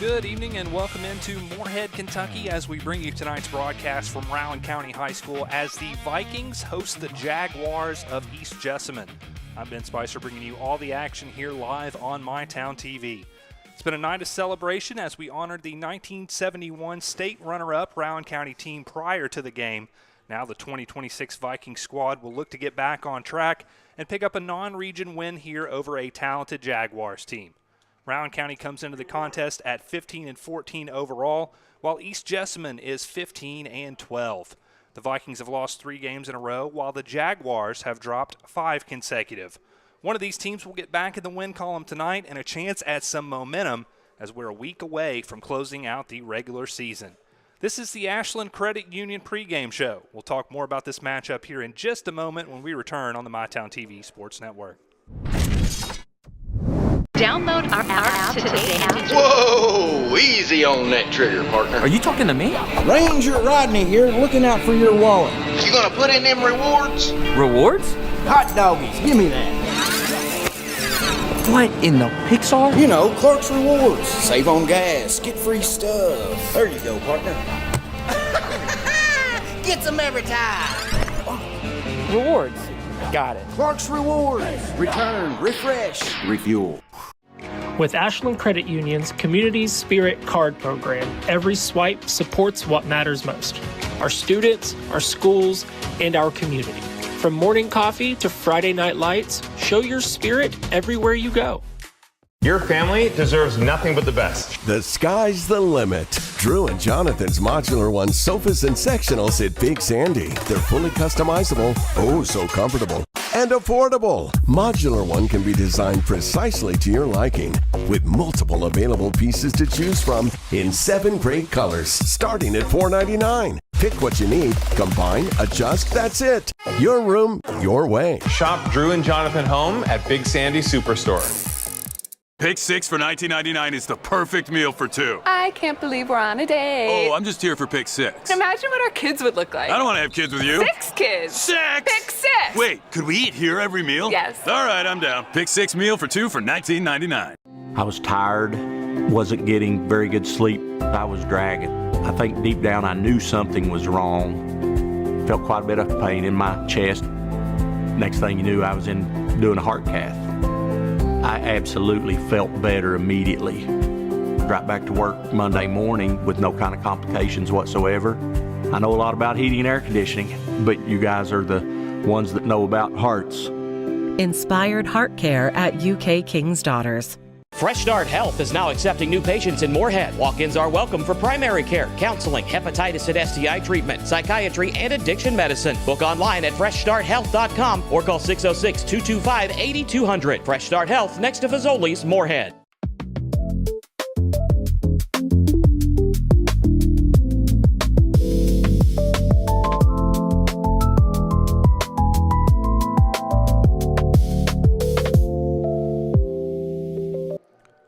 Good evening and welcome into Moorhead, Kentucky as we bring you tonight's broadcast from Rowan County High School as the Vikings host the Jaguars of East Jessamine. I'm Ben Spicer bringing you all the action here live on MyTown TV. It's been a night of celebration as we honored the 1971 state runner-up Rowan County team prior to the game. Now the 2026 Viking squad will look to get back on track and pick up a non-region win here over a talented Jaguars team. Rowan County comes into the contest at 15-14 overall, while East Jessamine is 15-12. The Vikings have lost 3 games in a row, while the Jaguars have dropped 5 consecutive. One of these teams will get back in the win column tonight and a chance at some momentum as we're a week away from closing out the regular season. This is the Ashland Credit Union pregame show. We'll talk more about this matchup here in just a moment when we return on the MyTown TV Sports Network. Download our app today. Whoa! Easy on that trigger, partner. Are you talking to me? Ranger Rodney here, looking out for your wallet. You gonna put in them rewards? Rewards? Hot doggies, give me that. What in the Pixar? You know, Clark's Rewards. Save on gas, get free stuff. There you go, partner. Gets them every time. Rewards. Got it. Clark's Rewards. Return, refresh, refuel. With Ashland Credit Union's Community Spirit Card Program, every swipe supports what matters most: our students, our schools, and our community. From morning coffee to Friday night lights, show your spirit everywhere you go. Your family deserves nothing but the best. The sky's the limit. Drew and Jonathan's Modular One sofas and sectionals at Big Sandy. They're fully customizable, oh so comfortable, and affordable. Modular One can be designed precisely to your liking with multiple available pieces to choose from in 7 great colors starting at $4.99. Pick what you need, combine, adjust, that's it. Your room, your way. Shop Drew and Jonathan Home at Big Sandy Superstore. Pick 6 for $19.99 is the perfect meal for 2. I can't believe we're on a date. Oh, I'm just here for pick 6. Imagine what our kids would look like. I don't want to have kids with you. 6 kids. 6! Pick 6! Wait, could we eat here every meal? Yes. All right, I'm down. Pick 6 meal for 2 for $19.99. I was tired, wasn't getting very good sleep. I was dragging. I think deep down I knew something was wrong. Felt quite a bit of pain in my chest. Next thing you knew, I was in doing a heart cath. I absolutely felt better immediately. Right back to work Monday morning with no kind of complications whatsoever. I know a lot about heating and air conditioning, but you guys are the ones that know about hearts. Inspired Heart Care at UK King's Daughters. Fresh Start Health is now accepting new patients in Moorhead. Walk-ins are welcome for primary care, counseling, hepatitis and STI treatment, psychiatry, and addiction medicine. Book online at freshstarthealth.com or call 606-225-8200. Fresh Start Health, next to Fazoli's, Moorhead.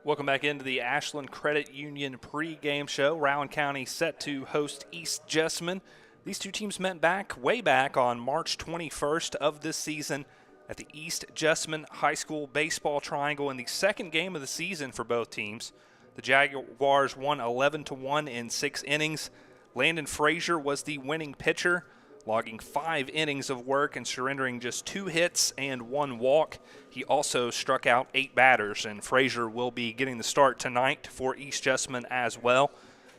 Welcome back into the Ashland Credit Union pregame show. Rowan County set to host East Jessamine. These two teams met way back on March 21st of this season at the East Jessamine High School Baseball Triangle in the second game of the season for both teams. The Jaguars won 11-1 in 6 innings. Landon Frazier was the winning pitcher, logging 5 innings of work and surrendering just 2 hits and 1 walk. He also struck out 8 batters, and Frazier will be getting the start tonight for East Jessamine as well.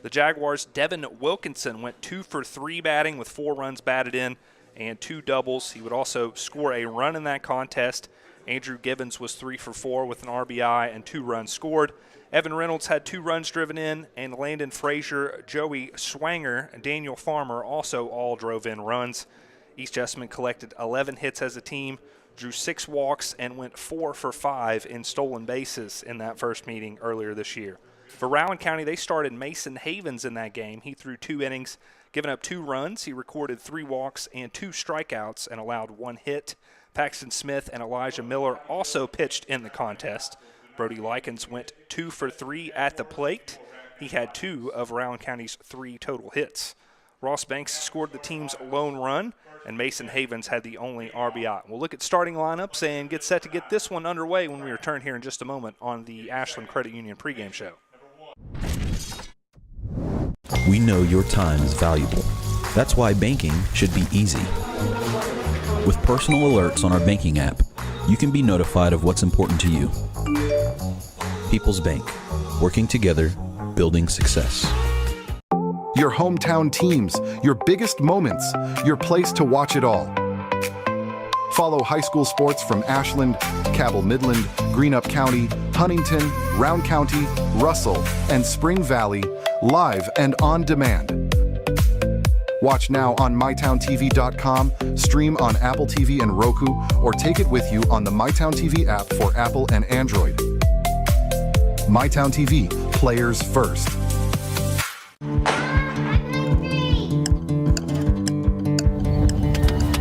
The Jaguars' Devin Wilkinson went 2 for 3 batting with 4 runs batted in and 2 doubles. He would also score a run in that contest. Andrew Gibbons was 3 for 4 with an RBI and 2 runs scored. Evan Reynolds had 2 runs driven in, and Landon Frazier, Joey Swanger, and Daniel Farmer also all drove in runs. East Jessamine collected 11 hits as a team, drew 6 walks, and went 4 for 5 in stolen bases in that first meeting earlier this year. For Rowan County, they started Mason Havens in that game. He threw 2 innings, giving up 2 runs. He recorded 3 walks and 2 strikeouts and allowed 1 hit. Paxton Smith and Elijah Miller also pitched in the contest. Brody Likens went 2 for 3 at the plate. He had 2 of Rowan County's 3 total hits. Ross Banks scored the team's lone run, and Mason Havens had the only RBI. We'll look at starting lineups and get set to get this one underway when we return here in just a moment on the Ashland Credit Union pregame show. We know your time is valuable. That's why banking should be easy. With personal alerts on our banking app, you can be notified of what's important to you. People's Bank, working together, building success. Your hometown teams, your biggest moments, your place to watch it all. Follow high school sports from Ashland, Cabell Midland, Greenup County, Huntington, Round County, Russell, and Spring Valley live and on demand. Watch now on mytowntv.com, stream on Apple TV and Roku, or take it with you on the MyTown TV app for Apple and Android. MyTown TV, players first.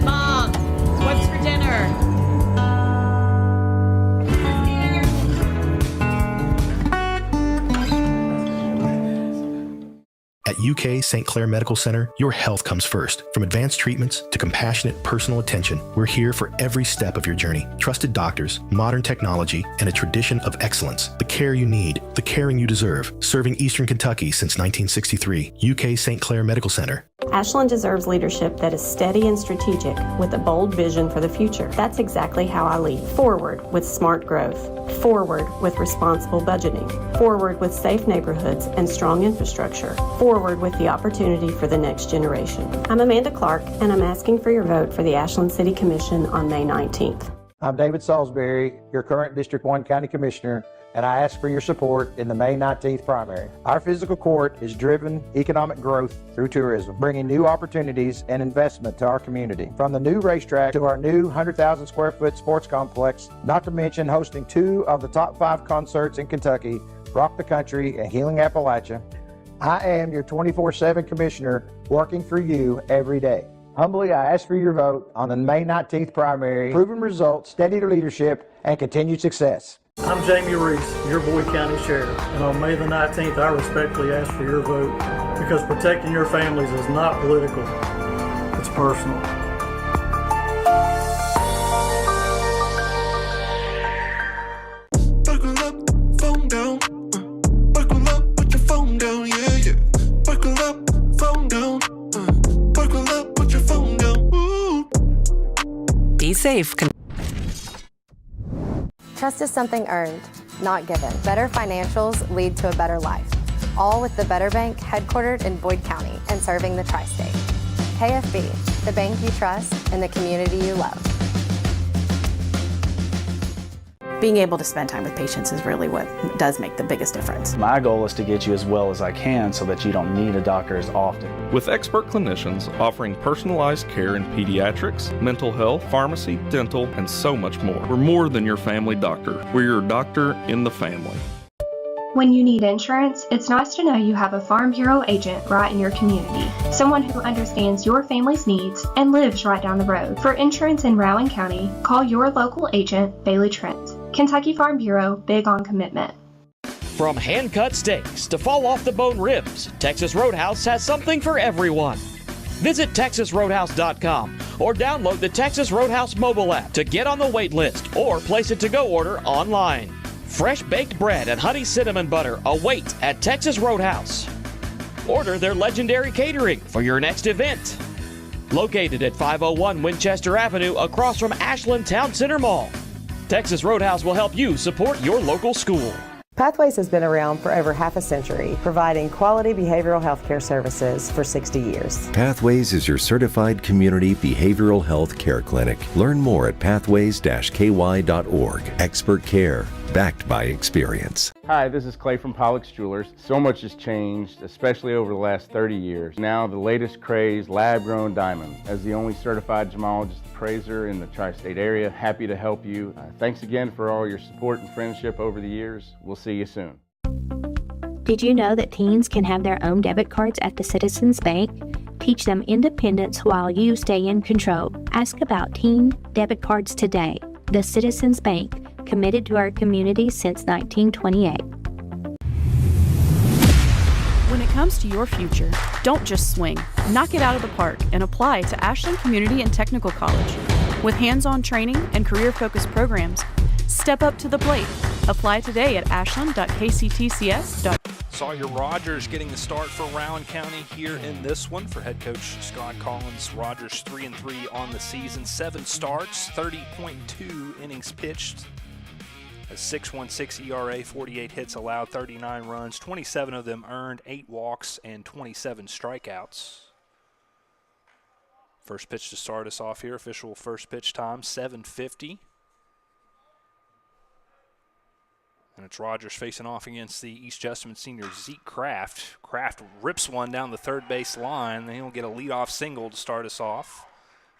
Mom, what's for dinner? At UK St. Clair Medical Center, your health comes first. From advanced treatments to compassionate personal attention, we're here for every step of your journey. Trusted doctors, modern technology, and a tradition of excellence. The care you need, the caring you deserve. Serving Eastern Kentucky since 1963. UK St. Clair Medical Center. Ashland deserves leadership that is steady and strategic with a bold vision for the future. That's exactly how I lead. Forward with smart growth. Forward with responsible budgeting. Forward with safe neighborhoods and strong infrastructure. Forward with the opportunity for the next generation. I'm Amanda Clark, and I'm asking for your vote for the Ashland City Commission on May 19th. I'm David Salisbury, your current District 1 County Commissioner, and I ask for your support in the May 19th primary. Our physical court has driven economic growth through tourism, bringing new opportunities and investment to our community. From the new racetrack to our new 100,000 square foot sports complex, not to mention hosting 2 of the top 5 concerts in Kentucky, Rock the Country and Healing Appalachia. I am your 24/7 commissioner working for you every day. Humbly, I ask for your vote on the May 19th primary. Proven results, steady leadership, and continued success. I'm Jamie Reese, your Boyd County Sheriff, and on May the 19th, I respectfully ask for your vote because protecting your families is not political, it's personal. Buckle up, phone down. Buckle up, put your phone down, yeah, yeah. Buckle up, phone down. Buckle up, put your phone down. Ooh. Be safe. Trust is something earned, not given. Better financials lead to a better life. All with the Better Bank, headquartered in Boyd County and serving the tri-state. KFB, the bank you trust and the community you love. Being able to spend time with patients is really what does make the biggest difference. My goal is to get you as well as I can so that you don't need a doctor as often. With expert clinicians offering personalized care in pediatrics, mental health, pharmacy, dental, and so much more. We're more than your family doctor. We're your doctor in the family. When you need insurance, it's nice to know you have a Farm Bureau agent right in your community. Someone who understands your family's needs and lives right down the road. For insurance in Rowan County, call your local agent, Bailey Trent. Kentucky Farm Bureau, big on commitment. From hand-cut steaks to fall-off-the-bone ribs, Texas Roadhouse has something for everyone. Visit TexasRoadhouse.com or download the Texas Roadhouse mobile app to get on the wait list or place a to-go order online. Fresh baked bread and honey cinnamon butter await at Texas Roadhouse. Order their legendary catering for your next event. Located at 501 Winchester Avenue across from Ashland Town Center Mall. Texas Roadhouse will help you support your local school. Pathways has been around for over half a century, providing quality behavioral health care services for 60 years. Pathways is your certified community behavioral health care clinic. Learn more at pathways-ky.org. Expert care, backed by experience. Hi, this is Clay from Pollock's Jewelers. So much has changed, especially over the last 30 years. Now the latest craze, lab-grown diamonds. As the only certified gemologist appraiser in the tri-state area, happy to help you. Thanks again for all your support and friendship over the years. We'll see you soon. Did you know that teens can have their own debit cards at the Citizens Bank? Teach them independence while you stay in control. Ask about teen debit cards today. The Citizens Bank, committed to our community since 1928. When it comes to your future, don't just swing. Knock it out of the park and apply to Ashland Community and Technical College. With hands-on training and career-focused programs, step up to the plate. Apply today at ashland.kctcs.com. Sawyer Rogers getting the start for Rowan County here in this one. For head coach Scott Collins, Rogers 3-3 on the season, 7 starts, 30.2 innings pitched, a 6.16 ERA, 48 hits allowed, 39 runs, 27 of them earned, 8 walks, and 27 strikeouts. First pitch to start us off here, official first pitch time, 7:50. And it's Rogers facing off against the East Jessamine senior Zeke Kraft. Kraft rips one down the third base line. Then he'll get a leadoff single to start us off.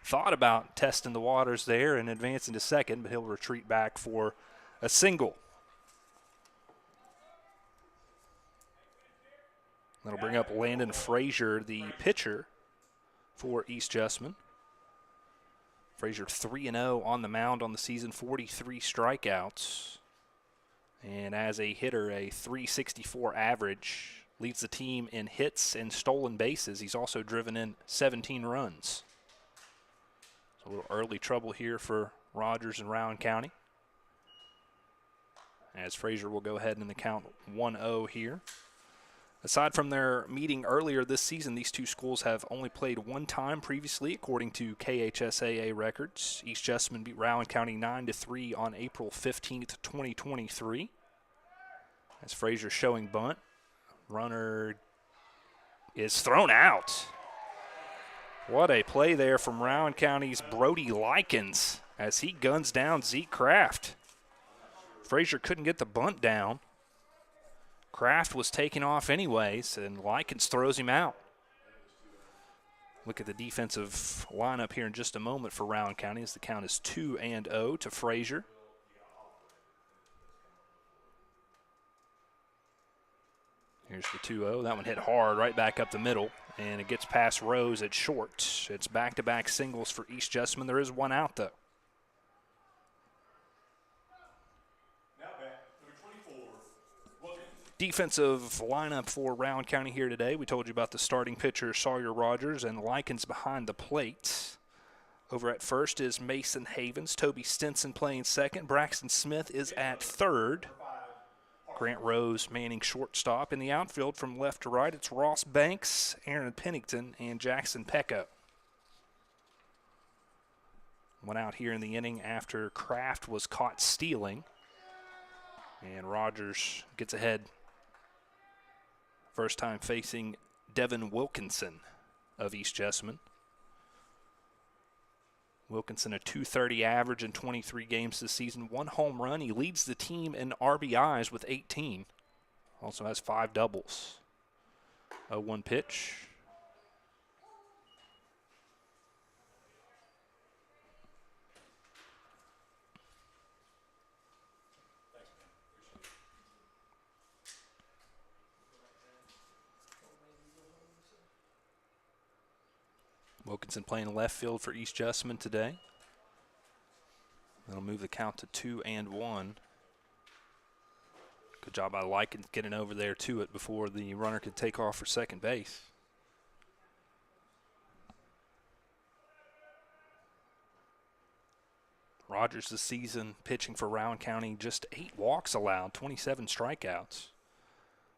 Thought about testing the waters there and advancing to second, but he'll retreat back for a single. That'll bring up Landon Frazier, the pitcher for East Jessamine. Frazier 3-0 on the mound on the season, 43 strikeouts. And as a hitter, a .364 average, leads the team in hits and stolen bases. He's also driven in 17 runs. So a little early trouble here for Rogers and Rowan County, as Frazier will go ahead in the count 1-0 here. Aside from their meeting earlier this season, these two schools have only played one time previously, according to KHSAA records. East Jessamine beat Rowan County 9-3 on April 15th, 2023. As Frazier showing bunt. Runner is thrown out. What a play there from Rowan County's Brody Likens as he guns down Zeke Kraft. Frazier couldn't get the bunt down. Kraft was taking off anyways, and Likens throws him out. Look at the defensive lineup here in just a moment for Rowan County as the count is 2-0 to Frazier. Here's the 2-0. That one hit hard right back up the middle, and it gets past Rose at short. It's back-to-back singles for East Jessamine. There is one out, though. Defensive lineup for Rowan County here today. We told you about the starting pitcher, Sawyer Rogers, and Likens behind the plate. Over at first is Mason Havens. Toby Stinson playing second. Braxton Smith is at third. Grant Rose manning shortstop. In the outfield from left to right, it's Ross Banks, Aaron Pennington, and Jackson Pecco. One out here in the inning after Kraft was caught stealing. And Rogers gets ahead. First time facing Devin Wilkinson of East Jessamine. Wilkinson a .230 average in 23 games this season. 1 home run. He leads the team in RBIs with 18. Also has 5 doubles. 0-1 pitch. Wilkinson playing left field for East Jessamine today. That'll move the count to 2-1. Good job by Likens getting over there to it before the runner could take off for second base. Rogers this season pitching for Rowan County, just 8 walks allowed, 27 strikeouts.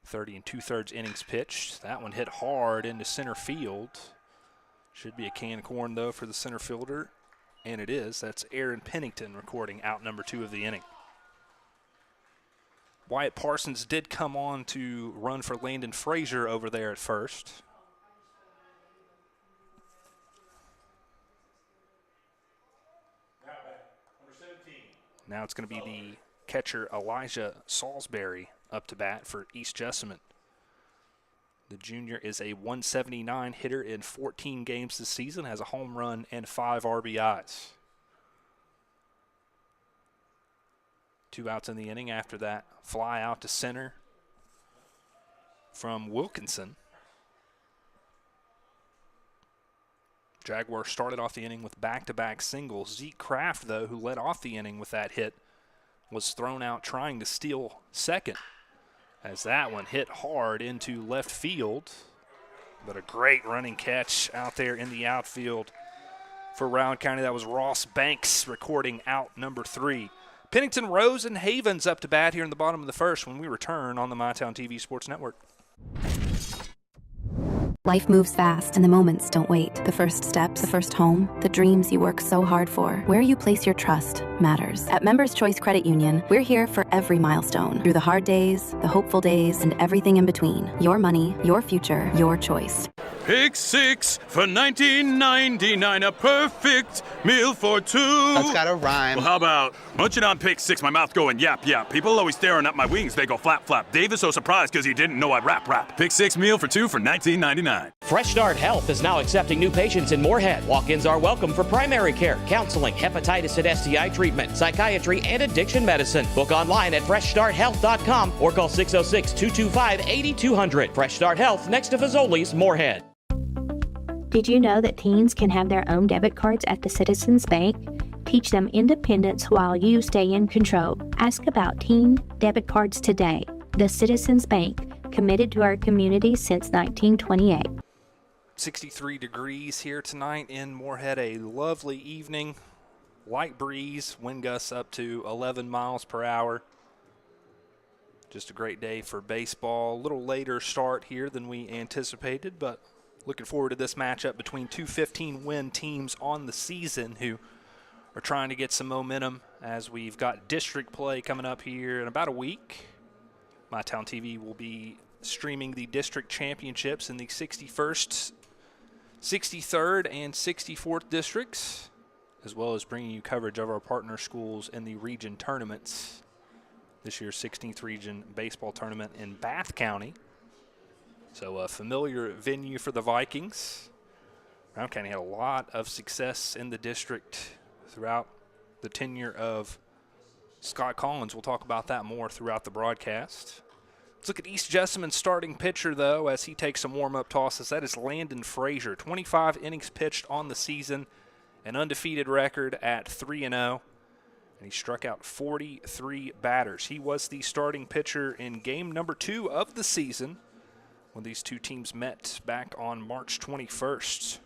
30 2/3 innings pitched. That one hit hard into center field. Should be a can of corn, though, for the center fielder, and it is. That's Aaron Pennington recording out number 2 of the inning. Wyatt Parsons did come on to run for Landon Frazier over there at first. Now it's going to be the catcher Elijah Salisbury up to bat for East Jessamine. The junior is a .179 hitter in 14 games this season, has a home run and 5 RBIs. 2 outs in the inning after that fly out to center from Wilkinson. Jaguars started off the inning with back-to-back singles. Zeke Kraft, though, who led off the inning with that hit, was thrown out trying to steal second, as that one hit hard into left field. But a great running catch out there in the outfield for Rowan County. That was Ross Banks recording out number 3. Pennington, Rose, and Havens up to bat here in the bottom of the first when we return on the MyTown TV Sports Network. Life moves fast and the moments don't wait. The first steps, the first home, the dreams you work so hard for. Where you place your trust matters. At Members Choice Credit Union, we're here for every milestone. Through the hard days, the hopeful days, and everything in between. Your money, your future, your choice. Pick 6 for $19.99, a perfect meal for two. That's gotta rhyme. Well, how about munching on Pick 6, my mouth going yap yap. People always staring at my wings, they go flap flap. Dave is so surprised because he didn't know I rap. Pick 6 meal for two for $19.99. Fresh Start Health is now accepting new patients in Moorhead. Walk-ins are welcome for primary care, counseling, hepatitis and STI treatment, psychiatry, and addiction medicine. Book online at freshstarthealth.com or call 606-225-8200. Fresh Start Health, next to Fazoli's, Moorhead. Did you know that teens can have their own debit cards at the Citizens Bank? Teach them independence while you stay in control. Ask about teen debit cards today. The Citizens Bank, committed to our community since 1928. 63 degrees here tonight in Moorhead. A lovely evening. Light breeze, wind gusts up to 11 miles per hour. Just a great day for baseball. A little later start here than we anticipated, but looking forward to this matchup between two 15-win teams on the season who are trying to get some momentum as we've got district play coming up here in about a week. MyTown TV will be streaming the district championships in the 61st, 63rd, and 64th districts, as well as bringing you coverage of our partner schools in the region tournaments. This year's 16th region baseball tournament in Bath County. So a familiar venue for the Vikings. Brown County had a lot of success in the district throughout the tenure of Scott Collins. We'll talk about that more throughout the broadcast. Let's look at East Jessamine's starting pitcher, though, as he takes some warm-up tosses. That is Landon Frazier. 25 innings pitched on the season, an undefeated record at 3-0. And he struck out 43 batters. He was the starting pitcher in game number 2 of the season when these two teams met back on March 21st.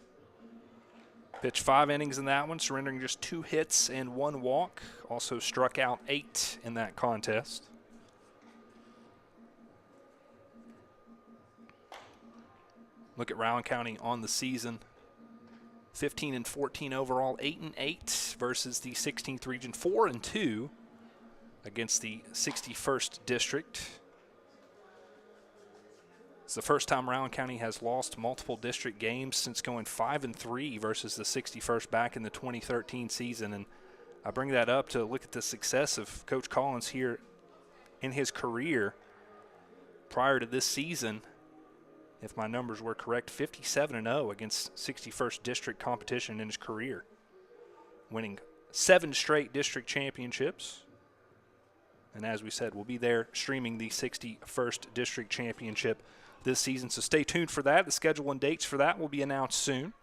Pitched 5 innings in that one, surrendering just 2 hits and 1 walk. Also struck out 8 in that contest. Look at Rowan County on the season. 15-14 overall, 8-8 versus the 16th region, 4-2 against the 61st district. It's the first time Rowan County has lost multiple district games since going 5-3 versus the 61st back in the 2013 season. And I bring that up to look at the success of Coach Collins here in his career. Prior to this season, if my numbers were correct, 57-0 against 61st district competition in his career, winning 7 straight district championships. And as we said, we'll be there streaming the 61st district championship this season, so stay tuned for that. The schedule and dates for that will be announced soon.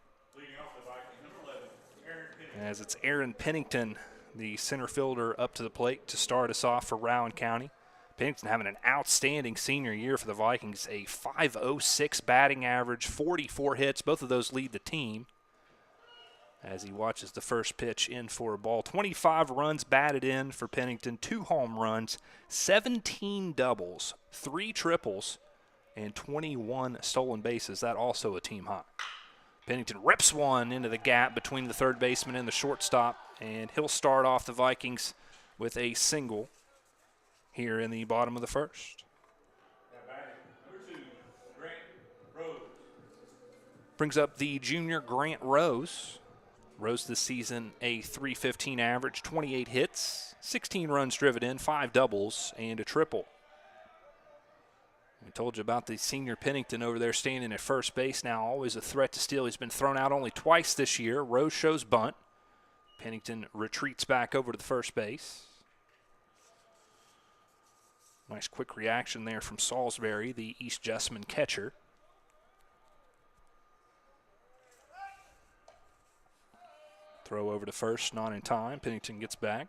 As it's Aaron Pennington, the center fielder, up to the plate to start us off for Rowan County. Pennington having an outstanding senior year for the Vikings, a .506 batting average, 44 hits. Both of those lead the team. As he watches the first pitch in for a ball. 25 runs batted in for Pennington, 2 home runs, 17 doubles, 3 triples, and 21 stolen bases. That also a team high. Pennington rips one into the gap between the third baseman and the shortstop, and he'll start off the Vikings with a single here in the bottom of the first. Brings up the junior Grant Rose. Rose this season a .315 average, 28 hits, 16 runs driven in, 5 doubles, and a triple. We told you about the senior Pennington over there standing at first base now, always a threat to steal. He's been thrown out only twice this year. Rose shows bunt. Pennington retreats back over to the first base. Nice quick reaction there from Salisbury, the East Jessamine catcher. Throw over to first, not in time. Pennington gets back.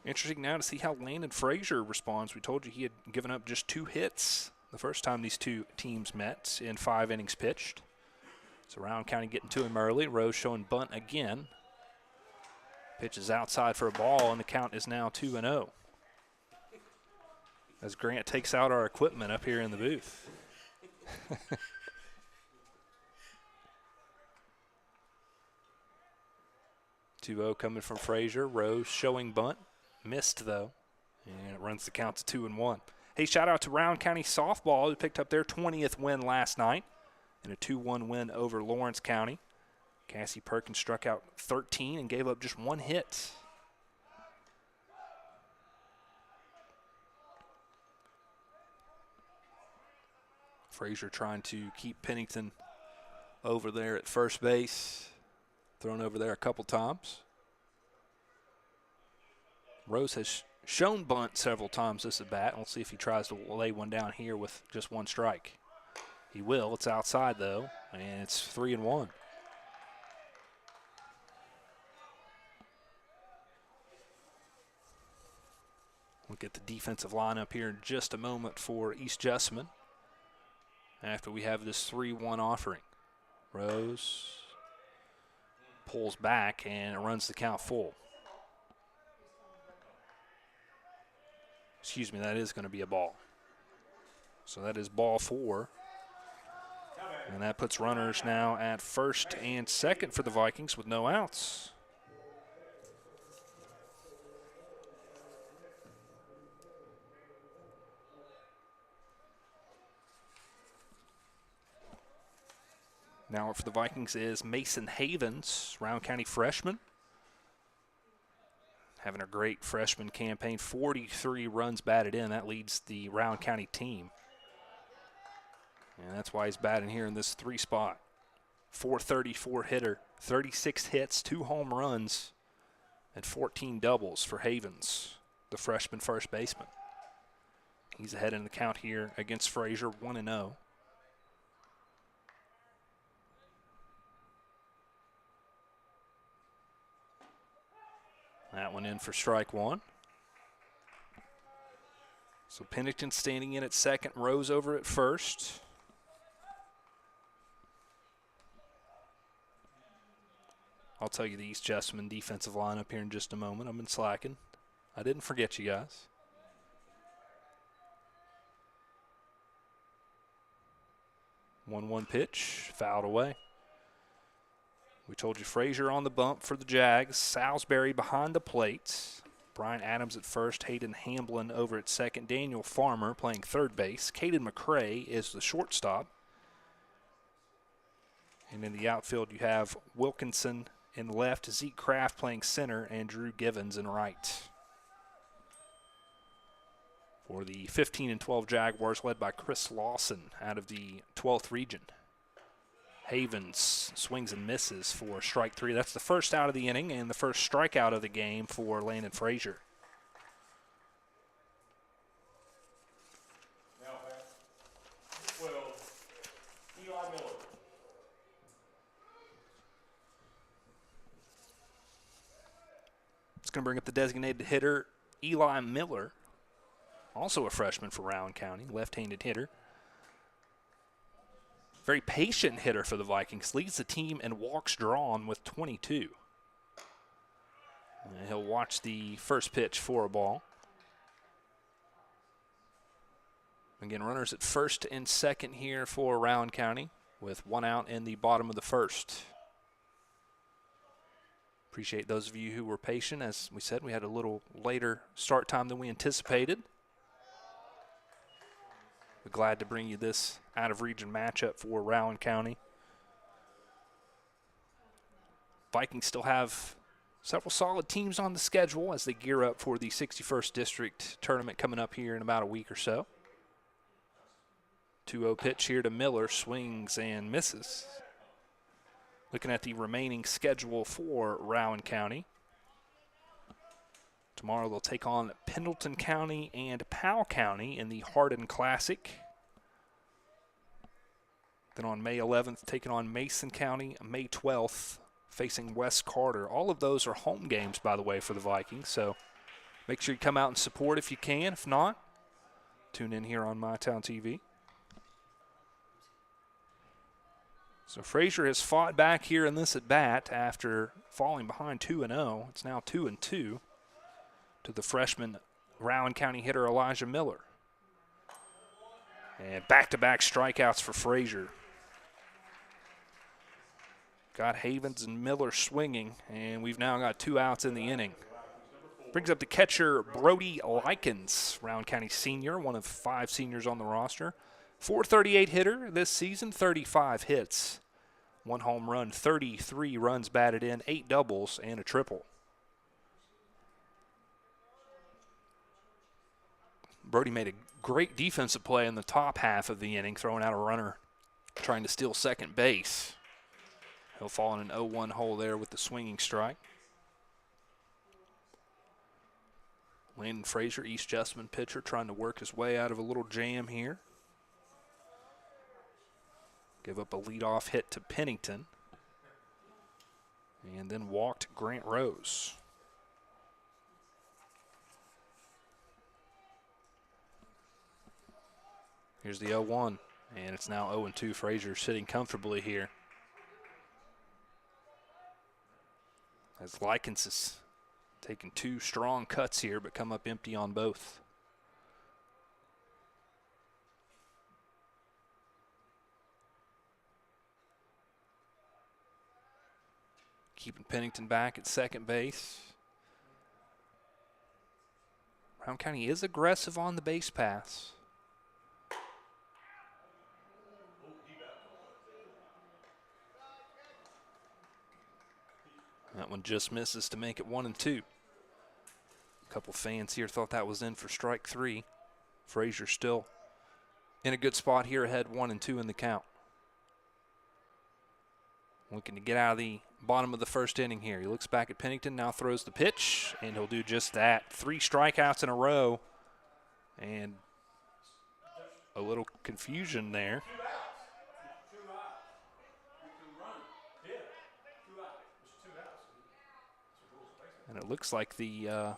Interesting now to see how Landon Frazier responds. We told you he had given up just 2 hits the first time these two teams met in 5 innings pitched. So Rowan County getting to him early. Rose showing bunt again. Pitch is outside for a ball, and the count is now 2-0. as Grant takes out our equipment up here in the booth. 2-0 coming from Frazier. Rose showing bunt. Missed, though. And it runs the count to 2-1. Hey, shout out to Rowan County Softball, who picked up their 20th win last night in a 2-1 win over Lawrence County. Cassie Perkins struck out 13 and gave up just 1 hit. Frazier trying to keep Pennington over there at first base. Thrown over there a couple times. Rose has shown bunt several times this at bat. We'll see if he tries to lay one down here with just 1 strike. He will. It's outside, though, and it's 3-1. We'll get the defensive lineup here in just a moment for East Jessamine after we have this 3-1 offering. Rose pulls back, and it runs the count full. Excuse me, that is going to be a ball. So that is ball 4. And that puts runners now at first and second for the Vikings with no outs. Now for the Vikings is Mason Havens, Rowan County freshman. Having a great freshman campaign, 43 runs batted in. That leads the Rowan County team. And that's why he's batting here in this 3 spot. 434 hitter, 36 hits, 2 home runs, and 14 doubles for Havens, the freshman first baseman. He's ahead in the count here against Frazier, 1-0. That one in for strike 1. So Pennington standing in at second, Rose over at first. I'll tell you the East Jessamine defensive lineup here in just a moment. I've been slacking. I didn't forget you guys. One pitch, fouled away. We told you Frazier on the bump for the Jags. Salisbury behind the plate. Brian Adams at first. Hayden Hamblin over at second. Daniel Farmer playing third base. Caden McCray is the shortstop. And in the outfield you have Wilkinson in left, Zeke Kraft playing center, and Drew Givens in right. For the 15-12 Jaguars, led by Chris Lawson out of the 12th region. Havens swings and misses for strike 3. That's the first out of the inning and the first strikeout of the game for Landon Frazier. Now, 12, Eli Miller. It's going to bring up the designated hitter, Eli Miller, also a freshman for Rowan County, left-handed hitter. Very patient hitter for the Vikings. Leads the team in walks drawn with 22. And he'll watch the first pitch for a ball. Again, runners at first and second here for Rowan County with 1 out in the bottom of the first. Appreciate those of you who were patient. As we said, we had a little later start time than we anticipated. We're glad to bring you this out-of-region matchup for Rowan County. Vikings still have several solid teams on the schedule as they gear up for the 61st District Tournament coming up here in about a week or so. 2-0 pitch here to Miller, swings and misses. Looking at the remaining schedule for Rowan County. Tomorrow they'll take on Pendleton County and Powell County in the Hardin Classic. Then on May 11th, taking on Mason County. May 12th, facing West Carter. All of those are home games, by the way, for the Vikings. So make sure you come out and support if you can. If not, tune in here on MyTown TV. So Frazier has fought back here in this at-bat after falling behind 2-0. It's now 2-2. To the freshman Rowan County hitter Elijah Miller. And back-to-back strikeouts for Frazier. Got Havens and Miller swinging, and we've now got 2 outs in the inning. Brings up the catcher, Brody Likens, Rowan County senior, one of 5 seniors on the roster. .438 hitter this season, 35 hits. 1 home run, 33 runs batted in, 8 doubles, and a triple. Brody made a great defensive play in the top half of the inning, throwing out a runner trying to steal second base. He'll fall in an 0-1 hole there with the swinging strike. Landon Frazier, East Jessamine pitcher, trying to work his way out of a little jam here. Give up a leadoff hit to Pennington. And then walked Grant Rose. Here's the 0-1, and it's now 0-2. Frazier sitting comfortably here. As Likens is taking 2 strong cuts here, but come up empty on both. Keeping Pennington back at second base. Rowan County is aggressive on the base pass. That one just misses to make it 1-2. A couple fans here thought that was in for strike 3. Frazier still in a good spot here, ahead 1-2 in the count. Looking to get out of the bottom of the first inning here. He looks back at Pennington, now throws the pitch, and he'll do just that. 3 strikeouts in a row, and a little confusion there. And it looks like the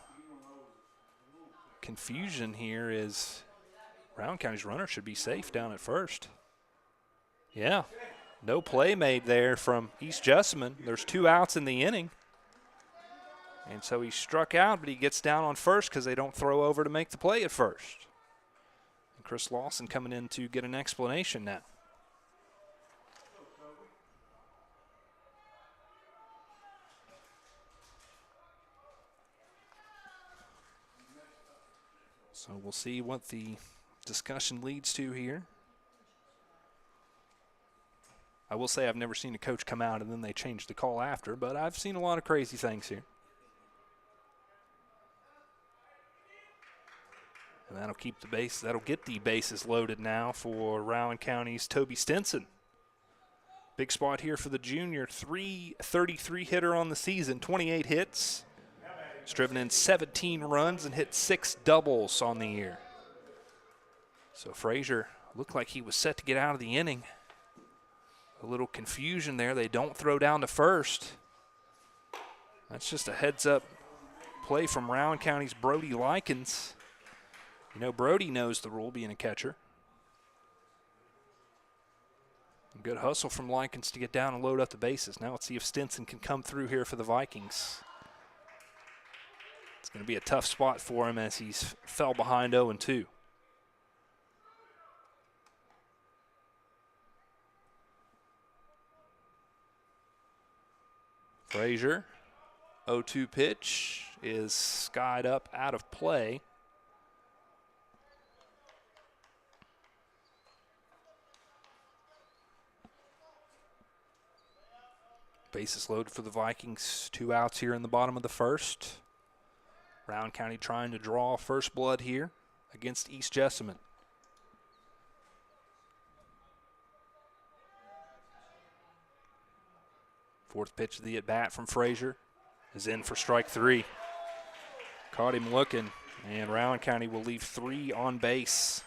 confusion here is Rowan County's runner should be safe down at first. Yeah, no play made there from East Jessamine. There's 2 outs in the inning. And so he struck out, but he gets down on first because they don't throw over to make the play at first. And Chris Lawson coming in to get an explanation now. So we'll see what the discussion leads to here. I will say I've never seen a coach come out and then they change the call after, but I've seen a lot of crazy things here. And that'll keep the base, that'll get the bases loaded now for Rowan County's Toby Stinson. Big spot here for the junior, .333 hitter on the season, 28 hits. He's driven in 17 runs and hit 6 doubles on the year. So Frazier looked like he was set to get out of the inning. A little confusion there. They don't throw down to first. That's just a heads-up play from Rowan County's Brody Likens. You know, Brody knows the rule, being a catcher. Good hustle from Likens to get down and load up the bases. Now let's see if Stinson can come through here for the Vikings. It's going to be a tough spot for him as he's fell behind 0-2. Frazier, 0-2 pitch is skied up out of play. Bases loaded for the Vikings. 2 outs here in the bottom of the first. Rowan County trying to draw first blood here against East Jessamine. Fourth pitch of the at-bat from Frazier is in for strike 3. Caught him looking, and Rowan County will leave 3 on base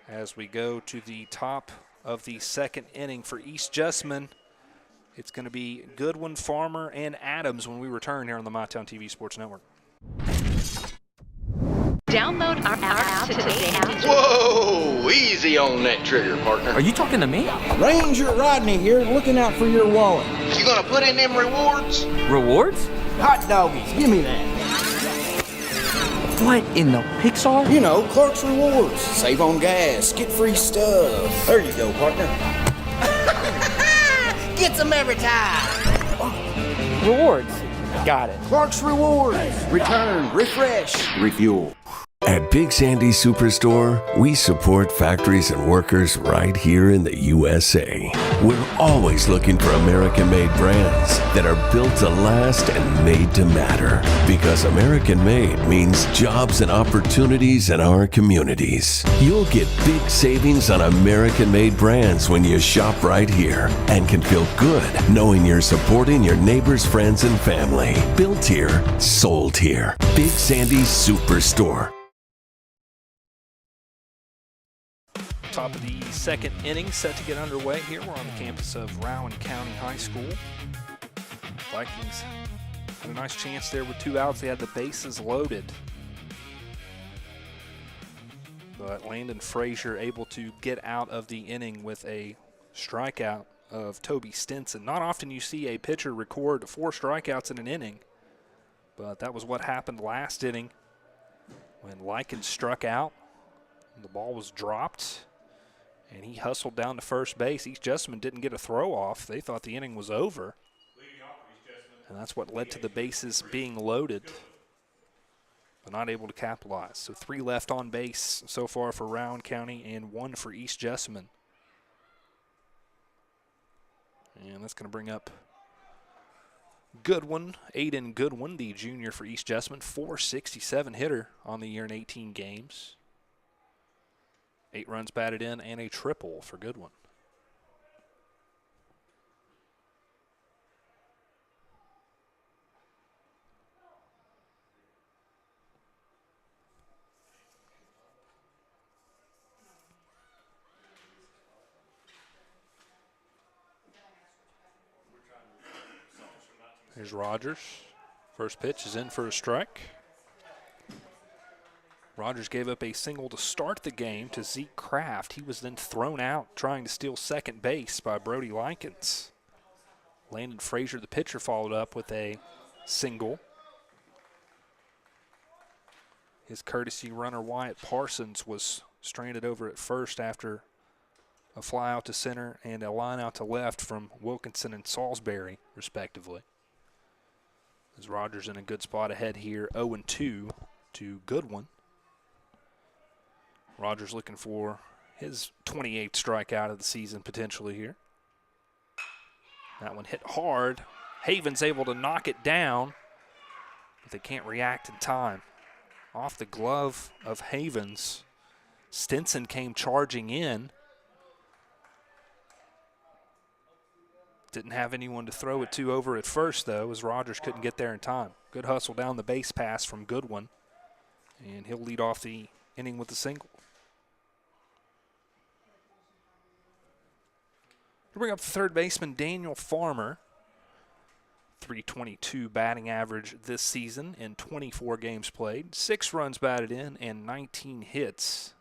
as we go to the top of the second inning for East Jessamine. It's going to be Goodwin, Farmer, and Adams when we return here on the MyTown TV Sports Network. Download our app today. Whoa! Easy on that trigger, partner. Are you talking to me? Ranger Rodney here, looking out for your wallet. You gonna put in them rewards? Rewards? Hot doggies, give me that. What in the Pixar? You know, Clark's Rewards. Save on gas, get free stuff. There you go, partner. Get some every time. Rewards. Got it. Clark's Rewards. Return, refresh, refuel. At Big Sandy Superstore, we support factories and workers right here in the USA. We're always looking for American-made brands that are built to last and made to matter. Because American-made means jobs and opportunities in our communities. You'll get big savings on American-made brands when you shop right here and can feel good knowing you're supporting your neighbors, friends, and family. Built here, sold here. Big Sandy Superstore. Top of the second inning set to get underway here. We're on the campus of Rowan County High School. Vikings had a nice chance there with 2 outs. They had the bases loaded. But Landon Frazier able to get out of the inning with a strikeout of Toby Stinson. Not often you see a pitcher record 4 strikeouts in an inning, but that was what happened last inning when Lycan struck out. The ball was dropped, and he hustled down to first base. East Jessamine didn't get a throw off. They thought the inning was over, and that's what led to the bases being loaded, but not able to capitalize. So 3 left on base so far for Rowan County and 1 for East Jessamine. And that's going to bring up Goodwin, Aiden Goodwin, the junior for East Jessamine, .467 hitter on the year in 18 games. 8 runs batted in and a triple for Goodwin. Here's Rogers. First pitch is in for a strike. Rogers gave up a single to start the game to Zeke Kraft. He was then thrown out trying to steal second base by Brody Likens. Landon Frazier, the pitcher, followed up with a single. His courtesy runner Wyatt Parsons was stranded over at first after a fly out to center and a line out to left from Wilkinson and Salisbury, respectively. As Rogers in a good spot ahead here, 0-2 to Goodwin. Rogers looking for his 28th strikeout of the season potentially here. That one hit hard. Haven's able to knock it down, but they can't react in time. Off the glove of Havens, Stinson came charging in. Didn't have anyone to throw it to over at first, though, as Rogers couldn't get there in time. Good hustle down the base pass from Goodwin, and he'll lead off the inning with a single. To bring up the third baseman, Daniel Farmer. .322 batting average this season in 24 games played. 6 runs batted in and 19 hits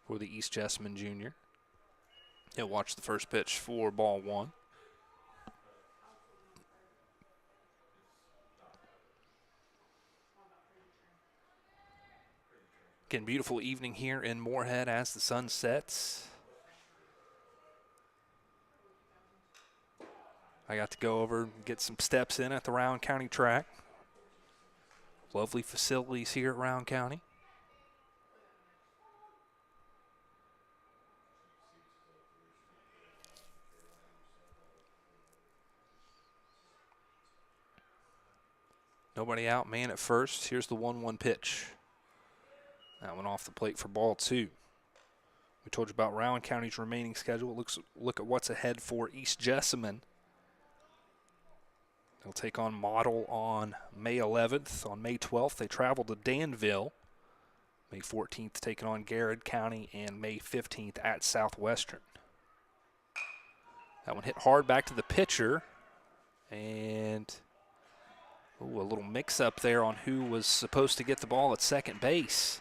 for the East Jessamine junior. He'll watch the first pitch for ball 1. Again, beautiful evening here in Moorhead as the sun sets. I got to go over and get some steps in at the Rowan County track. Lovely facilities here at Rowan County. Nobody out, man at first. Here's the 1-1 pitch. That one off the plate for ball 2. We told you about Rowan County's remaining schedule. Look at what's ahead for East Jessamine. They'll take on Model on May 11th. On May 12th, they travel to Danville. May 14th, taking on Garrett County, and May 15th at Southwestern. That one hit hard back to the pitcher, and a little mix-up there on who was supposed to get the ball at second base.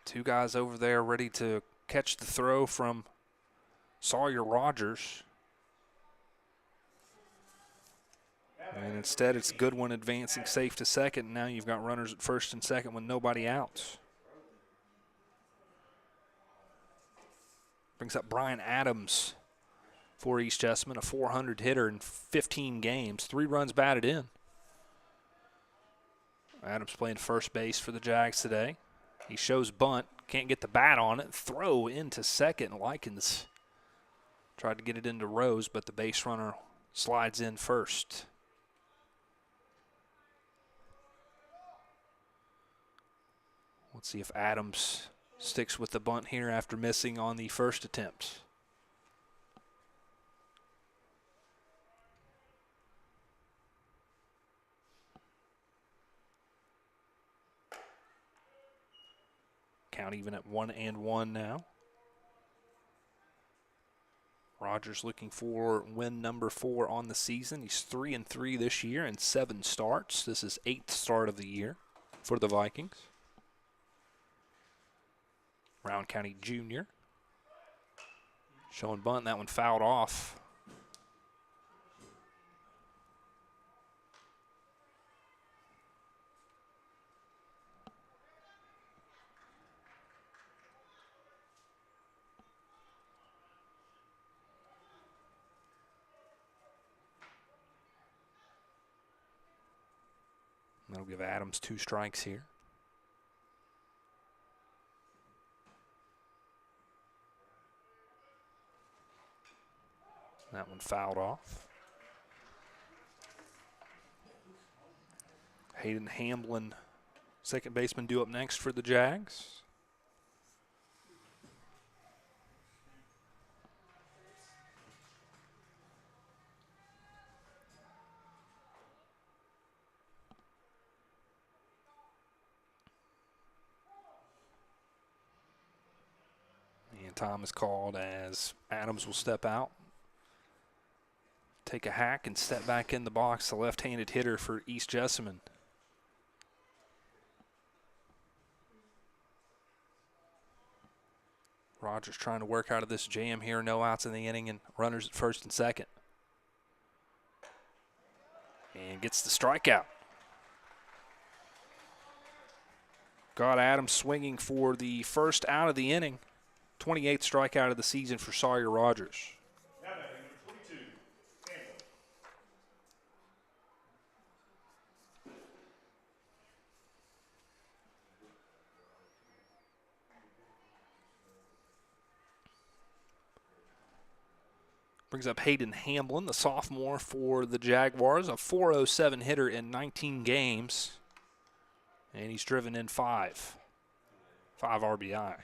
2 guys over there ready to catch the throw from Sawyer Rogers. And instead, it's Goodwin advancing safe to second. Now you've got runners at first and second with nobody out. Brings up Brian Adams for East Jessamine, a 400 hitter in 15 games, 3 runs batted in. Adams playing first base for the Jags today. He shows bunt, can't get the bat on it. Throw into second. Likens tried to get it into Rose, but the base runner slides in first. Let's see if Adams sticks with the bunt here after missing on the first attempt. Count even at 1-1 now. Rogers looking for win number 4 on the season. He's 3-3 this year and 7 starts. This is 8th start of the year for the Vikings. Round County Junior. Showing bunt, that one fouled off. That'll give Adams 2 strikes here. That one fouled off. Hayden Hamblin, second baseman, due up next for the Jags. And time is called as Adams will step out. Take a hack and step back in the box, the left-handed hitter for East Jessamine. Rogers trying to work out of this jam here. No outs in the inning and runners at first and second. And gets the strikeout. Got Adams swinging for the first out of the inning. 28th strikeout of the season for Sawyer Rogers. Brings up Hayden Hamblin, the sophomore for the Jaguars, a .407 hitter in 19 games. And he's driven in 5 RBI.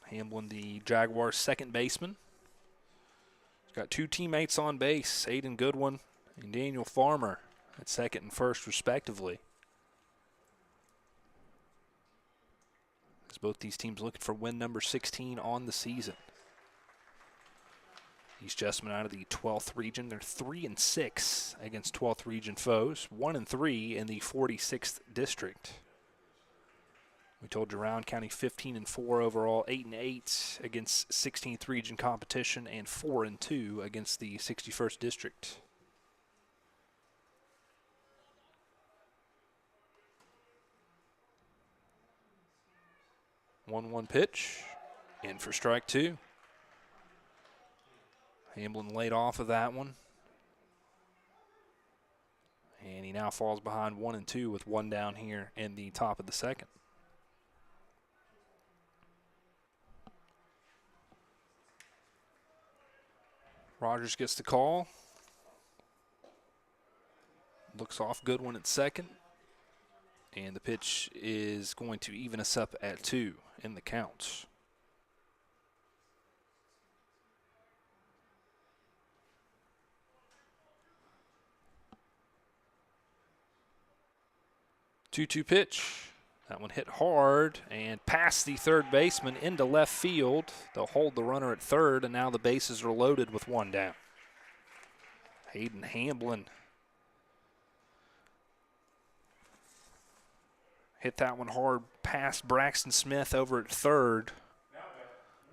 Hamblin, the Jaguars' second baseman. He's got 2 teammates on base, Aiden Goodwin and Daniel Farmer at second and first, respectively. As both these teams looking for win number 16 on the season. East Jessamine out of the 12th region. They're 3-6 against 12th region foes, 1-3 in the 46th district. We told you Round County 15-4 overall, 8-8 against 16th region competition, and 4-2 against the 61st district. One pitch, in for strike 2. Hamblin laid off of that one. And he now falls behind 1-2 with 1 down here in the top of the second. Rogers gets the call. Looks off Goodwin at second. And the pitch is going to even us up at 2 in the counts. Two-two pitch. That one hit hard and past the third baseman into left field. They'll hold the runner at third, and now the bases are loaded with 1 down. Hayden Hamblin hit that one hard past Braxton Smith over at third.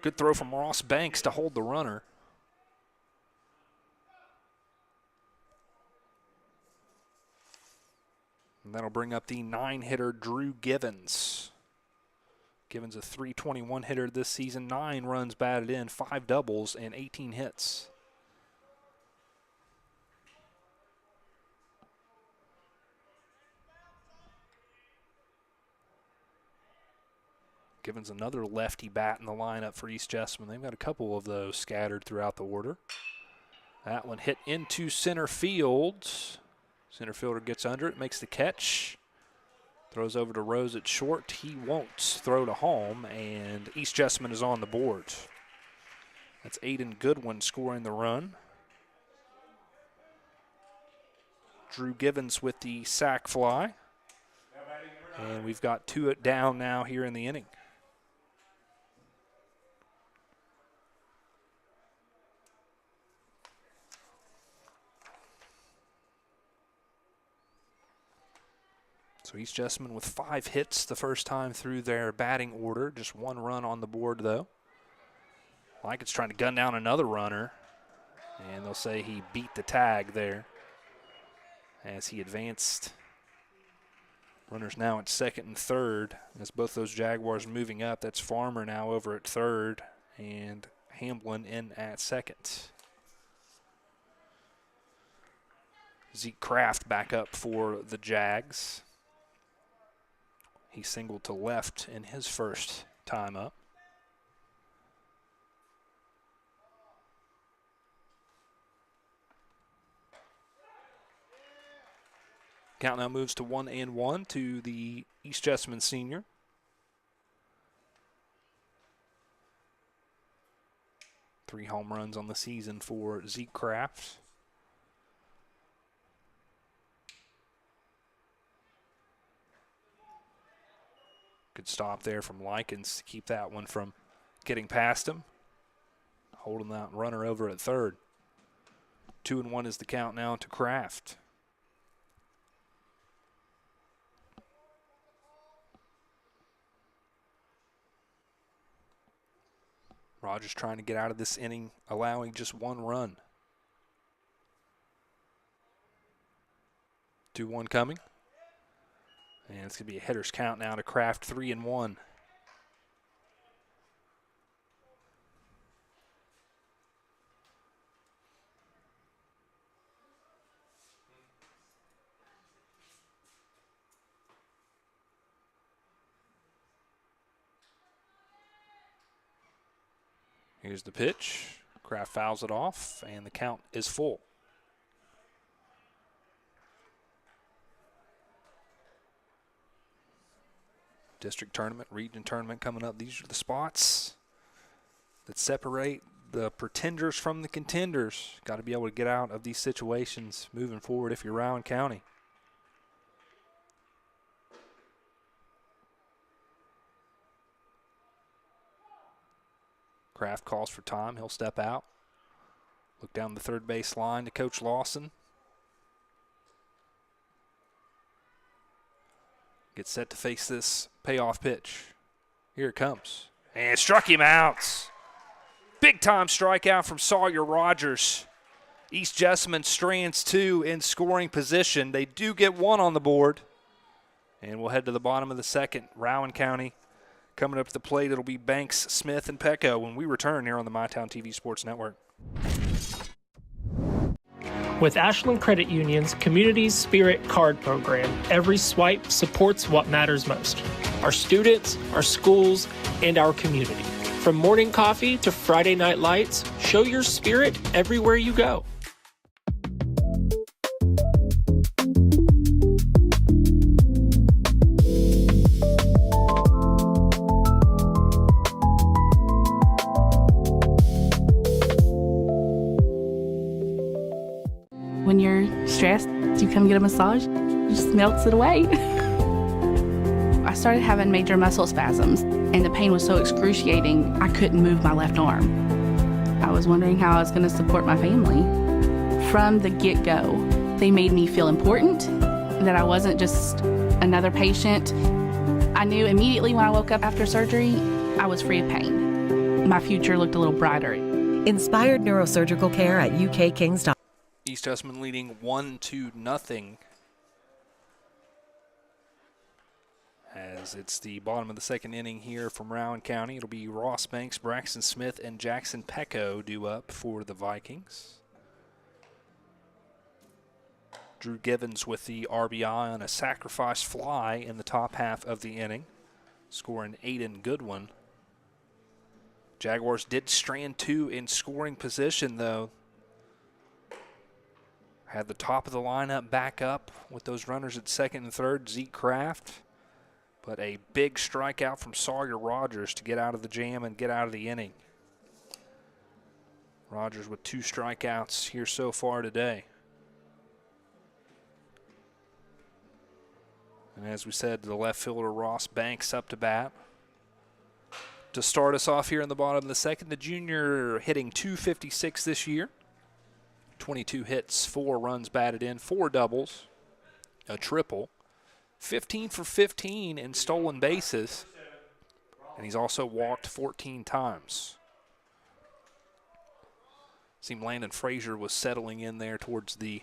Good throw from Ross Banks to hold the runner. And that'll bring up the 9-hitter Drew Givens. Givens a .321 hitter this season, 9 runs batted in, 5 doubles, and 18 hits. Givens another lefty bat in the lineup for East Jessamine. They've got a couple of those scattered throughout the order. That one hit into center field. Center fielder gets under it, makes the catch. Throws over to Rose at short. He won't throw to home, and East Jessamine is on the board. That's Aiden Goodwin scoring the run. Drew Givens with the sac fly. And we've got 2 down now here in the inning. So East Jessamine with 5 hits the first time through their batting order. Just 1 run on the board, though. Likens trying to gun down another runner, and they'll say he beat the tag there as he advanced. Runners now at second and third as both those Jaguars moving up. That's Farmer now over at third and Hamblin in at second. Zeke Kraft back up for the Jags. He singled to left in his first time up. Count now moves to 1-1 to the East Jessamine senior. Three home runs on the season for Zeke Kraft. Good stop there from Likens to keep that one from getting past him. Holding that runner over at third. 2-1 is the count now to Kraft. Rogers trying to get out of this inning, allowing just 1 run. 2-1 coming. And it's going to be a hitter's count now to Kraft, 3-1. Here's the pitch. Kraft fouls it off, and the count is full. District tournament, region tournament coming up. These are the spots that separate the pretenders from the contenders. Got to be able to get out of these situations moving forward if you're Rowan County. Kraft calls for time. He'll step out. Look down the third base line to Coach Lawson. Gets set to face this payoff pitch. Here it comes. And struck him out. Big time strikeout from Sawyer Rogers. East Jessamine strands 2 in scoring position. They do get 1 on the board. And we'll head to the bottom of the second. Rowan County coming up to the plate. It'll be Banks, Smith, and Pecco when we return here on the MyTown TV Sports Network. With Ashland Credit Union's Community Spirit Card Program, every swipe supports what matters most: our students, our schools, and our community. From morning coffee to Friday night lights, show your spirit everywhere you go. When you're stressed, you come get a massage, it just melts it away. I started having major muscle spasms, and the pain was so excruciating, I couldn't move my left arm. I was wondering how I was going to support my family. From the get-go, they made me feel important, that I wasn't just another patient. I knew immediately when I woke up after surgery, I was free of pain. My future looked a little brighter. Inspired neurosurgical care at UK Kings. East Jessamine leading 1-0 As it's the bottom of the second inning here from Rowan County. It'll be Ross Banks, Braxton Smith, and Jackson Pecco due up for the Vikings. Drew Givens with the RBI on a sacrifice fly in the top half of the inning, scoring Aiden Goodwin. Jaguars did strand 2 in scoring position, though. Had the top of the lineup back up with those runners at second and third, Zeke Kraft. But a big strikeout from Sawyer Rogers to get out of the jam and get out of the inning. Rogers with 2 strikeouts here so far today. And as we said, the left fielder Ross Banks up to bat. To start us off here in the bottom of the second, the junior hitting .256 this year. 22 hits, 4 runs batted in, 4 doubles, a triple. 15 for 15 in stolen bases. And he's also walked 14 times. Seemed Landon Frazier was settling in there towards the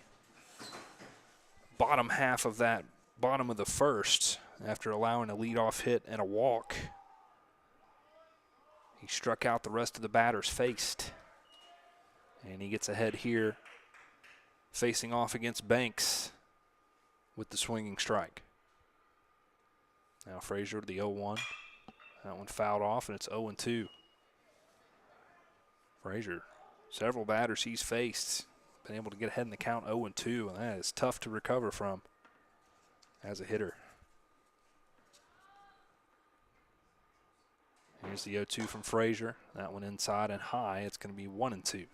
bottom half of that bottom of the first after allowing a leadoff hit and a walk. He struck out the rest of the batters faced. And he gets ahead here, facing off against Banks with the swinging strike. Now Frazier to the 0-1. That one fouled off, and it's 0-2. Frazier, several batters he's faced, been able to get ahead in the count 0-2, and that is tough to recover from as a hitter. Here's the 0-2 from Frazier. That one inside and high. It's going to be 1-2.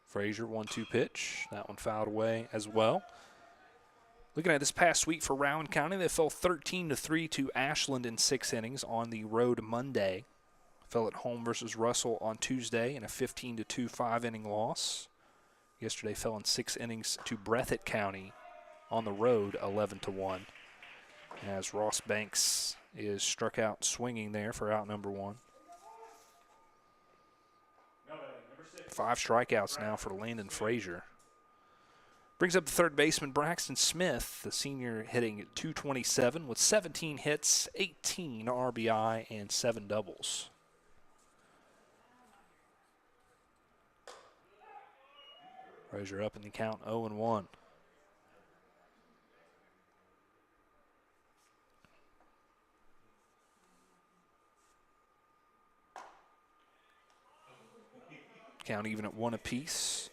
Frazier, 1-2 pitch. That one fouled away as well. Looking at this past week for Rowan County, they fell 13-3 to Ashland in 6 innings on the road Monday. Fell at home versus Russell on Tuesday in a 15-2 5-inning loss. Yesterday fell in 6 innings to Breathitt County on the road 11-1. As Ross Banks is struck out swinging there for out number 1. 5 strikeouts now for Landon Frazier. Brings up the third baseman, Braxton Smith, the senior, hitting at .227 with 17 hits, 18 RBI, and 7 doubles. Frazier up in the count 0-1. Count even at 1 apiece.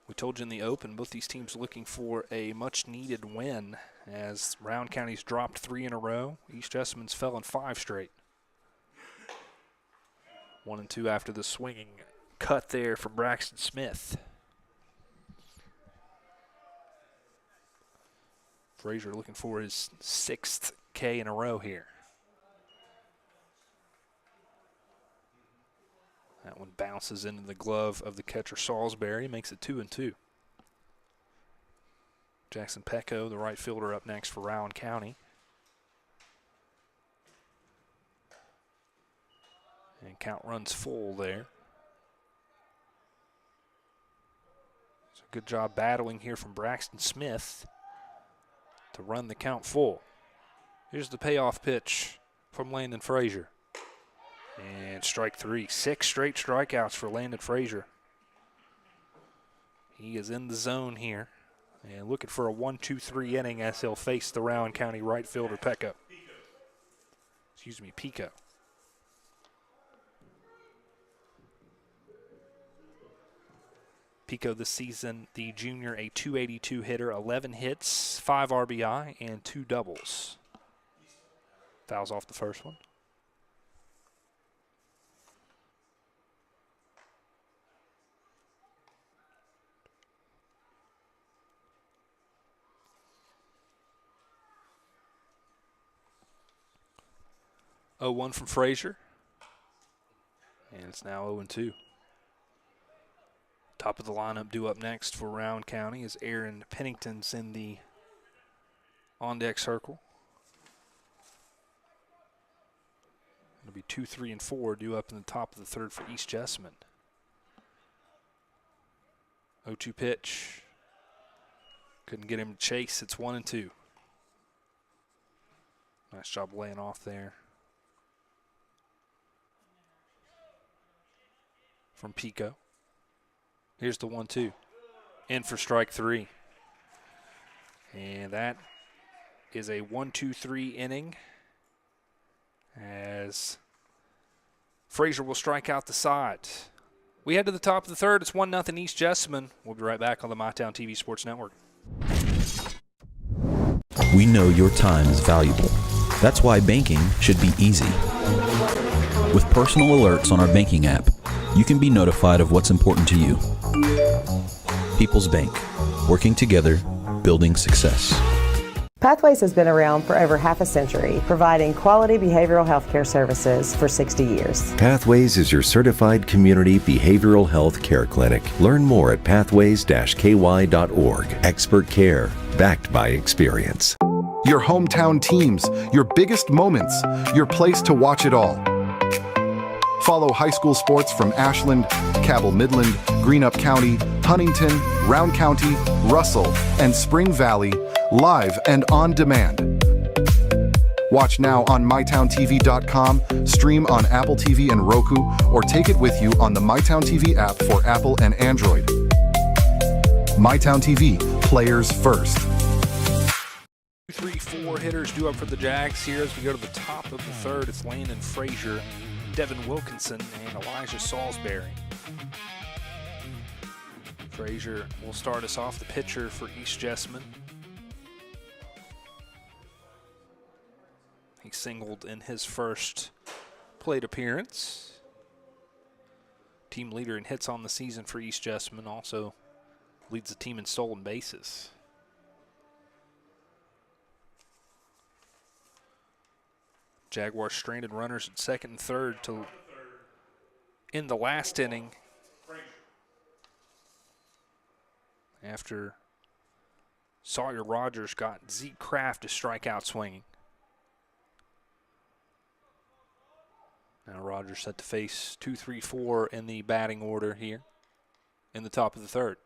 We told you in the open, both these teams looking for a much-needed win as Rowan County's dropped 3 in a row. East Jessamine's fell in 5 straight. 1-2 after the swinging cut there from Braxton Smith. Frazier looking for his 6th K in a row here. That one bounces into the glove of the catcher Salisbury, makes it 2-2. Jackson Pecco, the right fielder, up next for Rowan County. And count runs full there. So good job battling here from Braxton Smith to run the count full. Here's the payoff pitch from Landon Frazier. And strike 3. 6 straight strikeouts for Landon Frazier. He is in the zone here and looking for a 1-2-3 inning as he'll face the Rowan County right fielder Pico. Pico this season, the junior, a .282 hitter, 11 hits, 5 RBI, and 2 doubles. Fouls off the first one. .0-1 from Frazier. And it's now 0-2. Top of the lineup due up next for Rowan County is Aaron Pennington's in the on-deck circle. It'll be 2, 3, and 4 due up in the top of the third for East Jessamine. 0-2 pitch. Couldn't get him to chase. It's 1 and 2. Nice job laying off there from Pico. Here's the 1-2. In for strike 3. And that is a 1-2-3 inning as Frazier will strike out the side. We head to the top of the third. It's 1-0 East Jessamine. We'll be right back on the MyTown TV Sports Network. We know your time is valuable. That's why banking should be easy. With personal alerts on our banking app, you can be notified of what's important to you. People's Bank, working together, building success. Pathways has been around for over half a century, providing quality behavioral health care services for 60 years. Pathways is your certified community behavioral health care clinic. Learn more at pathways-ky.org. Expert care, backed by experience. Your hometown teams, your biggest moments, your place to watch it all. Follow high school sports from Ashland, Cabell Midland, Greenup County, Huntington, Round County, Russell, and Spring Valley live and on demand. Watch now on mytowntv.com, stream on Apple TV and Roku, or take it with you on the MyTown TV app for Apple and Android. MyTown TV, players first. 2, 3, 4 hitters due up for the Jags here as we go to the top of the third. It's Landon Frazier, Devin Wilkinson, and Elijah Salisbury. Frazier will start us off, the pitcher for East Jessamine. He singled in his first plate appearance. Team leader in hits on the season for East Jessamine, also leads the team in stolen bases. Jaguars stranded runners at second and third to in the last inning after Sawyer Rogers got Zeke Kraft to strike out swinging. Now Rogers set to face 2, 3, 4 in the batting order here in the top of the third.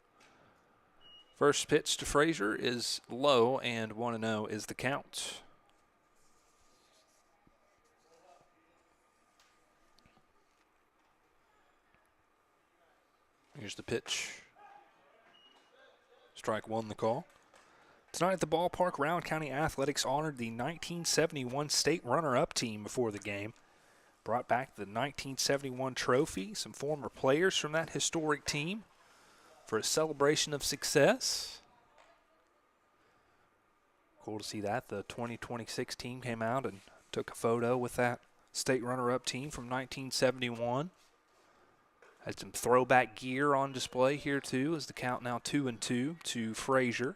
First pitch to Frazier is low, and 1-0 is the count. Here's the pitch. Strike 1 the call. Tonight at the ballpark, Rowan County Athletics honored the 1971 state runner-up team before the game. Brought back the 1971 trophy, some former players from that historic team for a celebration of success. Cool to see that. The 2026 team came out and took a photo with that state runner-up team from 1971. Had some throwback gear on display here too, as the count now 2-2 to Frazier.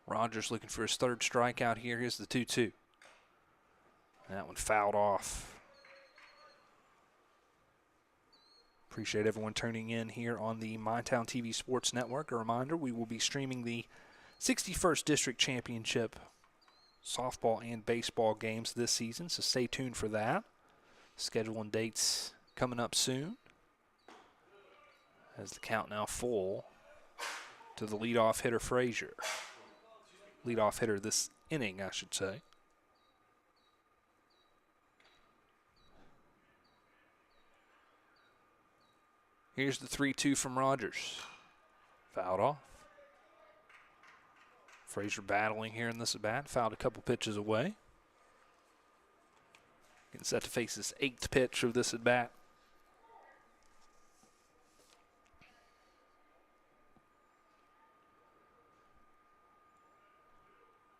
Rogers looking for his third strikeout here. Here's the 2-2. That one fouled off. Appreciate everyone tuning in here on the MyTown TV Sports Network. A reminder, we will be streaming the 61st District Championship softball and baseball games this season, so stay tuned for that. Schedule and dates coming up soon. As the count now full to the leadoff hitter, Frazier. Leadoff hitter this inning, I should say. Here's the 3-2 from Rogers. Fouled off. Frazier battling here in this at-bat. Fouled a couple pitches away. Getting set to face his 8th pitch of this at-bat.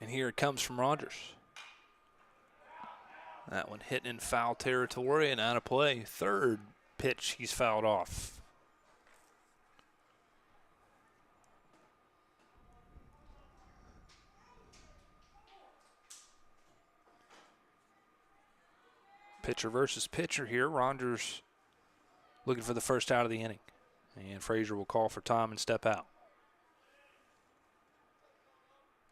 And here it comes from Rogers. That one hit in foul territory and out of play. Third pitch, he's fouled off. Pitcher versus pitcher here. Rogers looking for the first out of the inning. And Frazier will call for time and step out.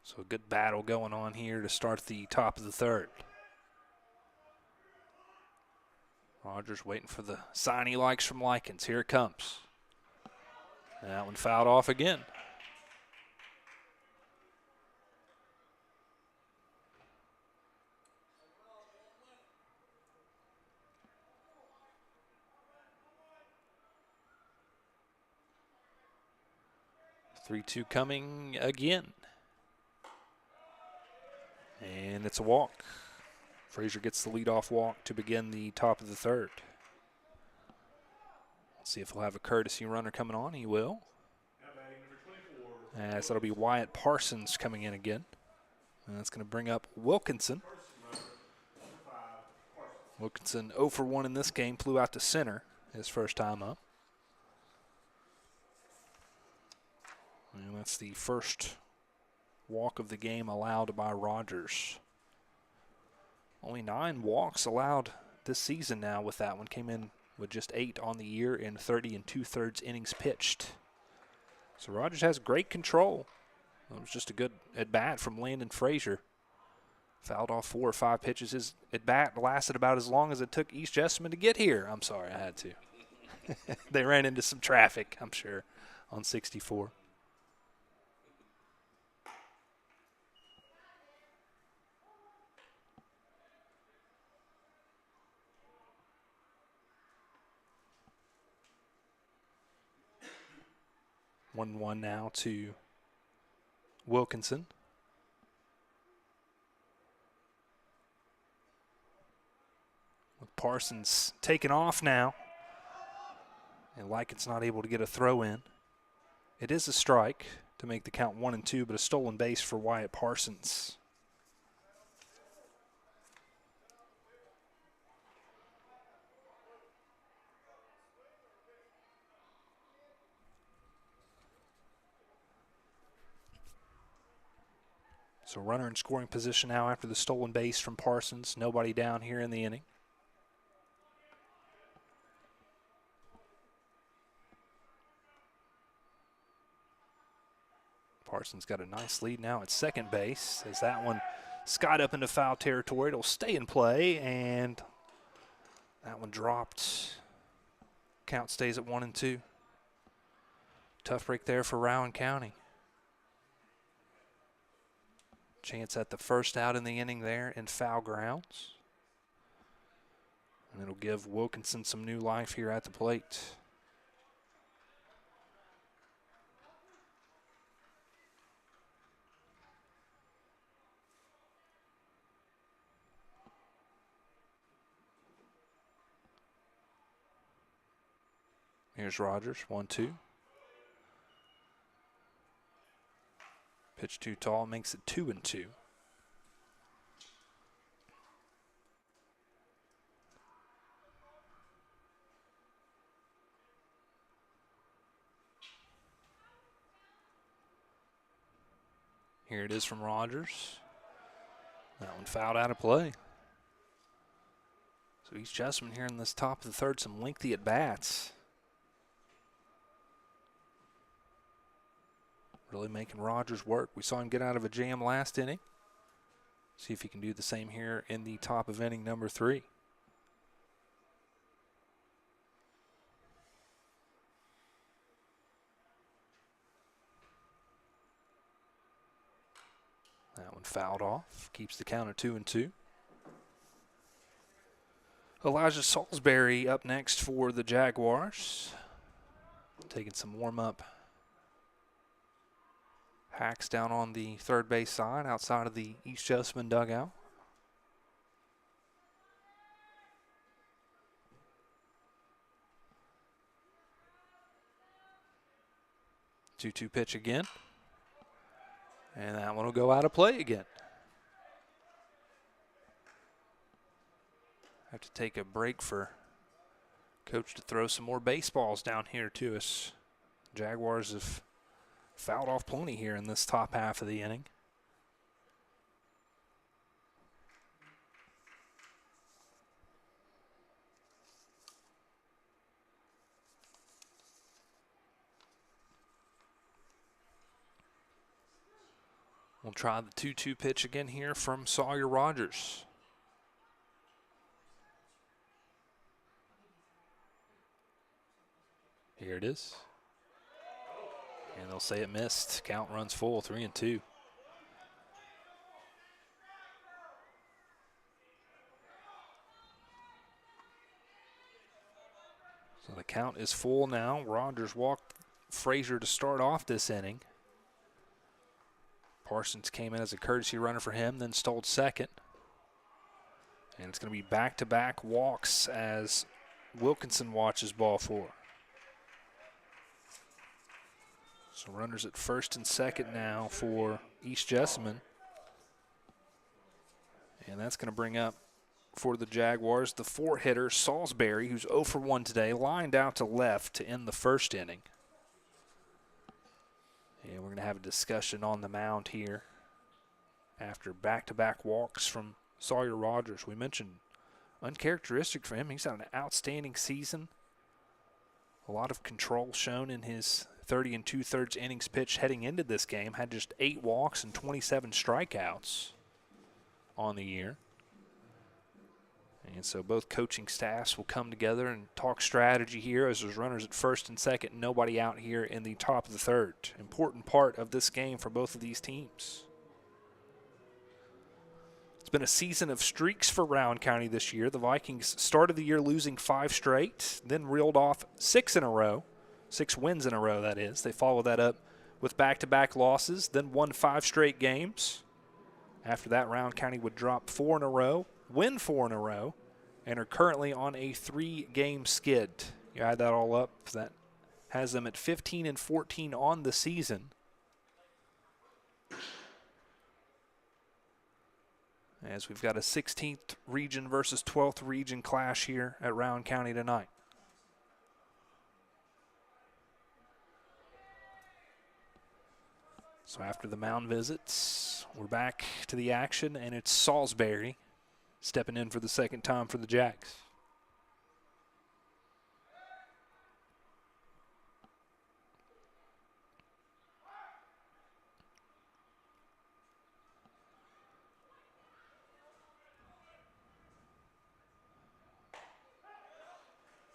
So a good battle going on here to start the top of the third. Rogers waiting for the sign he likes from Likens. Here it comes. And that one fouled off again. Three-two coming again. And it's a walk. Frazier gets the leadoff walk to begin the top of the third. Let's see if he'll have a courtesy runner coming on. He will. As that'll be Wyatt Parsons coming in again. And that's going to bring up Wilkinson. Wilkinson 0 for 1 in this game, flew out to center his first time up. And that's the first walk of the game allowed by Rogers. Only 9 walks allowed this season now with that one. Came in with just 8 on the year in 30 2/3 innings pitched. So Rogers has great control. It was just a good at-bat from Landon Frazier. Fouled off 4 or 5 pitches. His at-bat lasted about as long as it took East Jessamine to get here. I'm sorry, I had to. They ran into some traffic, I'm sure, on 64. One now to Wilkinson. With Parsons taking off now. And Likens not able to get a throw in. It is a strike to make the count 1-2, but a stolen base for Wyatt Parsons. So runner in scoring position now after the stolen base from Parsons. Nobody down here in the inning. Parsons got a nice lead now at second base as that one skied up into foul territory. It'll stay in play, and that one dropped. Count stays at 1-2. Tough break there for Rowan County. Chance at the first out in the inning there in foul grounds. And it'll give Wilkinson some new life here at the plate. Here's Rogers, 1-2. Pitch too tall, makes it 2-2. Here it is from Rogers. That one fouled out of play. So East Jessamine here in this top of the third, some lengthy at-bats. Really making Rogers work. We saw him get out of a jam last inning. See if he can do the same here in the top of inning number 3. That one fouled off. Keeps the count at 2-2. Elijah Salisbury up next for the Jaguars. Taking some warm-up hacks down on the third base side outside of the East Jessamine dugout. Two-two pitch again. And that one will go out of play again. Have to take a break for Coach to throw some more baseballs down here to us. Jaguars have fouled off plenty here in this top half of the inning. We'll try the 2-2 pitch again here from Sawyer Rogers. Here it is. And they'll say it missed. Count runs full, 3-2. So the count is full now. Rogers walked Frazier to start off this inning. Parsons came in as a courtesy runner for him, then stole second. And it's going to be back-to-back walks as Wilkinson watches ball 4. So runners at first and second now for East Jessamine. And that's going to bring up for the Jaguars the 4-hitter Salisbury, who's 0 for 1 today, lined out to left to end the first inning. And we're going to have a discussion on the mound here after back-to-back walks from Sawyer Rogers. We mentioned uncharacteristic for him. He's had an outstanding season. A lot of control shown in his 30 2/3 innings pitched heading into this game. Had just 8 walks and 27 strikeouts on the year. And so both coaching staffs will come together and talk strategy here as there's runners at first and second, nobody out here in the top of the third. Important part of this game for both of these teams. It's been a season of streaks for Rowan County this year. The Vikings started the year losing 5 straight, then reeled off 6 in a row. 6 wins in a row, that is. They followed that up with back-to-back losses, then won 5 straight games. After that, Rowan County would drop 4 in a row, win 4 in a row, and are currently on a 3-game skid. You add that all up, that has them at 15 and 14 on the season. As we've got a 16th region versus 12th region clash here at Rowan County tonight. So after the mound visits, we're back to the action, and it's Salisbury stepping in for the second time for the Jags.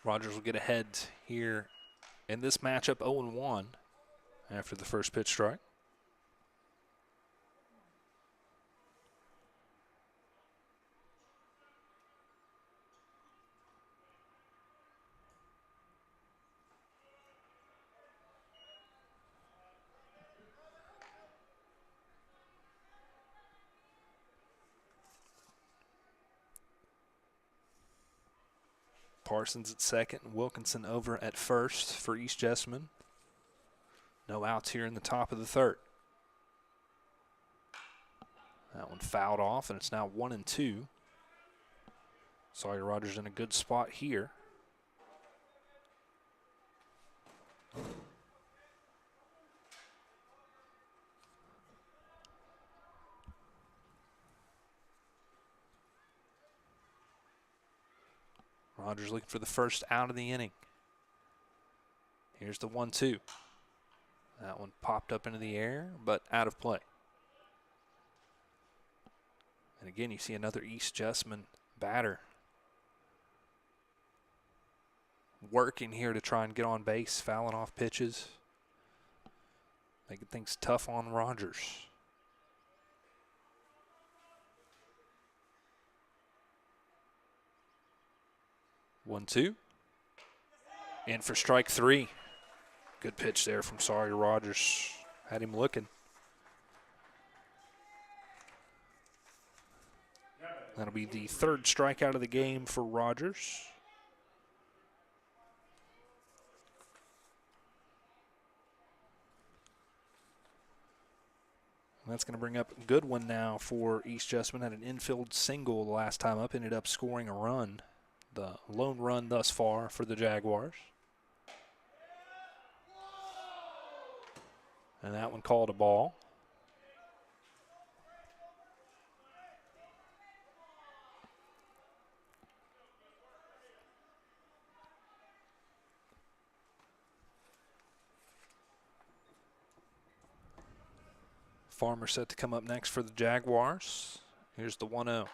Rogers will get ahead here in this matchup 0-1 after the first pitch strike. Parsons at second and Wilkinson over at first for East Jessamine. No outs here in the top of the third. That one fouled off, and it's now 1-2. Sawyer Rogers in a good spot here. Rogers looking for the first out of the inning. Here's the 1-2. That one popped up into the air, but out of play. And again, you see another East Jessamine batter working here to try and get on base, fouling off pitches, making things tough on Rogers. One, two. In for strike 3. Good pitch there from Sawyer Rogers. Had him looking. That'll be the 3rd strikeout of the game for Rogers. And that's going to bring up a good one now for East Jessamine. Had an infield single the last time up, ended up scoring a run. The lone run thus far for the Jaguars. And that one called a ball. Farmer set to come up next for the Jaguars. Here's the 1-0.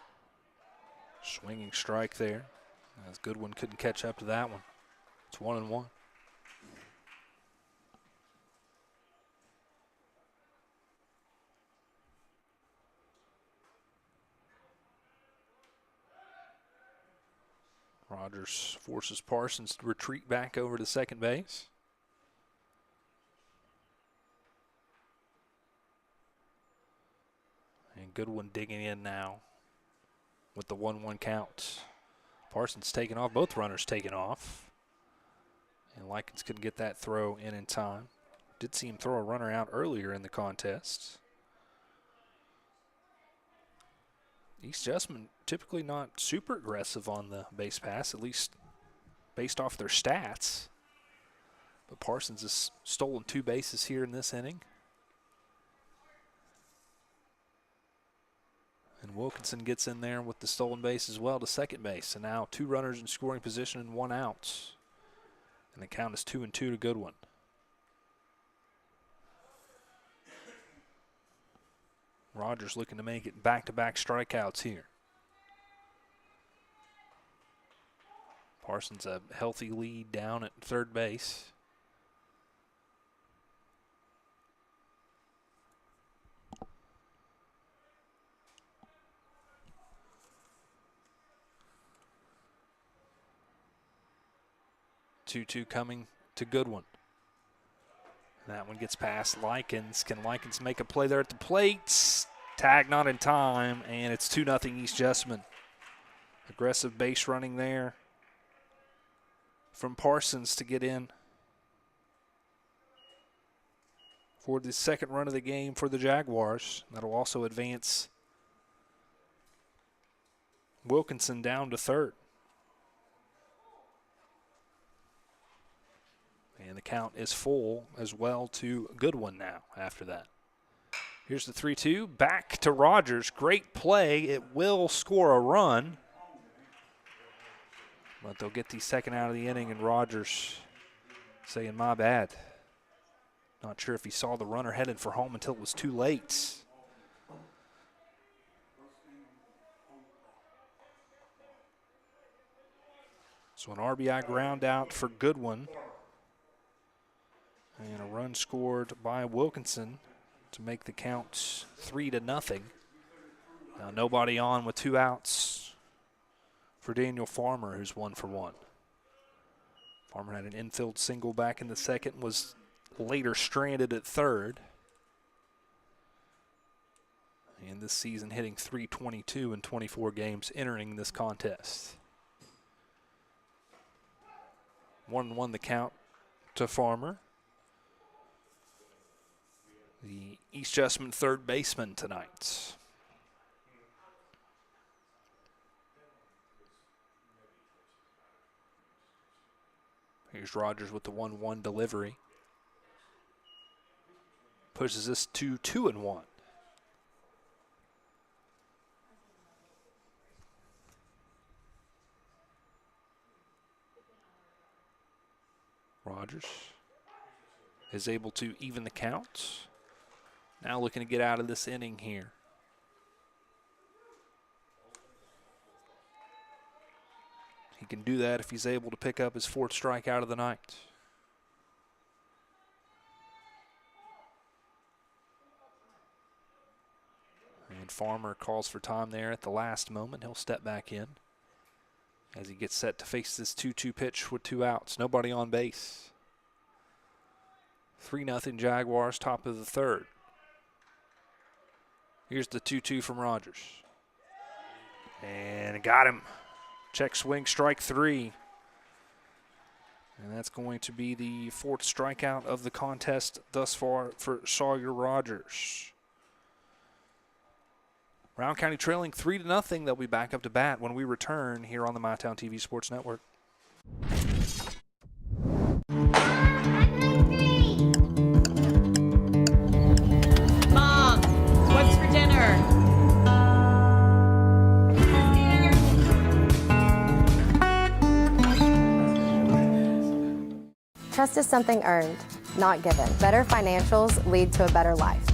Swinging strike there. As Goodwin couldn't catch up to that one. It's 1-1. Rogers forces Parsons to retreat back over to second base. And Goodwin digging in now with the 1-1 count. Parsons taking off, both runners taking off. And Likens couldn't get that throw in time. Did see him throw a runner out earlier in the contest. East Jessamine typically not super aggressive on the base pass, at least based off their stats. But Parsons has stolen 2 bases here in this inning. And Wilkinson gets in there with the stolen base as well to second base. And now 2 runners in scoring position and 1 out. And the count is 2-2 to Goodwin. Rogers looking to make it back-to-back strikeouts here. Parsons a healthy lead down at third base. Two coming to Goodwin. That one gets past Likens. Can Likens make a play there at the plate? Tag not in time, and it's 2-0 East Jessamine. Aggressive base running there from Parsons to get in for the second run of the game for the Jaguars. That'll also advance Wilkinson down to third. And the count is full as well to Goodwin now after that. Here's the 3-2. Back to Rogers. Great play. It will score a run. But they'll get the second out of the inning, and Rogers saying, my bad. Not sure if he saw the runner headed for home until it was too late. So an RBI ground out for Goodwin. And a run scored by Wilkinson to make the count 3-0. Now nobody on with 2 outs for Daniel Farmer, who's 1 for 1. Farmer had an infield single back in the second, was later stranded at third. And this season hitting .322 in 24 games entering this contest. 1-1 the count to Farmer. The East Jessamine third baseman tonight. Here's Rogers with the 1-1 delivery. Pushes this to 2-1. Rogers is able to even the count. Now looking to get out of this inning here. He can do that if he's able to pick up his 4th strikeout of the night. And Farmer calls for time there at the last moment. He'll step back in as he gets set to face this 2-2 pitch with 2 outs. Nobody on base. 3-0 Jaguars, top of the third. Here's the 2-2 from Rogers. And got him. Check swing, strike 3. And that's going to be the 4th strikeout of the contest thus far for Sawyer Rogers. Rowan County trailing 3-0. They'll be back up to bat when we return here on the MyTown TV Sports Network. Mom, what's for dinner? Trust is something earned, not given. Better financials lead to a better life.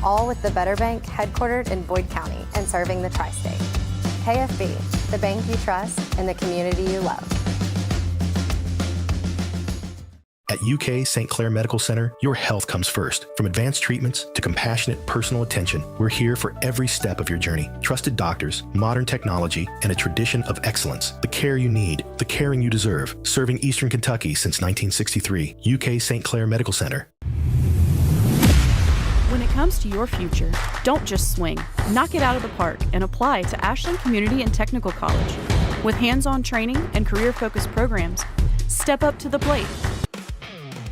all with the Better Bank headquartered in Boyd County and serving the tri-state. KFB, the bank you trust and the community you love. At UK St. Clair Medical Center, your health comes first. From advanced treatments to compassionate personal attention, we're here for every step of your journey. Trusted doctors, modern technology, and a tradition of excellence. The care you need, the caring you deserve. Serving Eastern Kentucky since 1963. UK St. Clair Medical Center. When it comes to your future, don't just swing. Knock it out of the park and apply to Ashland Community and Technical College. With hands-on training and career-focused programs, step up to the plate.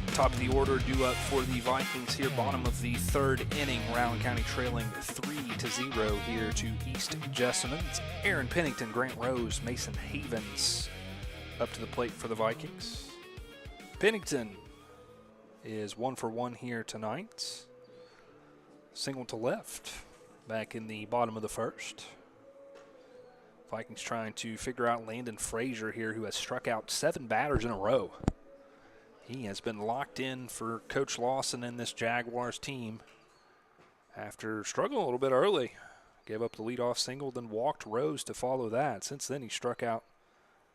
Top of the order due up for the Vikings here, bottom of the third inning. Rowan County trailing 3-0 here to East Jessamine. It's Aaron Pennington, Grant Rose, Mason Havens up to the plate for the Vikings. Pennington is 1 for 1 here tonight. Single to left back in the bottom of the first. Vikings trying to figure out Landon Frazier here, who has struck out 7 batters in a row. He has been locked in for Coach Lawson and this Jaguars team after struggling a little bit early. Gave up the leadoff single, then walked Rose to follow that. Since then, he struck out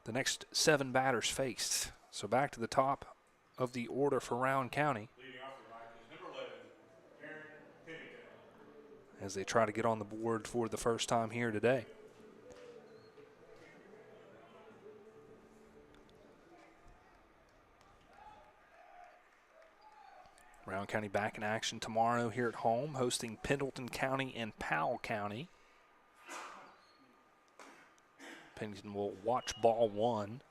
the next 7 batters faced. So back to the top of the order for Rowan County as they try to get on the board for the first time here today. Rowan County back in action tomorrow here at home, hosting Pendleton County and Powell County. Pennington will watch ball 1.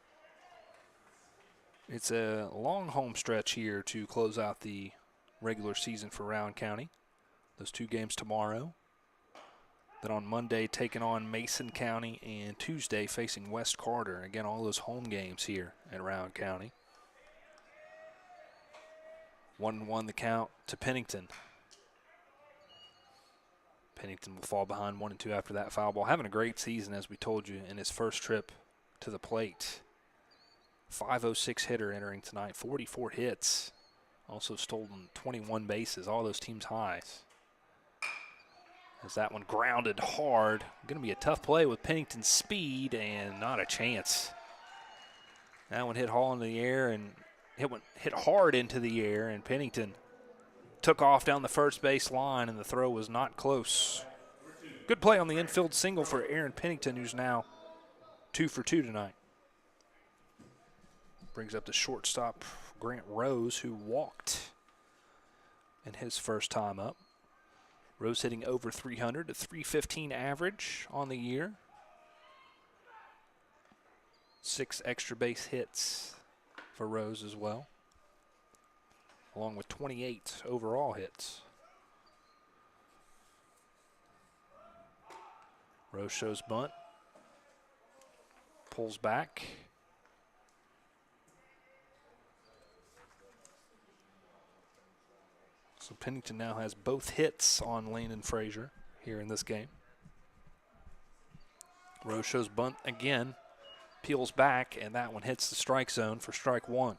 It's a long home stretch here to close out the regular season for Rowan County. Those 2 games tomorrow. Then on Monday, taking on Mason County, and Tuesday facing West Carter. Again, all those home games here at Rowan County. 1-1 the count to Pennington. Pennington will fall behind 1-2 after that foul ball. Having a great season, as we told you, in his first trip to the plate. 506 hitter entering tonight, 44 hits. Also stolen 21 bases, all those teams' highs. As that one grounded hard. Going to be a tough play with Pennington's speed, and not a chance. That one hit Hall into the air, and hit hard into the air, and Pennington took off down the first base line, and the throw was not close. Good play on the infield single for Aaron Pennington, who's now 2 for 2 tonight. Brings up the shortstop, Grant Rose, who walked in his first time up. Rose hitting over 300, a 315 average on the year. 6 extra base hits for Rose as well, along with 28 overall hits. Rose shows bunt, pulls back. So Pennington now has both hits on Landon Frazier here in this game. Rose shows bunt again, peels back, and that one hits the strike zone for strike 1.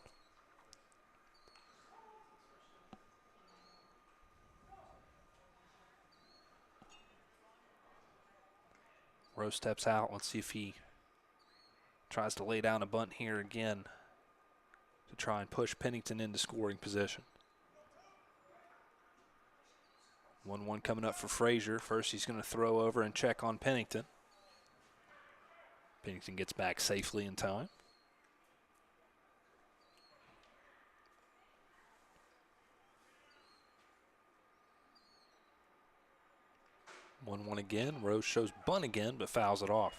Rose steps out. Let's see if he tries to lay down a bunt here again to try and push Pennington into scoring position. 1-1 coming up for Frazier. First he's going to throw over and check on Pennington. Pennington gets back safely in time. One again. Rose shows bunt again, but fouls it off.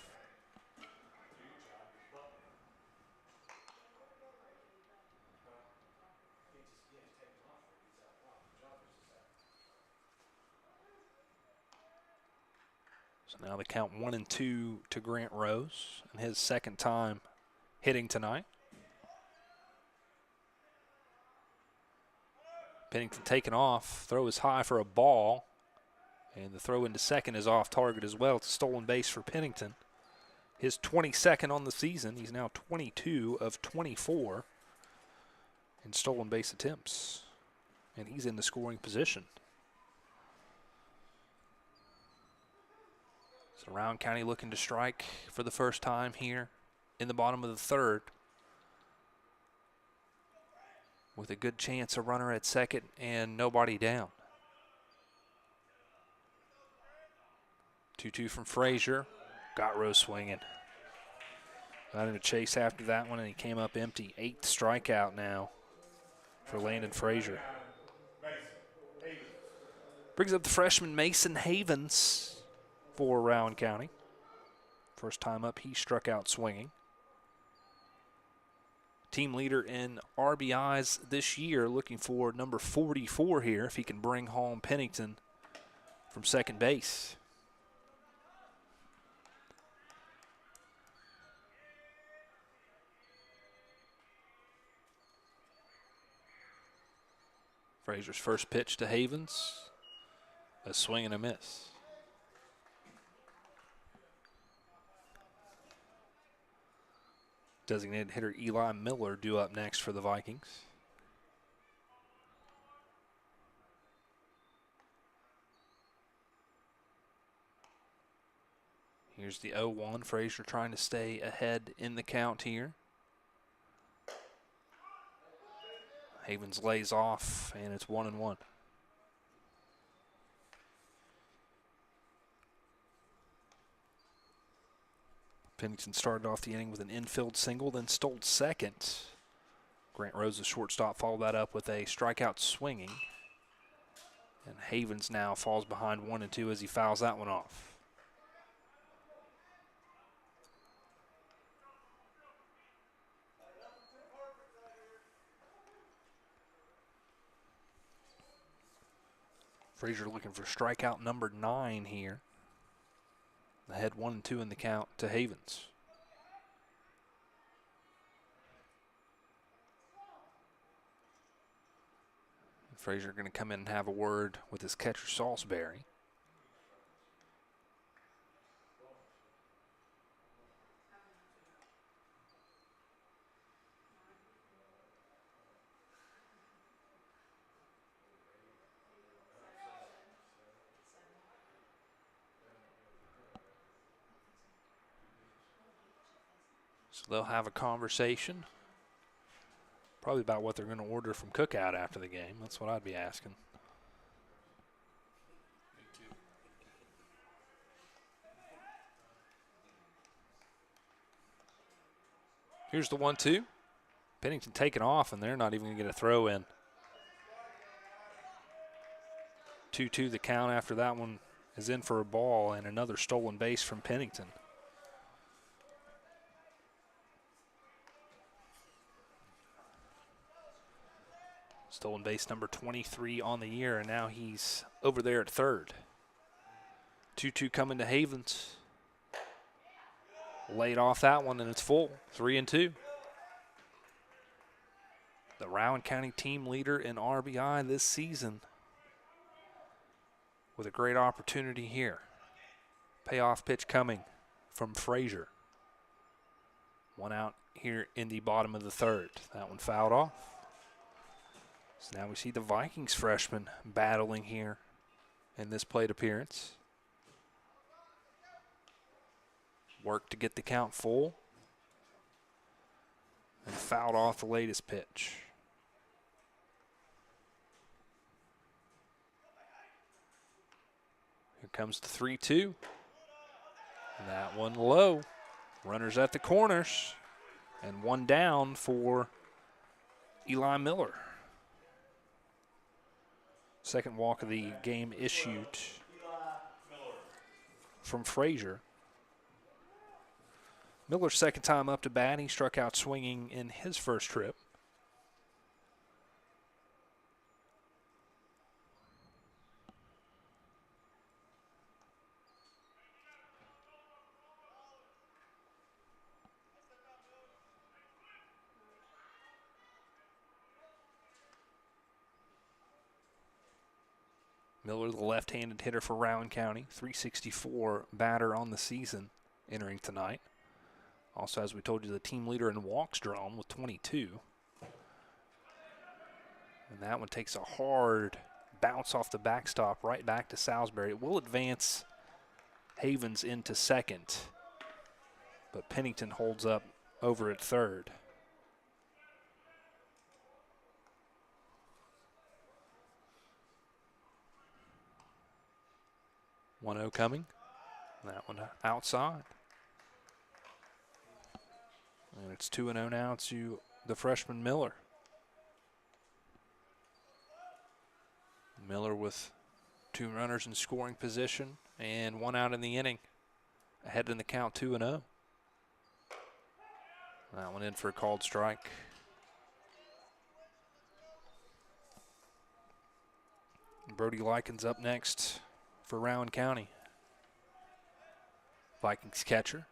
So now the count 1-2 to Grant Rose, and his second time hitting tonight. Pennington taking off. Throw is high for a ball. And the throw into second is off target as well. It's a stolen base for Pennington. His 22nd on the season. He's now 22 of 24 in stolen base attempts. And he's in the scoring position. So Rowan County looking to strike for the first time here in the bottom of the third, with a good chance a runner at second and nobody down. 2-2 from Frazier. Got Rose swinging. Got him to chase after that one, and he came up empty. 8th strikeout now for Landon Frazier. Brings up the freshman Mason Havens for Rowan County. First time up, he struck out swinging. Team leader in RBIs this year, looking for number 44 here if he can bring home Pennington from second base. Frazier's first pitch to Havens, a swing and a miss. Designated hitter Eli Miller due up next for the Vikings. Here's the 0-1. Frazier trying to stay ahead in the count here. Havens lays off, and it's 1-1. Pennington started off the inning with an infield single, then stole second. Grant Rose, the shortstop, followed that up with a strikeout swinging. And Havens now falls behind 1-2 as he fouls that one off. Frazier looking for strikeout number 9 here. Ahead 1-2 in the count to Havens. Frazier going to come in and have a word with his catcher Salisbury. So they'll have a conversation, probably about what they're going to order from Cookout after the game. That's what I'd be asking. Here's the 1-2. Pennington taking off, and they're not even going to get a throw in. 2-2 the count after that one is in for a ball, and another stolen base from Pennington. Stolen base number 23 on the year, and now he's over there at third. 2-2 coming to Havens. Laid off that one, and it's full. 3-2. The Rowan County team leader in RBI this season with a great opportunity here. Payoff pitch coming from Frazier. One out here in the bottom of the third. That one fouled off. So now we see the Vikings freshman battling here in this plate appearance. Worked to get the count full. And fouled off the latest pitch. Here comes the 3-2. And that one low. Runners at the corners. And one down for Eli Miller. Second walk of the game issued from Frazier. Miller's second time up to bat. He struck out swinging in his first trip. Miller, the left-handed hitter for Rowan County, 364 batter on the season entering tonight. Also, as we told you, the team leader in walks drawn with 22. And that one takes a hard bounce off the backstop right back to Salisbury. It will advance Havens into second. But Pennington holds up over at third. .1-0 coming. That one outside. And it's 2-0 now to the freshman Miller. Miller with 2 runners in scoring position and 1 out in the inning. Ahead in the count, 2-0. That one in for a called strike. Brody Likens up next for Rowan County. Vikings catcher.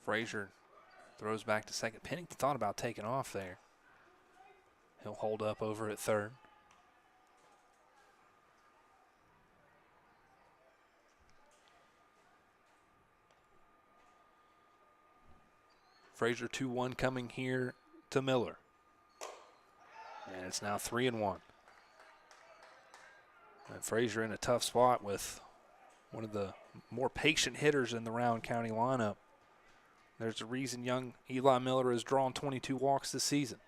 Frazier throws back to second. Pennington thought about taking off there. He'll hold up over at third. Frazier 2-1 coming here to Miller. And it's now 3-1. And Frazier in a tough spot with one of the more patient hitters in the Rowan County lineup. There's a reason young Eli Miller has drawn 22 walks this season.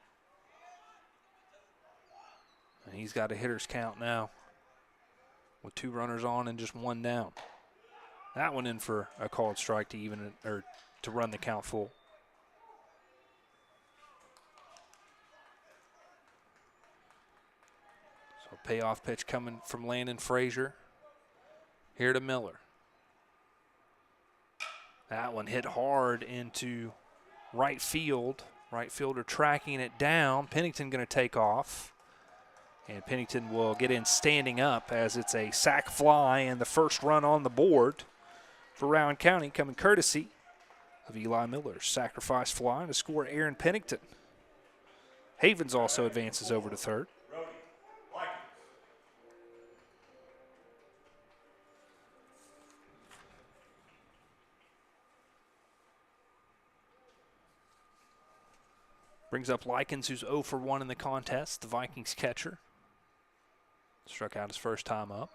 And he's got a hitter's count now with 2 runners on and just 1 down. That one in for a called strike to even it, or to run the count full. So payoff pitch coming from Landon Frazier. Here to Miller. That one hit hard into right field. Right fielder tracking it down. Pennington going to take off. And Pennington will get in standing up as it's a sac fly and the first run on the board for Rowan County coming courtesy of Eli Miller's sacrifice fly to score Aaron Pennington. Havens also advances over to third. Brings up Likens, who's 0 for 1 in the contest, the Vikings catcher. Struck out his first time up.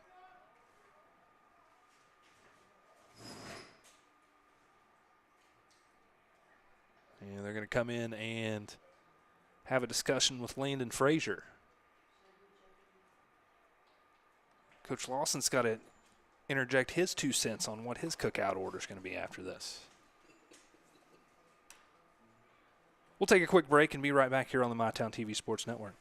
And they're going to come in and have a discussion with Landon Frazier. Coach Lawson's got to interject his 2 cents on what his cookout order is going to be after this. We'll take a quick break and be right back here on the MyTown TV Sports Network.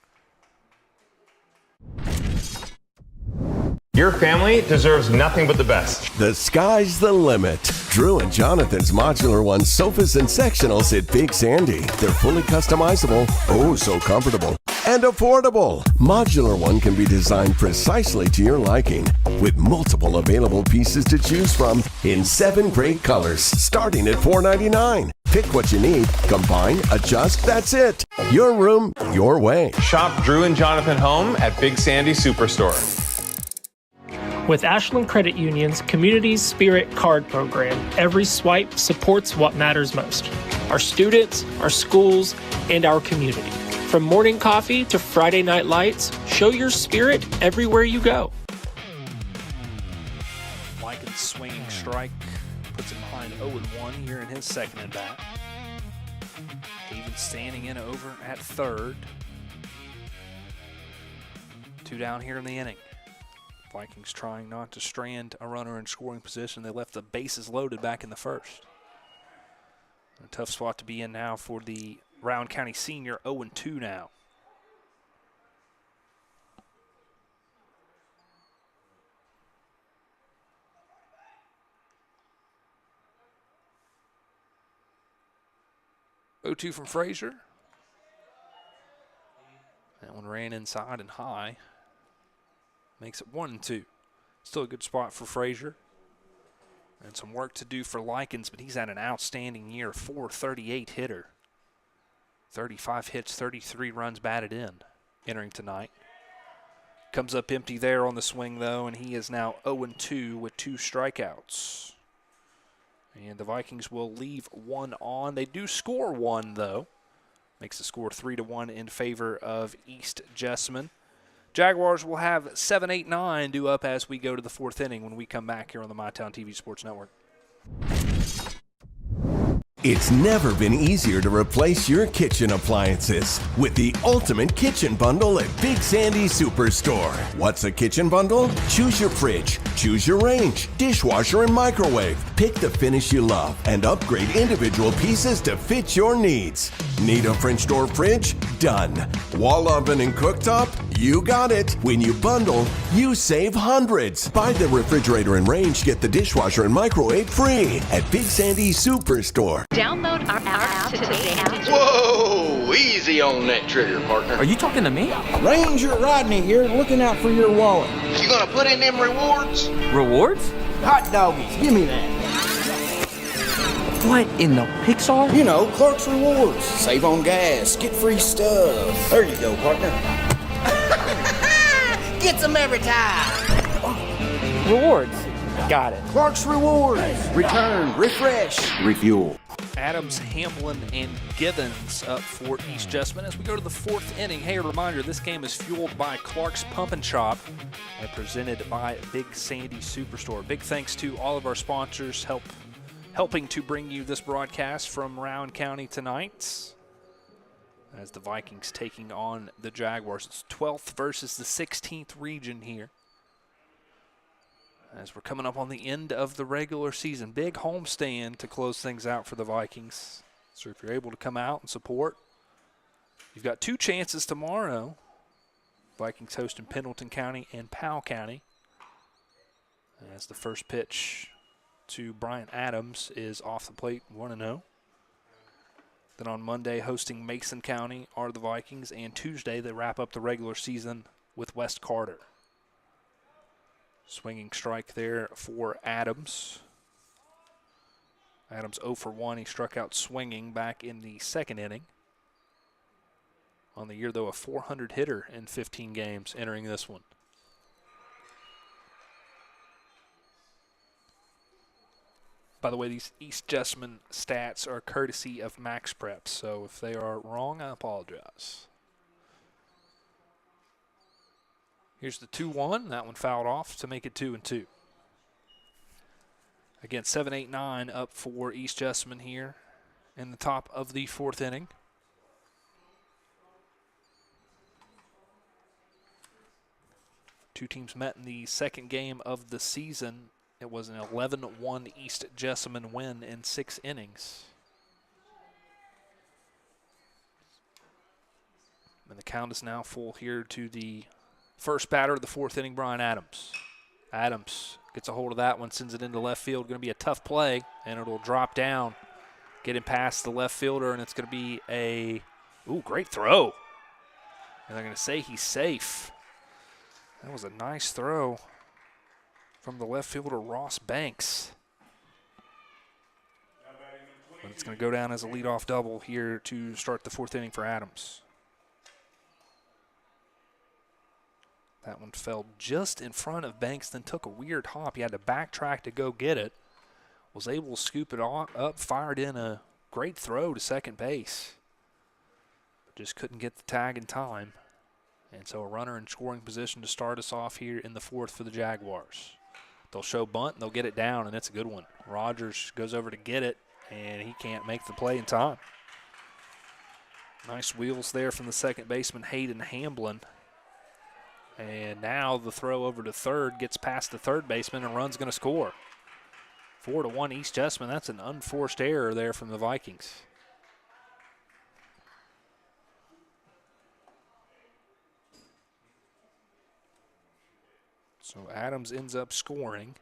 Your family deserves nothing but the best. The sky's the limit. Drew and Jonathan's Modular One sofas and sectionals at Big Sandy. They're fully customizable, oh so comfortable, and affordable. Modular One can be designed precisely to your liking with multiple available pieces to choose from in 7 great colors starting at $4.99. Pick what you need, combine, adjust, that's it. Your room, your way. Shop Drew and Jonathan Home at Big Sandy Superstore. With Ashland Credit Union's Community Spirit Card Program, every swipe supports what matters most. Our students, our schools, and our community. From morning coffee to Friday night lights, show your spirit everywhere you go. Likens swinging strike puts him behind 0-1 here in his second at bat. Even standing in over at third. 2 down here in the inning. Vikings trying not to strand a runner in scoring position. They left the bases loaded back in the first. A tough spot to be in now for the Rowan County senior, 0-2 now. .2 from Frazier. That one ran inside and high. Makes it 1-2. Still a good spot for Frazier. And some work to do for Likens, but he's had an outstanding year. .438 hitter. 35 hits, 33 runs batted in entering tonight. Comes up empty there on the swing, though, and he is now 0-2 with 2 strikeouts. And the Vikings will leave 1 on. They do score 1, though. Makes the score 3-1 in favor of East Jessamine. Jaguars will have 7-8-9 due up as we go to the fourth inning when we come back here on the MyTown TV Sports Network. It's never been easier to replace your kitchen appliances with the ultimate kitchen bundle at Big Sandy Superstore. What's a kitchen bundle? Choose your fridge, choose your range, dishwasher, and microwave. Pick the finish you love and upgrade individual pieces to fit your needs. Need a French door fridge? Done. Wall oven and cooktop? You got it. When you bundle, you save hundreds. Buy the refrigerator and range, get the dishwasher and microwave free at Big Sandy Superstore. Download our app today. Whoa! Easy on that trigger, partner. Are you talking to me? Ranger Rodney here, looking out for your wallet. You gonna put in them rewards? Rewards? Hot doggies, give me that. What in the Pixar? You know, Clark's Rewards. Save on gas, get free stuff. There you go, partner. Gets them every time. Rewards. Got it. Clark's Rewards. Return, refresh, refuel. Adams, Hamlin, and Givens up for East Jessamine as we go to the fourth inning. Hey, a reminder, this game is fueled by Clark's Pump and Shop and presented by Big Sandy Superstore. Big thanks to all of our sponsors helping to bring you this broadcast from Rowan County tonight as the Vikings taking on the Jaguars. It's 12th versus the 16th region here as we're coming up on the end of the regular season. Big homestand to close things out for the Vikings. So if you're able to come out and support, you've got two chances tomorrow. Vikings hosting Pendleton County and Powell County. As the first pitch to Brian Adams is off the plate, 1-0. Then on Monday, hosting Mason County are the Vikings, and Tuesday they wrap up the regular season with West Carter. Swinging strike there for Adams. Adams 0 for 1. He struck out swinging back in the second inning. On the year, though, a 400 hitter in 15 games entering this one. By the way, these East Jessamine stats are courtesy of Max Prep, so if they are wrong, I apologize. Here's the 2-1. That one fouled off to make it 2-2. Again, 7-8-9 up for East Jessamine here in the top of the fourth inning. Two teams met in the second game of the season. It was an 11-1 East Jessamine win in 6 innings. And the count is now full here to the first batter of the fourth inning, Brian Adams. Adams gets a hold of that one, sends it into left field. Going to be a tough play, and it'll drop down, get him past the left fielder, and it's going to be a, great throw. And they're going to say he's safe. That was a nice throw from the left fielder, Ross Banks. But it's going to go down as a leadoff double here to start the fourth inning for Adams. That one fell just in front of Banks, then took a weird hop. He had to backtrack to go get it. Was able to scoop it up, fired in a great throw to second base. But just couldn't get the tag in time. And so a runner in scoring position to start us off here in the fourth for the Jaguars. They'll show bunt, and they'll get it down, and it's a good one. Rogers goes over to get it, and he can't make the play in time. Nice wheels there from the second baseman, Hayden Hamblin. And now the throw over to third gets past the third baseman, and run's going to score. 4-1 East Jessamine. That's an unforced error there from the Vikings. So Adams ends up scoring.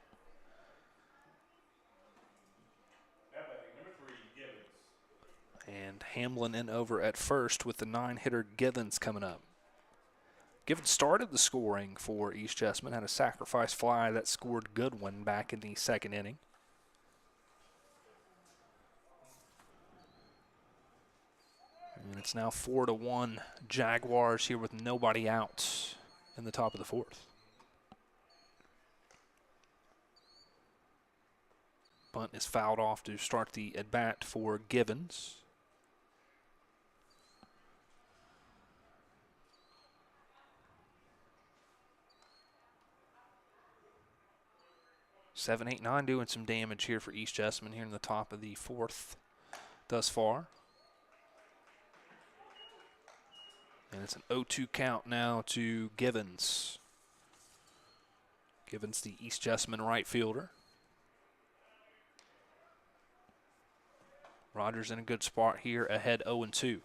And Hamlin in over at first with the 9-hitter Givens coming up. Givens started the scoring for East Jessamine, had a sacrifice fly that scored Goodwin back in the second inning. And it's now 4-1 Jaguars here with nobody out in the top of the fourth. Bunt is fouled off to start the at-bat for Givens. 7, 8, 9 doing some damage here for East Jessamine here in the top of the 4th thus far. And it's an 0-2 count now to Givens. Givens, the East Jessamine right fielder. Rogers in a good spot here, ahead 0-2.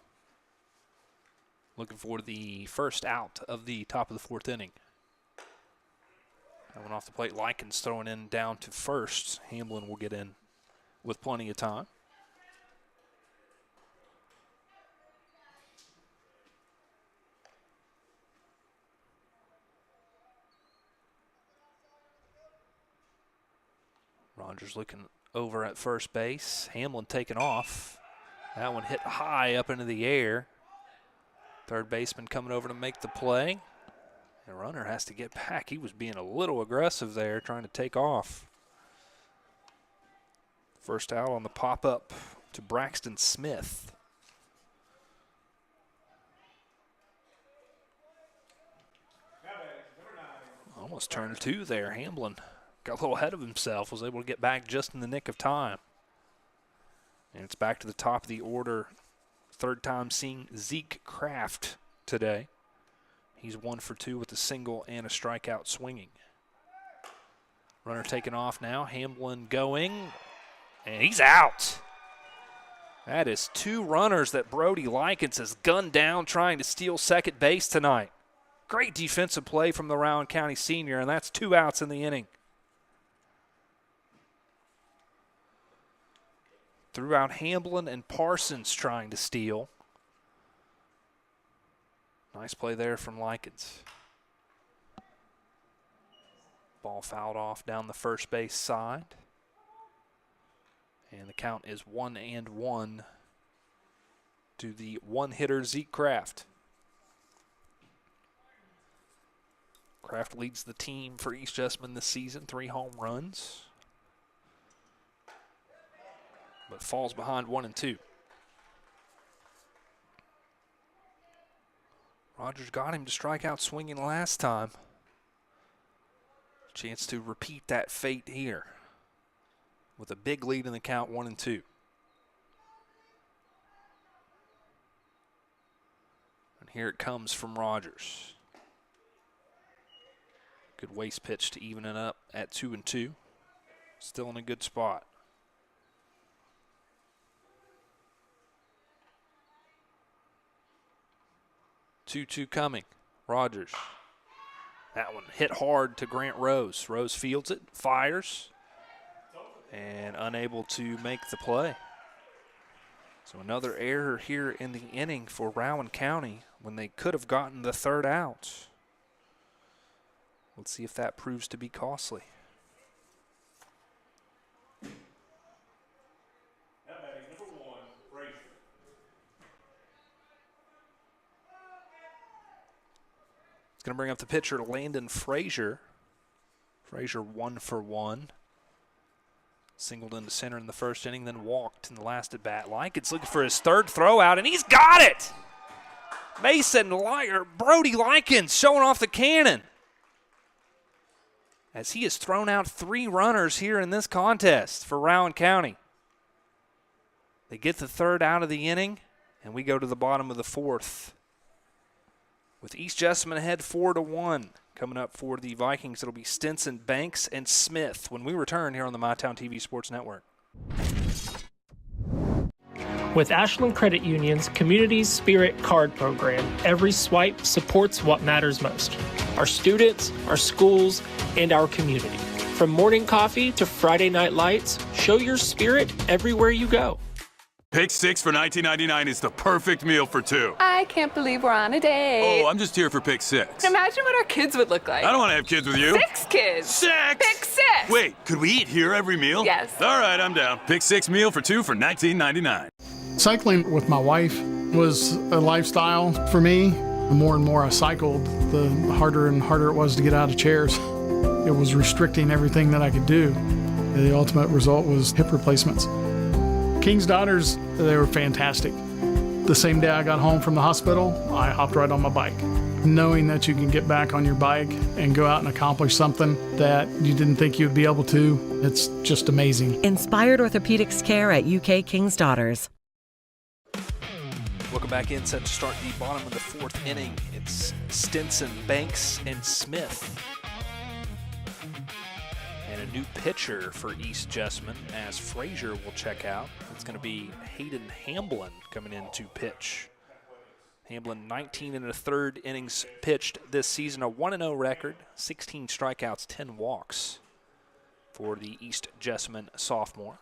Looking for the first out of the top of the 4th inning. That one off the plate, Likens throwing in down to first. Hamblin will get in with plenty of time. Rogers looking over at first base. Hamlin taking off. That one hit high up into the air. Third baseman coming over to make the play. The runner has to get back. He was being a little aggressive there, trying to take off. First out on the pop-up to Braxton Smith. Almost turned 2 there. Hamblin got a little ahead of himself, was able to get back just in the nick of time. And it's back to the top of the order. Third time seeing Zeke Kraft today. He's 1 for 2 with a single and a strikeout swinging. Runner taking off now. Hamblin going, and he's out. That is 2 runners that Brody Likens has gunned down trying to steal second base tonight. Great defensive play from the Rowan County senior, and that's 2 outs in the inning. Threw out Hamblin and Parsons trying to steal. Nice play there from Likens. Ball fouled off down the first base side. And the count is 1-1 to the one-hitter Zeke Kraft. Kraft leads the team for East Jessamine this season, 3 home runs. But falls behind 1-2. Rogers got him to strike out swinging last time. Chance to repeat that fate here with a big lead in the count, 1-2. And here it comes from Rogers. Good waist pitch to even it up at 2-2. Still in a good spot. 2-2 coming. Rogers. That one hit hard to Grant Rose. Rose fields it, fires, and unable to make the play. So another error here in the inning for Rowan County when they could have gotten the third out. Let's see if that proves to be costly. It's going to bring up the pitcher, Landon Frazier. Frazier 1 for 1. Singled into center in the first inning, then walked in the last at bat. Likens looking for his third throw out, and he's got it! Brody Likens showing off the cannon. As he has thrown out 3 runners here in this contest for Rowan County. They get the third out of the inning, and we go to the bottom of the 4th. With East Jessamine ahead 4-1. Coming up for the Vikings, it'll be Stinson, Banks, and Smith when we return here on the MyTown TV Sports Network. With Ashland Credit Union's Community Spirit Card Program, every swipe supports what matters most. Our students, our schools, and our community. From morning coffee to Friday night lights, show your spirit everywhere you go. Pick 6 for $19.99 is the perfect meal for 2. I can't believe we're on a date. Oh, I'm just here for Pick 6. Imagine what our kids would look like. I don't want to have kids with you. 6 kids. 6! Pick 6! Wait, could we eat here every meal? Yes. All right, I'm down. Pick 6 meal for 2 for $19.99. Cycling with my wife was a lifestyle for me. The more and more I cycled, the harder and harder it was to get out of chairs. It was restricting everything that I could do. The ultimate result was hip replacements. King's Daughters, they were fantastic. The same day I got home from the hospital, I hopped right on my bike. knowing that you can get back on your bike and go out and accomplish something that you didn't think you'd be able to, it's just amazing. Inspired Orthopedics Care at UK King's Daughters. Welcome back in, set to start the bottom of the fourth inning. It's Stinson, Banks, and Smith. And a new pitcher for East Jessamine as Frazier will check out. It's going to be Hayden Hamblin coming in to pitch. Hamblin, 19 and a third innings pitched this season, a 1-0 record, 16 strikeouts, 10 walks for the East Jessamine sophomore.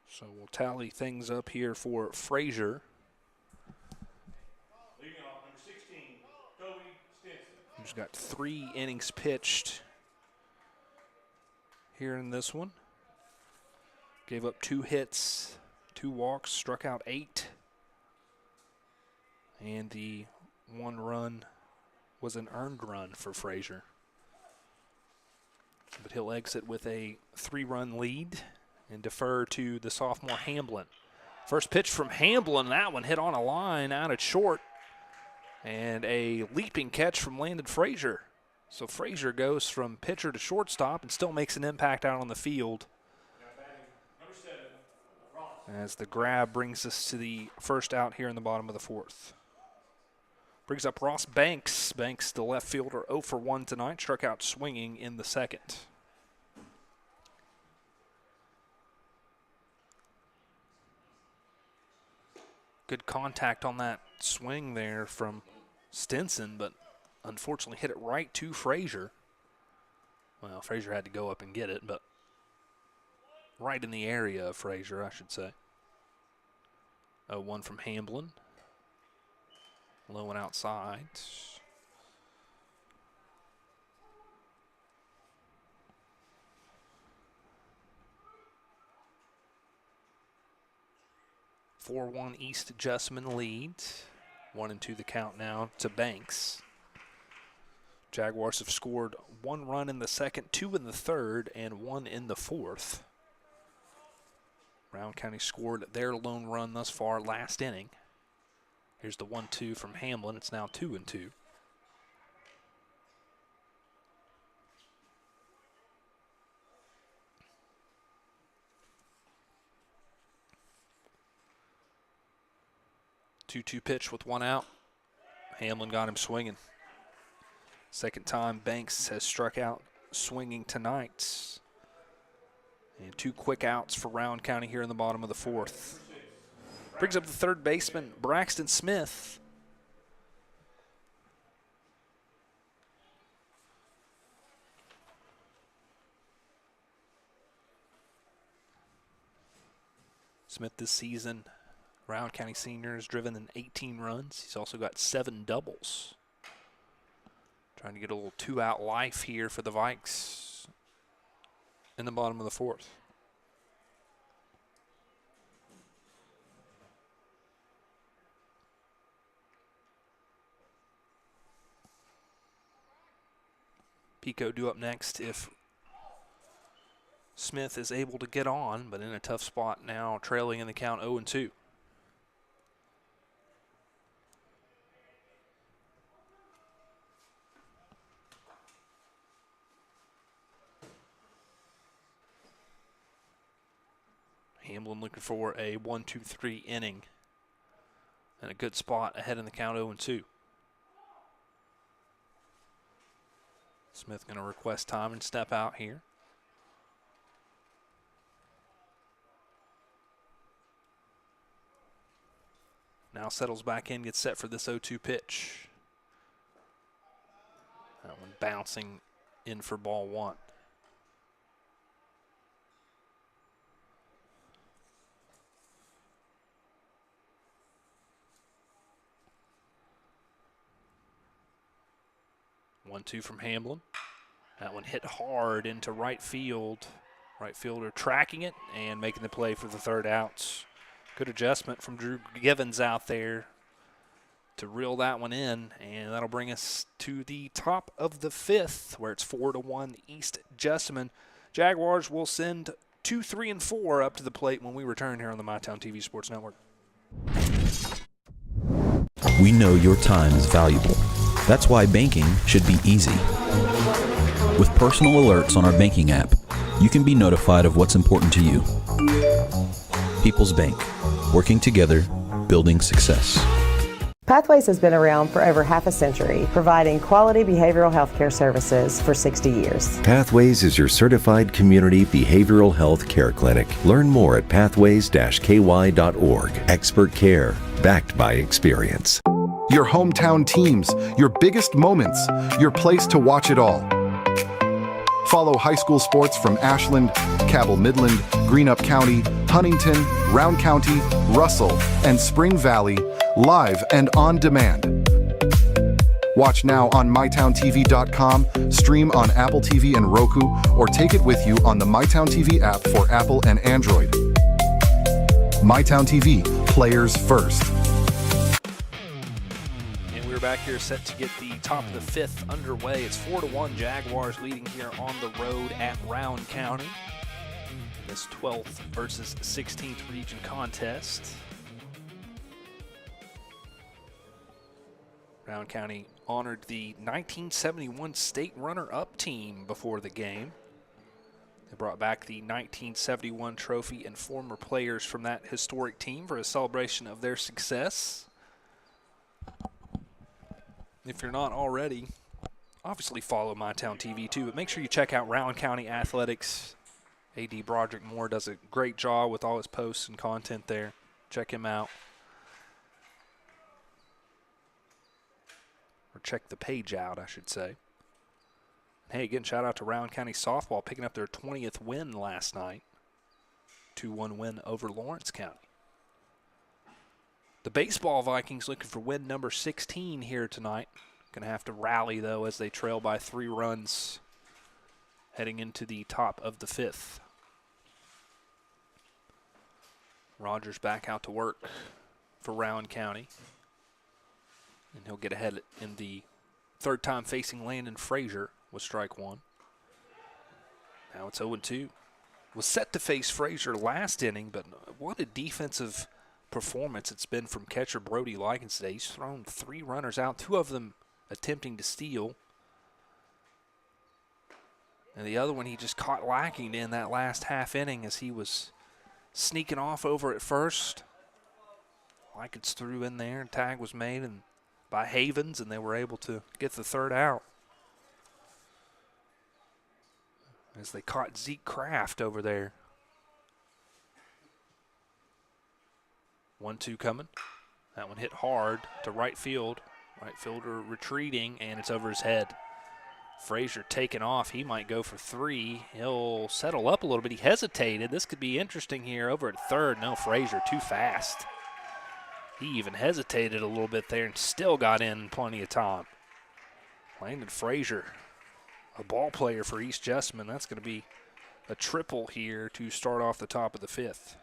So we'll tally things up here for Frazier. Leading off, number 16, Kobe Stinson. Who's got 3 innings pitched here in this one. Gave up 2 hits, 2 walks, struck out 8. And the 1 run was an earned run for Frazier. But he'll exit with a 3-run lead and defer to the sophomore Hamblin. First pitch from Hamblin, that one hit on a line out at short. And a leaping catch from Landon Frazier. So Frazier goes from pitcher to shortstop and still makes an impact out on the field. As the grab brings us to the first out here in the bottom of the fourth. Brings up Ross Banks. Banks, the left fielder, 0 for 1 tonight. Struck out swinging in the second. Good contact on that swing there from Stinson, but unfortunately hit it right to Frazier. Well, Frazier had to go up and get it, but right in the area of Frazier, I should say. 0-1 from Hamblin. Low and outside. (4-1) East Jessamine leads. 1-2 the count now to Banks. Jaguars have scored 1 run in the second, 2 in the third, and 1 in the fourth. Rowan County scored their lone run thus far last inning. Here's the 1-2 from Hamblin. It's now 2-2. Two-two pitch with 1 out. Hamblin got him swinging. Second time Banks has struck out swinging tonight. And 2 quick outs for Rowan County here in the bottom of the fourth. Brings up the third baseman, Braxton Smith. Smith this season, Rowan County senior, has driven in 18 runs. He's also got 7 doubles. Trying to get a little 2-out life here for the Vikes in the bottom of the fourth. Pico due up next if Smith is able to get on, but in a tough spot now, trailing in the count 0-2. Hamblin looking for a 1-2-3 inning and a good spot ahead in the count 0-2. Smith going to request time and step out here. Now settles back in, gets set for this 0-2 pitch. That one bouncing in for ball 1. One-two from Hamblin. That one hit hard into right field. Right fielder tracking it and making the play for the third out. Good adjustment from Drew Givens out there to reel that one in, and that'll bring us to the top of the fifth, where it's 4-1 East Jessamine. Jaguars will send 2, 3, and 4 up to the plate when we return here on the MyTown TV Sports Network. We know your time is valuable. That's why banking should be easy. With personal alerts on our banking app, you can be notified of what's important to you. People's Bank, working together, building success. Pathways has been around for over half a century, providing quality behavioral health care services for 60 years. Pathways is your certified community behavioral health care clinic. Learn more at pathways-ky.org. Expert care, backed by experience. Your hometown teams, your biggest moments, your place to watch it all. Follow high school sports from Ashland, Cabell Midland, Greenup County, Huntington, Round County, Russell, and Spring Valley live and on demand. Watch now on mytowntv.com, stream on Apple TV and Roku, or take it with you on the MyTown TV app for Apple and Android. MyTown TV, players first. And we're back here set to get the top of the fifth underway. It's 4-1 Jaguars leading here on the road at Round County. This 12th versus 16th region contest. Round County honored the 1971 state runner-up team before the game. They brought back the 1971 trophy and former players from that historic team for a celebration of their success. If you're not already, obviously follow MyTown TV too, but make sure you check out Round County Athletics. AD Broderick Moore does a great job with all his posts and content there. Check him out. Or check the page out, I should say. Hey, again, shout out to Round County Softball picking up their 20th win last night. 2-1 win over Lawrence County. The baseball Vikings looking for win number 16 here tonight. Going to have to rally, though, as they trail by 3 runs heading into the top of the fifth. Rogers back out to work for Rowan County. And he'll get ahead in the third time facing Landon Frazier with strike one. Now it's 0-2. Was set to face Frazier last inning, but what a defensive performance it's been from catcher Brody Likens today. He's thrown 3 runners out, 2 of them attempting to steal. And the other one he just caught lacking in that last half inning as he was sneaking off over at first. Likens threw in there and tag was made and by Havens, and they were able to get the third out. As they caught Zeke Kraft over there. 1-2 coming. That one hit hard to right field. Right fielder retreating, and it's over his head. Frazier taking off. He might go for 3. He'll settle up a little bit. He hesitated. This could be interesting here over at third. No, Frazier too fast. He even hesitated a little bit there and still got in plenty of time. Landon Frazier, a ball player for East Jessamine. That's going to be a triple here to start off the top of the fifth.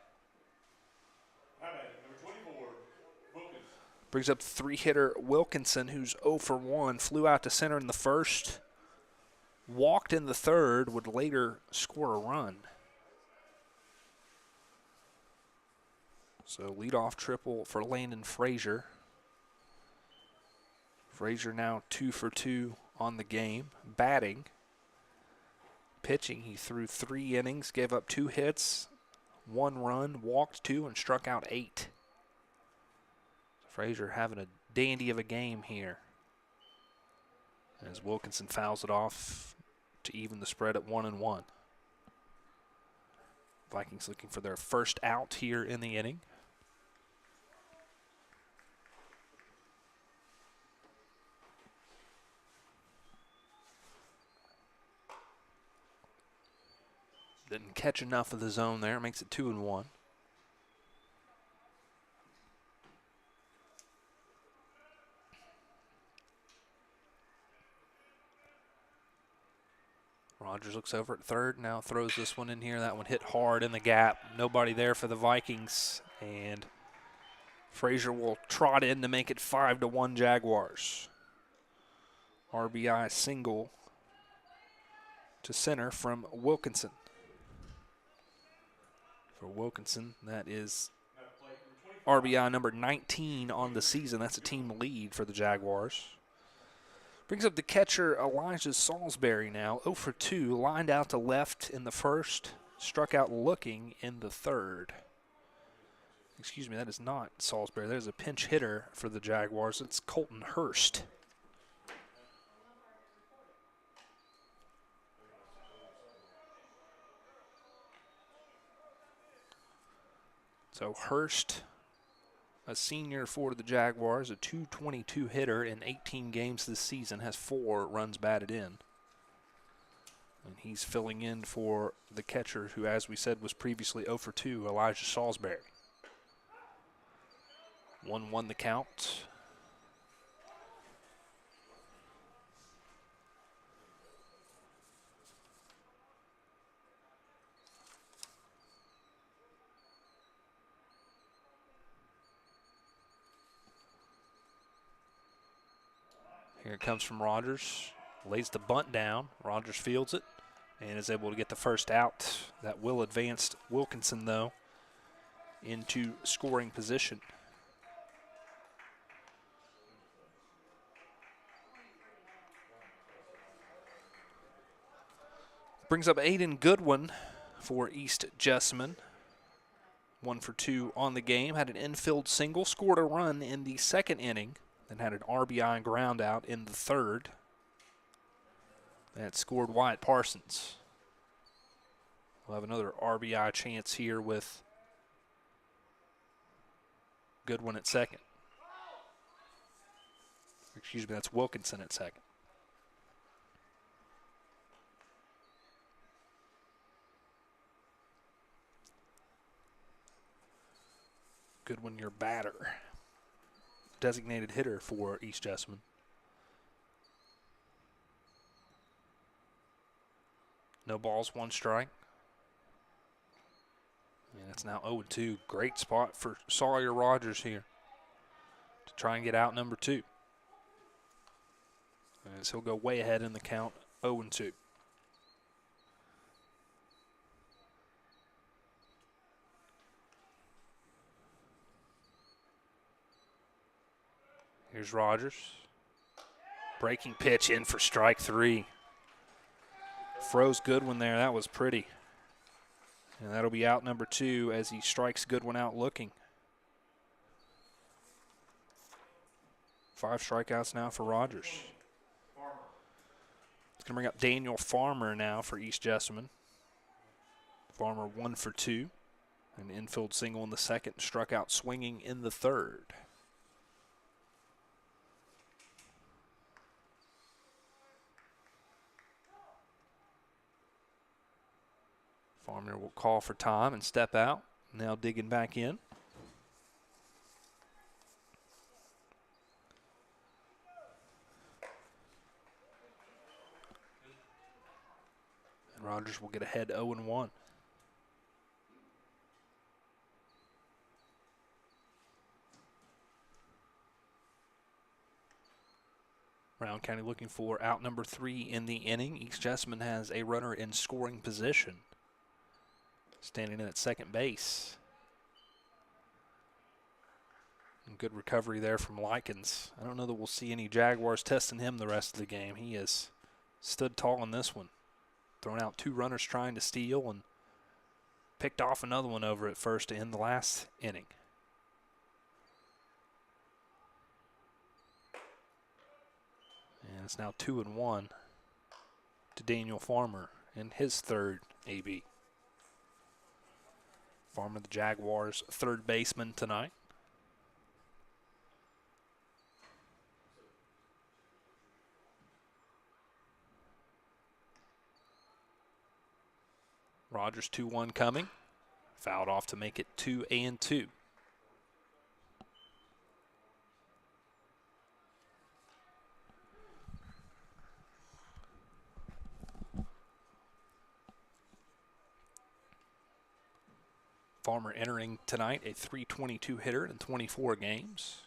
Brings up 3-hitter Wilkinson, who's 0 for 1. Flew out to center in the first. Walked in the third, would later score a run. So leadoff triple for Landon Frazier. Frazier now 2 for 2 on the game. Batting. Pitching, he threw 3 innings, gave up 2 hits, 1 run, walked 2, and struck out 8. Frazier having a dandy of a game here. As Wilkinson fouls it off to even the spread at 1-1. Vikings looking for their first out here in the inning. Didn't catch enough of the zone there. Makes it 2-1. Rogers looks over at third, now throws this one in here. That one hit hard in the gap. Nobody there for the Vikings. And Frazier will trot in to make it 5-1 Jaguars. RBI single to center from Wilkinson. for Wilkinson. That is RBI number 19 on the season. That's a team lead for the Jaguars. Brings up the catcher, Elijah Salisbury now. 0 for 2, lined out to left in the first, struck out looking in the third. Excuse me, that is not Salisbury. There's a pinch hitter for the Jaguars. It's Colton Hurst. So Hurst, a senior for the Jaguars, a .222 hitter in 18 games this season, has 4 runs batted in. And he's filling in for the catcher who, as we said, was previously 0 for 2, Elijah Salisbury. 1-1 the count. Here it comes from Rogers. Lays the bunt down. Rogers fields it and is able to get the first out. That will advance Wilkinson, though, into scoring position. Brings up Aiden Goodwin for East Jessamine. 1 for 2 on the game. Had an infield single. Scored a run in the second inning. Then had an RBI ground out in the third. That scored Wyatt Parsons. We'll have another RBI chance here with Goodwin at second. Excuse me, that's Wilkinson at second. Goodwin, your batter. Designated hitter for East Jessamine. No balls, 1 strike. And it's now 0-2. Great spot for Sawyer Rogers here to try and get out number 2. As he'll go way ahead in the count, 0-2. Here's Rogers. Breaking pitch in for strike 3. Froze Goodwin there. That was pretty. And that'll be out number 2 as he strikes Goodwin out looking. 5 strikeouts now for Rogers. It's going to bring up Daniel Farmer now for East Jessamine. Farmer 1 for 2. An infield single in the second, struck out swinging in the third. Farmer will call for time and step out. Now digging back in. And Rogers will get ahead 0-1. Brown County looking for out number 3 in the inning. East Jessamine has a runner in scoring position, standing in at second base. And good recovery there from Likens. I don't know that we'll see any Jaguars testing him the rest of the game. He has stood tall in this one. Thrown out 2 runners trying to steal and picked off another one over at first to end the last inning. And it's now 2-1 to Daniel Farmer in his third AB. Farmer, the Jaguars' third baseman tonight. Rogers 2-1 coming. Fouled off to make it 2-2. Farmer entering tonight a .322 hitter in 24 games.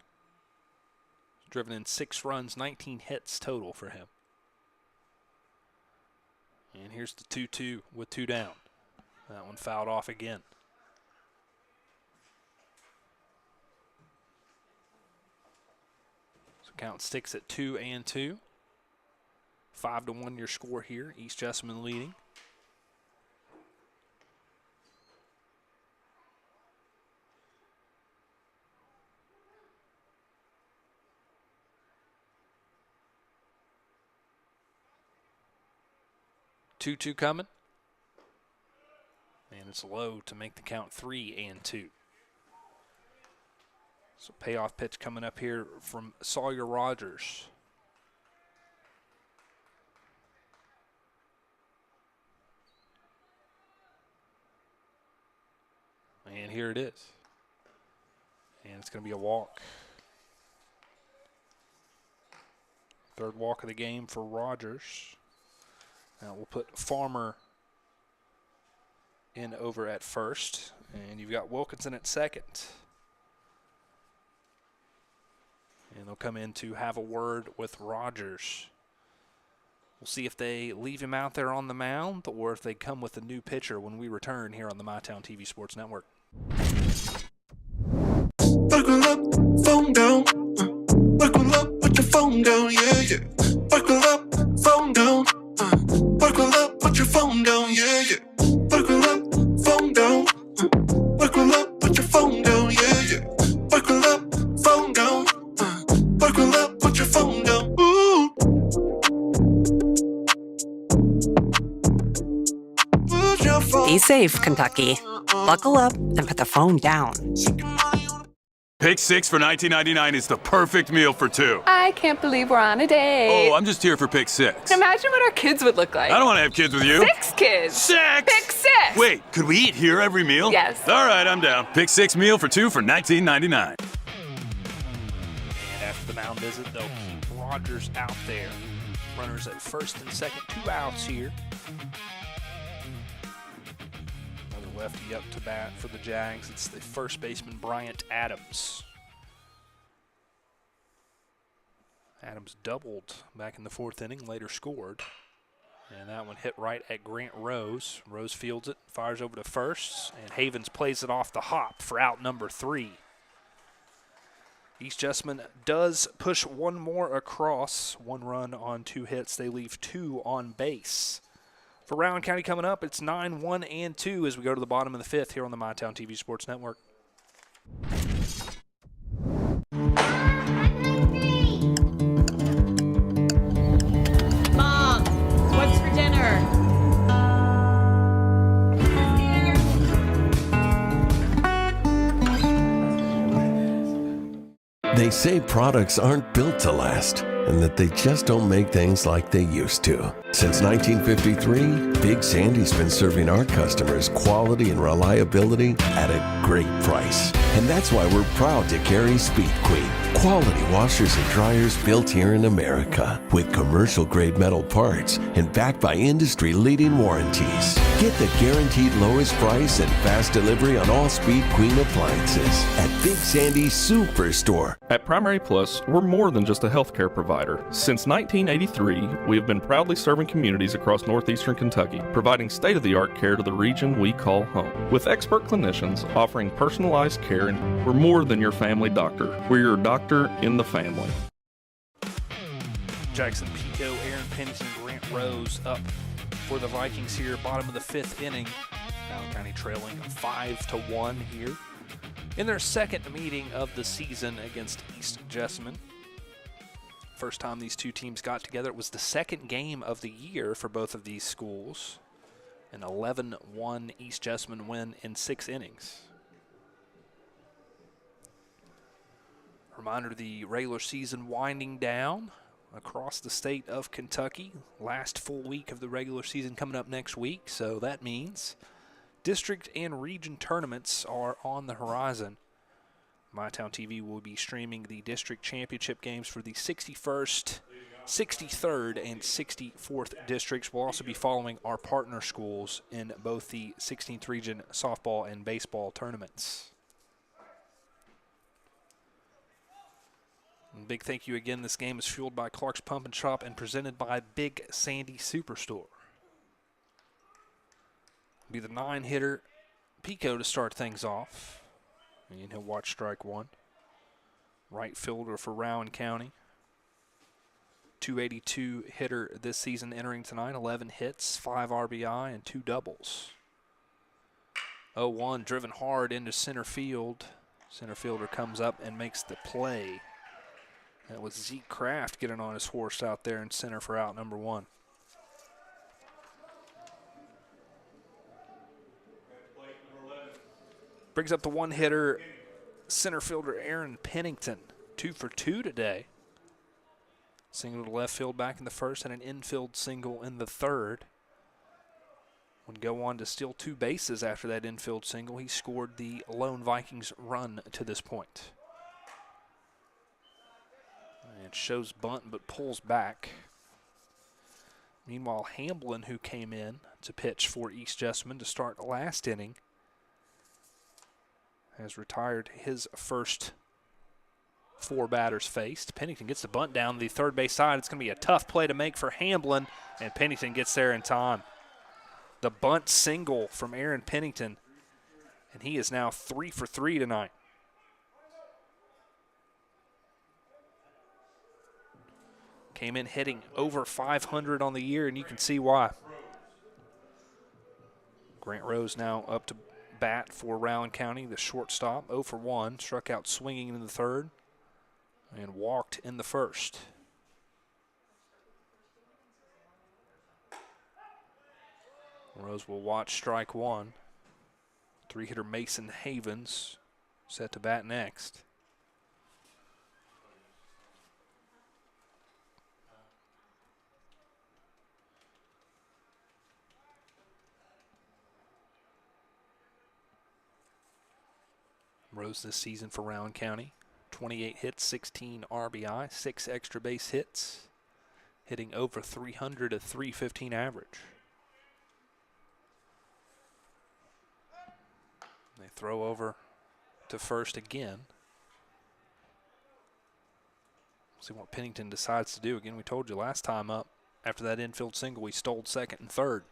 Driven in 6 runs, 19 hits total for him. And here's the 2-2 with 2 down. That one fouled off again. Count sticks at 2-2. 5-1 your score here. East Jessamine leading. Two coming. And it's low to make the count 3-2. So payoff pitch coming up here from Sawyer Rogers. And here it is. And it's going to be a walk. Third walk of the game for Rogers. Now we'll put Farmer in over at first. And you've got Wilkinson at second. And they'll come in to have a word with Rogers. We'll see if they leave him out there on the mound or if they come with a new pitcher when we return here on the MyTown TV Sports Network. Buckle up, phone down. Buckle up, put your phone down, yeah, yeah. Buckle up, phone down. Buckle up, put your phone down, yeah, yeah. Buckle up, phone down. Buckle up, put your phone down, yeah, yeah. Buckle up, phone down. Buckle up, put your phone down. Ooh. Put your phone. Be safe, Kentucky. Buckle up and put the phone down. Pick six for $19.99 is the perfect meal for two. I can't believe we're on a date. Oh, I'm just here for pick six. Imagine what our kids would look like. I don't want to have kids with you. 6 kids. 6! Pick 6! Wait, could we eat here every meal? Yes. All right, I'm down. Pick six meal for two for $19.99. And after the mound visit, they'll keep Rogers out there. Runners at first and second, 2 outs here. Another lefty up to bat for the Jags. It's the first baseman, Bryant Adams. Adams doubled back in the 4th inning, later scored. And that one hit right at Grant Rose. Rose fields it, fires over to first, and Havens plays it off the hop for out number 3. East Jessamine does push one more across. 1 run on 2 hits. They leave 2 on base. For Rowan County coming up, it's 9-1-2 as we go to the bottom of the 5th here on the MyTown TV Sports Network. Mom, what's for dinner? They say products aren't built to last, and that they just don't make things like they used to. Since 1953, Big Sandy's been serving our customers quality and reliability at a great price. And that's why we're proud to carry Speed Queen, quality washers and dryers built here in America, with commercial-grade metal parts and backed by industry-leading warranties. Get the guaranteed lowest price and fast delivery on all Speed Queen appliances at Big Sandy's Superstore. At Primary Plus, we're more than just a healthcare provider. Since 1983, we have been proudly serving communities across northeastern Kentucky, providing state-of-the-art care to the region we call home. With expert clinicians offering personalized care, and we're more than your family doctor. We're your doctor in the family. Jackson Pico, Aaron Pennington, Grant Rose up for the Vikings here, bottom of the 5th inning. Allen County trailing 5-1 here in their second meeting of the season against East Jessamine. First time these two teams got together, it was the second game of the year for both of these schools. An 11-1 East Jessamine win in 6 innings. Reminder, the regular season winding down across the state of Kentucky. Last full week of the regular season coming up next week, so that means district and region tournaments are on the horizon. MyTown TV will be streaming the district championship games for the 61st, 63rd, and 64th districts. We'll also be following our partner schools in both the 16th region softball and baseball tournaments. And big thank you again. This game is fueled by Clark's Pump and Shop and presented by Big Sandy Superstore. Be the 9-hitter Pico to start things off. And he'll watch strike 1. Right fielder for Rowan County. .282 hitter this season entering tonight. 11 hits, 5 RBI, and 2 doubles. 0-1 driven hard into center field. Center fielder comes up and makes the play. That was Zeke Kraft getting on his horse out there in center for out number 1. Brings up the one hitter, center fielder Aaron Pennington. 2 for 2 today. Single to left field back in the first and an infield single in the third. Would go on to steal 2 bases after that infield single. He scored the lone Vikings run to this point. And shows bunt but pulls back. Meanwhile, Hamblin, who came in to pitch for East Jessamine to start last inning, has retired his first 4 batters faced. Pennington gets the bunt down the third base side. It's going to be a tough play to make for Hamblin, and Pennington gets there in time. The bunt single from Aaron Pennington, and he is now 3 for 3 tonight. Came in hitting over 500 on the year, and you can see why. Grant Rose now up to bat for Rowan County, the shortstop, 0 for 1, struck out swinging in the third and walked in the first. Rose will watch strike 1. 3-hitter Mason Havens set to bat next. Rose this season for Rowan County, 28 hits, 16 RBI, 6 extra base hits, hitting over 300 at .315 average. They throw over to first again. See what Pennington decides to do. Again, we told you last time up, after that infield single, he stole second and third.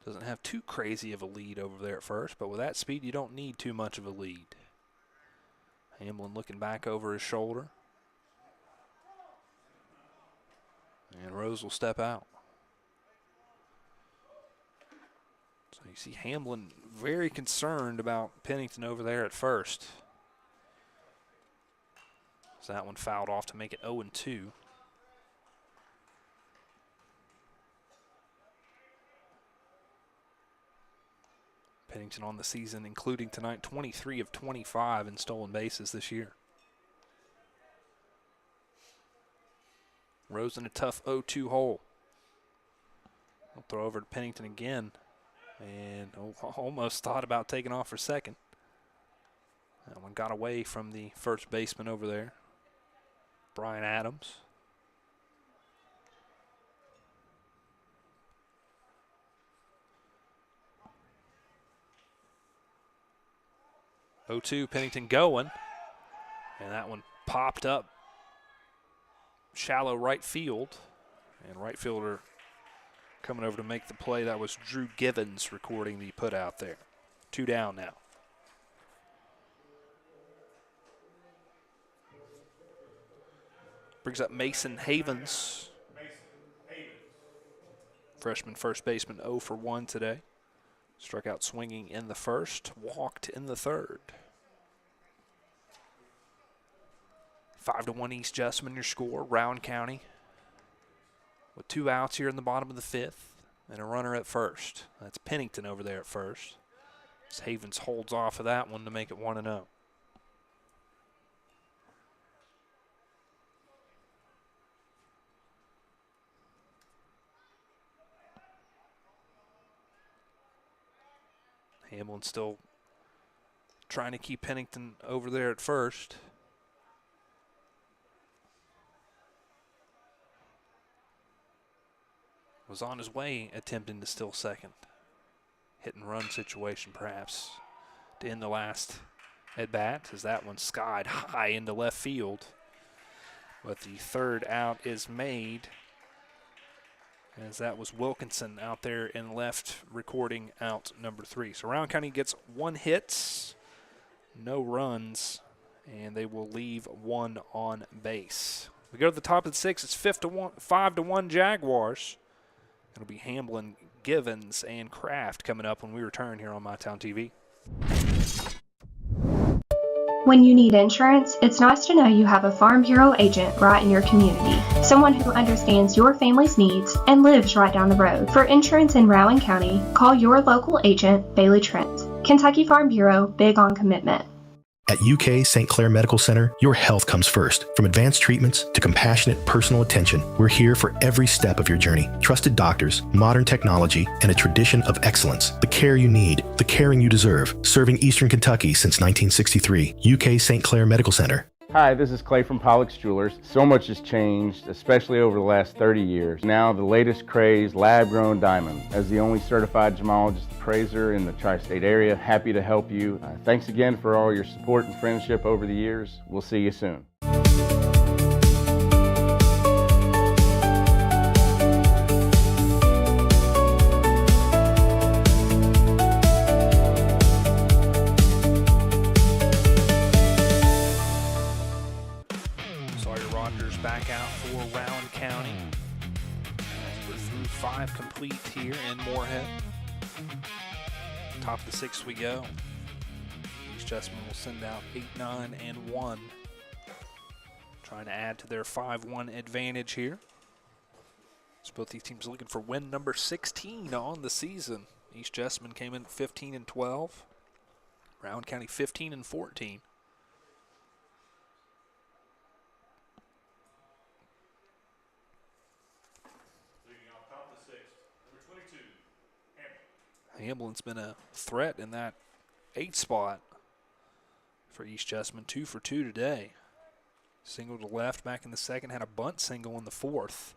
Doesn't have too crazy of a lead over there at first, but with that speed, you don't need too much of a lead. Hamblin looking back over his shoulder. And Rose will step out. So you see Hamblin very concerned about Pennington over there at first. So that one fouled off to make it 0-2. Pennington on the season, including tonight, 23 of 25 in stolen bases this year. Rose in a tough 0-2 hole. We'll throw over to Pennington again. And almost thought about taking off for second. That one got away from the first baseman over there, Brian Adams. Pennington going, and that one popped up shallow right field, and right fielder coming over to make the play. That was Drew Givens recording the put out there. 2 down now. Brings up Mason Havens. Freshman first baseman, 0 for 1 today. Struck out swinging in the first, walked in the third. 5-1 East Jessamine, your score. Rowan County with 2 outs here in the bottom of the 5th and a runner at first. That's Pennington over there at first. As Havens holds off of that one to make it 1-0. Hamblin still trying to keep Pennington over there at first. Was on his way attempting to steal second. Hit and run situation perhaps to end the last at bat, as that one skied high into left field. But the third out is made, as that was Wilkinson out there in left recording out number 3. So Rowan County gets 1 hit, no runs, and they will leave one on base. We go to the top of the 6th. It's 5-1 Jaguars. It'll be Hamblin, Givens, and Kraft coming up when we return here on MyTown TV. When you need insurance, it's nice to know you have a Farm Bureau agent right in your community. Someone who understands your family's needs and lives right down the road. For insurance in Rowan County, call your local agent, Bailey Trent. Kentucky Farm Bureau, big on commitment. At UK St. Clair Medical Center, your health comes first. From advanced treatments to compassionate personal attention, we're here for every step of your journey. Trusted doctors, modern technology, and a tradition of excellence. The care you need, the caring you deserve. Serving Eastern Kentucky since 1963. UK St. Clair Medical Center. Hi, this is Clay from Pollock's Jewelers. So much has changed, especially over the last 30 years. Now the latest craze, lab-grown diamonds. As the only certified gemologist appraiser in the tri-state area, happy to help you. Thanks again for all your support and friendship over the years. We'll see you soon. Back out for Rowan County. We're through 5 complete here in Moorhead. Top of the 6th we go. East Jessamine will send out 8, 9, and 1. Trying to add to their 5-1 advantage here. So both these teams looking for win number 16 on the season. East Jessamine came in 15 and 12. Rowan County 15 and 14. Hamblin's been a threat in that 8th spot for East Jessamine. 2 for 2 today. Single to left back in the 2nd, had a bunt single in the 4th.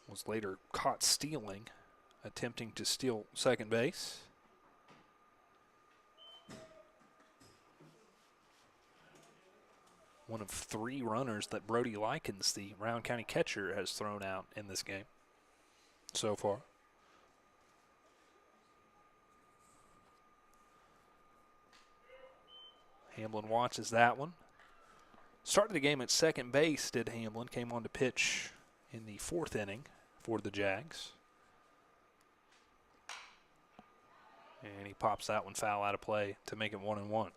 Was later caught stealing, attempting to steal second base. One of 3 runners that Brody Likens, the Rowan County catcher, has thrown out in this game so far. Hamblin watches that one. Started the game at second base, did Hamblin. Came on to pitch in the 4th inning for the Jags. And he pops that one foul out of play to make it 1-1.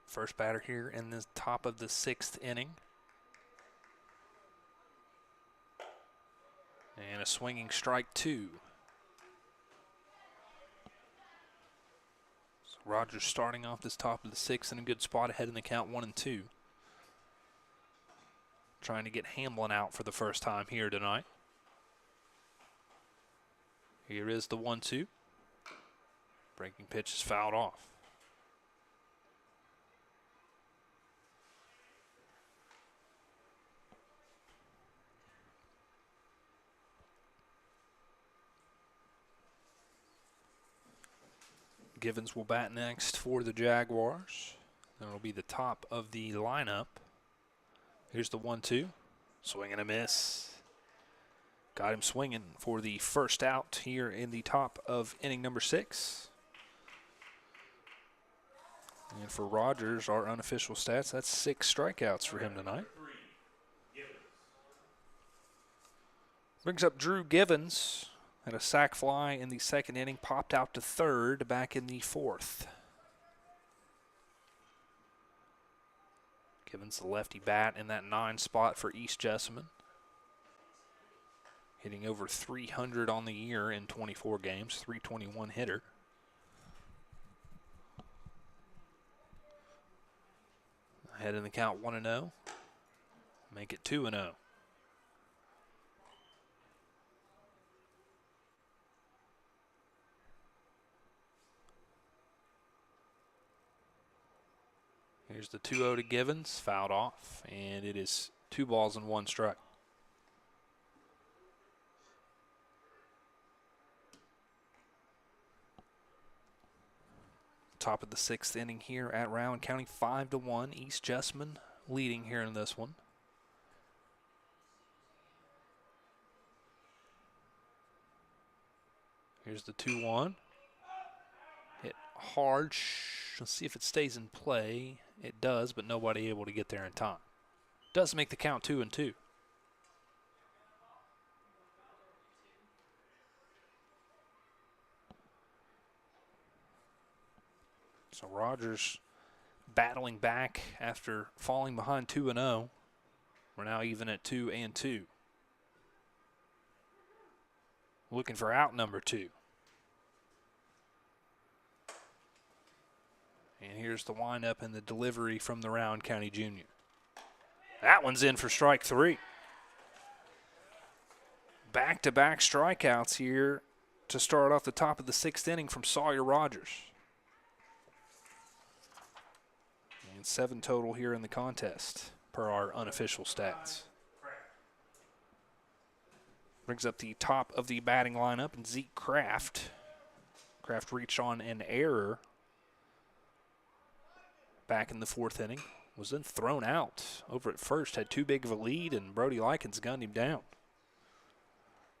First batter here in the top of the 6th inning. And a swinging strike 2. So Rogers starting off this top of the 6th in a good spot ahead in the count 1-2. Trying to get Hamblin out for the first time here tonight. Here is the 1-2. Breaking pitch is fouled off. Givens will bat next for the Jaguars. That'll be the top of the lineup. Here's the 1-2. Swing and a miss. Got him swinging for the first out here in the top of inning number 6. And for Rogers, our unofficial stats, that's 6 strikeouts for him tonight. Brings up Drew Givens. Had a sac fly in the 2nd inning, popped out to 3rd back in the 4th. Givens the lefty bat in that 9 spot for East Jessamine. Hitting over 300 on the year in 24 games, 321 hitter. Ahead in the count 1-0. Make it 2-0. Here's the 2-0 to Givens, fouled off, and it is 2 balls and 1 strike. Top of the 6th inning here at Rowan County, 5-1. East Jessamine leading here in this one. Here's the 2-1. Hit hard. Let's see if it stays in play. It does, but nobody able to get there in time. Does make the count 2-2. So Rogers battling back after falling behind 2-0. We're now even at 2-2. Looking for out number 2. And here's the windup and the delivery from the Rowan County Junior. That one's in for strike 3. Back-to-back strikeouts here to start off the top of the 6th inning from Sawyer Rogers. And 7 total here in the contest per our unofficial stats. Brings up the top of the batting lineup, and Zeke Kraft. Kraft reached on an error back in the 4th inning. Was then thrown out over at first. Had too big of a lead, and Brody Likens gunned him down.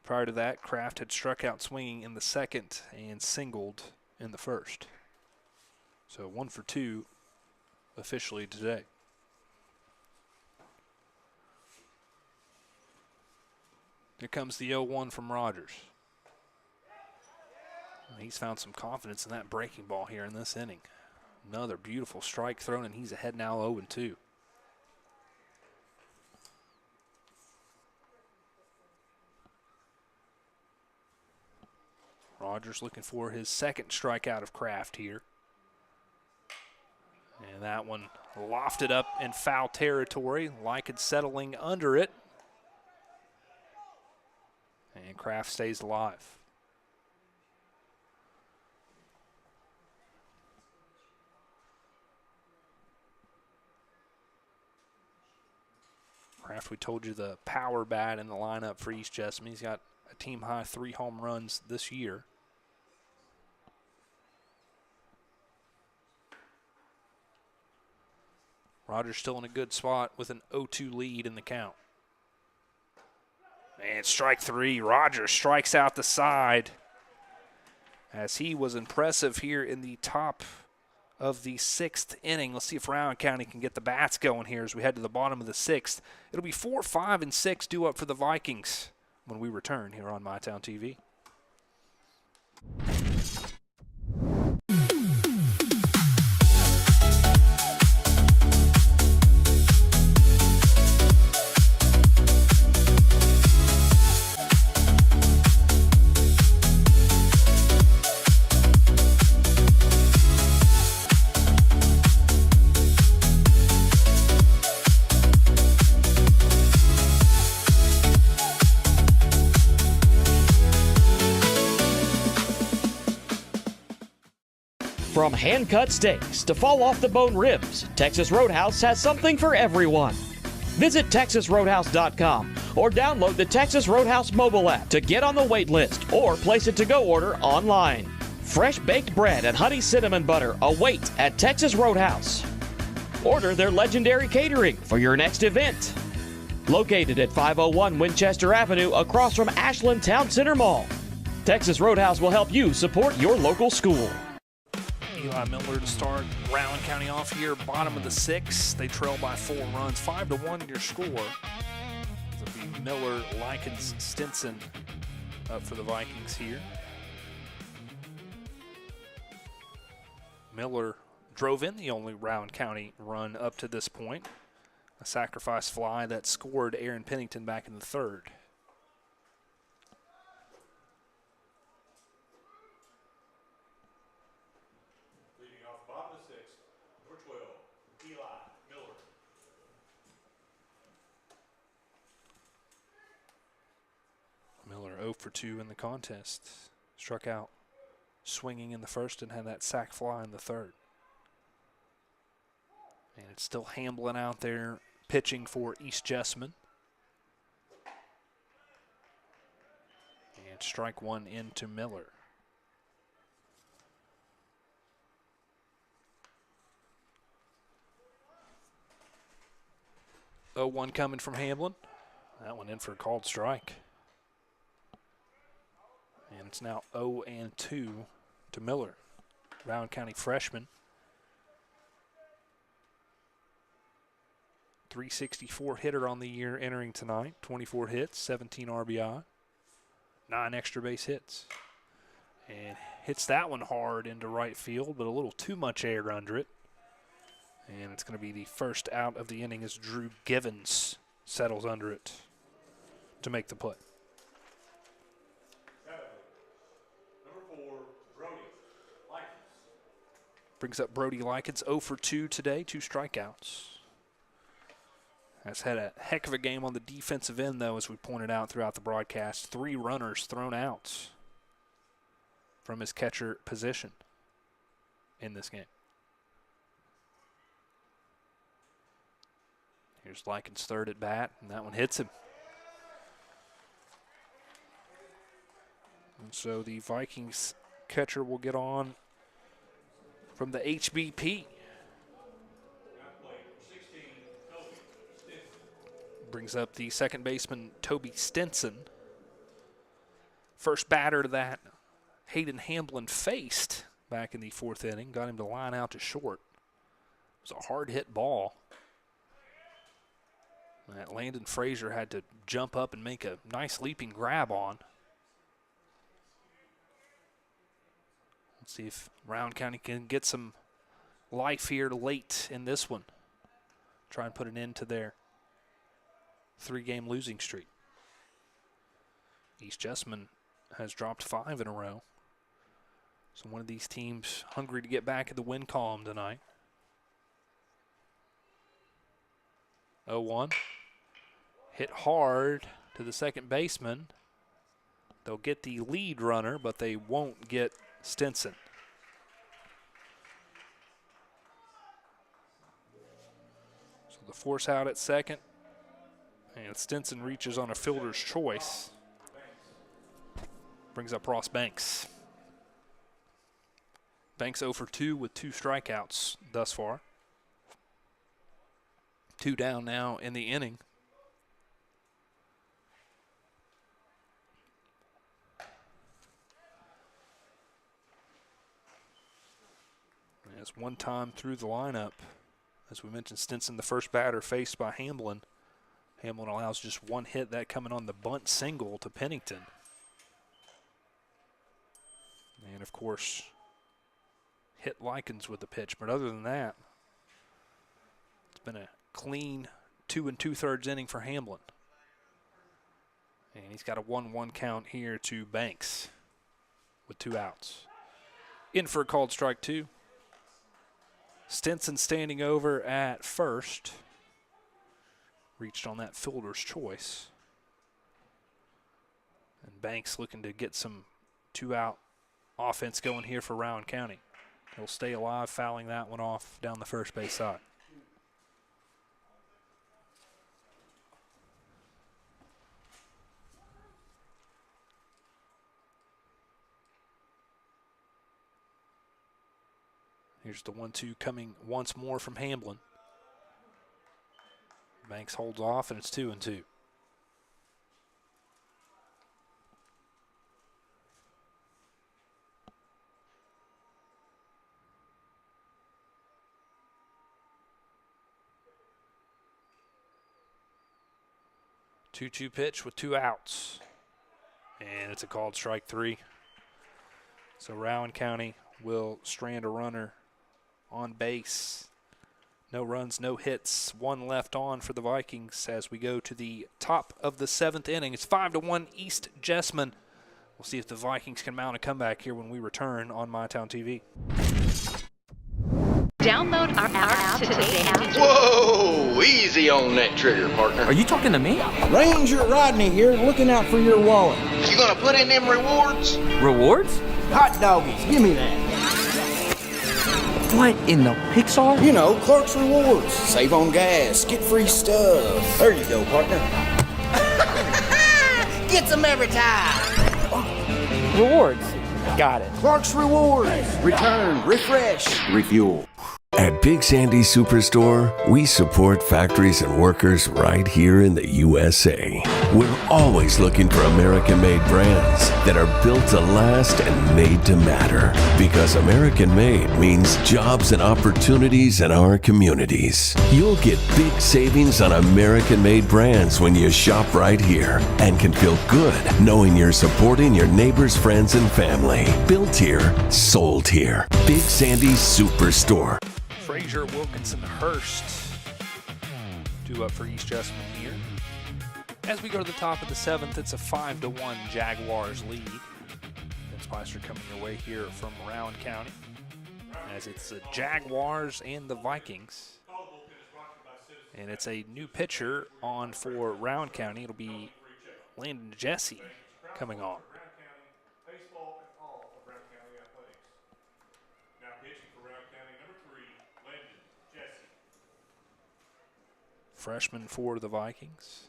Prior to that, Kraft had struck out swinging in the 2nd and singled in the 1st. So 1 for 2 officially today. Here comes the 0-1 from Rogers. He's found some confidence in that breaking ball here in this inning. Another beautiful strike thrown, and he's ahead now 0-2. Rogers looking for his 2nd strikeout of Kraft here. And that one lofted up in foul territory. Likens settling under it. And Kraft stays alive. Kraft, we told you, the power bat in the lineup for East Jessamine. He's got a team-high 3 home runs this year. Rogers still in a good spot with an 0-2 lead in the count. And strike 3. Rogers strikes out the side as he was impressive here in the top of the 6th inning. Let's see if Rowan County can get the bats going here as we head to the bottom of the 6th. It'll be 4, 5, and 6 due up for the Vikings when we return here on MyTown TV. From hand-cut steaks to fall-off-the-bone ribs, Texas Roadhouse has something for everyone. Visit TexasRoadhouse.com or download the Texas Roadhouse mobile app to get on the wait list or place a to-go order online. Fresh baked bread and honey cinnamon butter await at Texas Roadhouse. Order their legendary catering for your next event. Located at 501 Winchester Avenue across from Ashland Town Center Mall. Texas Roadhouse will help you support your local school. Eli Miller to start Rowan County off here, bottom of the 6th. They trail by 4 runs, 5-1 your score. It'll be Miller, Likens, Stinson up for the Vikings here. Miller drove in the only Rowan County run up to this point. A sacrifice fly that scored Aaron Pennington back in the 3rd. Miller 0 for 2 in the contest. Struck out swinging in the 1st and had that sac fly in the 3rd. And it's still Hamblin out there pitching for East Jessamine. And strike 1 into Miller. 0-1 coming from Hamblin. That one in for a called strike. And it's now 0-2 to Miller, Rowan County freshman. 364 hitter on the year entering tonight. 24 hits, 17 RBI, 9 extra base hits. And hits that one hard into right field, but a little too much air under it. And it's going to be the first out of the inning as Drew Givens settles under it to make the play. Number 4, Brody Likens. Brings up Brody Likens, 0 for 2 today, 2 strikeouts. Has had a heck of a game on the defensive end, though, as we pointed out throughout the broadcast. 3 runners thrown out from his catcher position in this game. Here's Likens' third at bat, and that one hits him. And so the Vikings catcher will get on from the HBP. Brings up the second baseman, Toby Stinson. First batter that Hayden Hamblin faced back in the 4th inning. Got him to line out to short. It was a hard-hit ball that Landon Frazier had to jump up and make a nice leaping grab on. Let's see if Rowan County can get some life here late in this one. Try and put an end to their 3-game losing streak. East Jessamine has dropped 5 in a row. So one of these teams hungry to get back in the win column tonight. 0-1. Hit hard to the second baseman. They'll get the lead runner, but they won't get Stinson. So the force out at second. And Stinson reaches on a fielder's choice. Brings up Ross Banks. Banks 0 for 2 with 2 strikeouts thus far. 2 down now in the inning. As one time through the lineup, as we mentioned, Stinson, the first batter faced by Hamblin. Hamblin allows just 1 hit, that coming on the bunt single to Pennington. And, of course, hit Likens with the pitch. But other than that, it's been a clean 2 2/3 inning for Hamblin. And he's got a 1-1 count here to Banks with 2 outs. In for a called strike 2. Stinson standing over at first. Reached on that fielder's choice. And Banks looking to get some 2-out offense going here for Rowan County. He'll stay alive, fouling that one off down the first base side. Here's the 1-2 coming once more from Hamblin. Banks holds off, and it's 2-2. Two-two pitch with 2 outs. And it's a called strike 3. So Rowan County will strand a runner on base. No runs, no hits. 1 left on for the Vikings as we go to the top of the 7th inning. It's 5-1 East Jessamine. We'll see if the Vikings can mount a comeback here when we return on MyTown TV. Download our app today. Whoa! Easy on that trigger, partner. Are you talking to me? Ranger Rodney here, looking out for your wallet. You gonna put in them rewards? Rewards? Hot doggies, give me that. What in the Pixar? You know, Clark's Rewards. Save on gas, get free stuff. There you go, partner. Gets them every time. Rewards. Got it. Clark's Rewards. Return, refresh, refuel. At Big Sandy Superstore, we support factories and workers right here in the USA. We're always looking for American-made brands that are built to last and made to matter. Because American-made means jobs and opportunities in our communities. You'll get big savings on American-made brands when you shop right here and can feel good knowing you're supporting your neighbors, friends, and family. Built here, sold here. Big Sandy Superstore. Frazier, Wilkinson, Hurst, 2 up for East Jessamine here. As we go to the top of the 7th, it's a 5-1 Jaguars lead. Ben Spicer coming your way here from Rowan County, as it's the Jaguars and the Vikings. And it's a new pitcher on for Rowan County. It'll be Landon Jesse coming on. Freshman for the Vikings.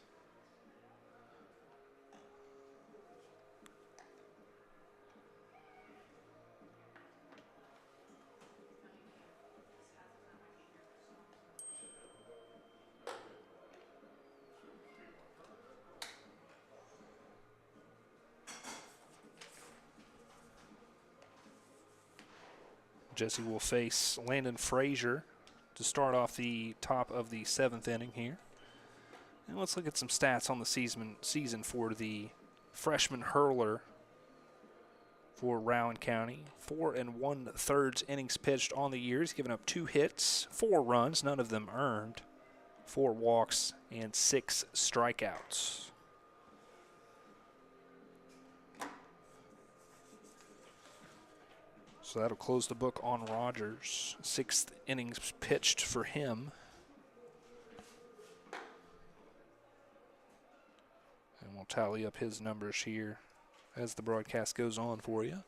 Jesse will face Landon Frazier to start off the top of the 7th inning here. And let's look at some stats on the season for the freshman hurler for Rowan County. 4 1/3 innings pitched on the year. He's given up 2 hits, 4 runs, none of them earned, 4 walks, and 6 strikeouts. So that'll close the book on Rogers. 6th innings pitched for him. And we'll tally up his numbers here as the broadcast goes on for you.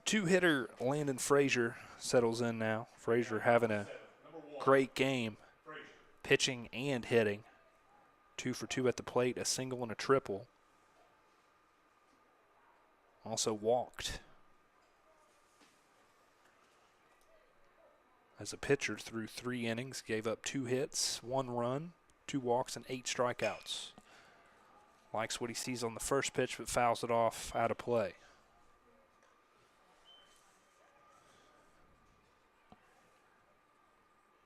2-hitter Landon Frazier settles in now. Frazier having a great game, pitching and hitting. 2 for 2 at the plate, a single and a triple. Also walked. As a pitcher, through 3 innings, gave up 2 hits, 1 run, 2 walks, and 8 strikeouts. Likes what he sees on the first pitch, but fouls it off out of play.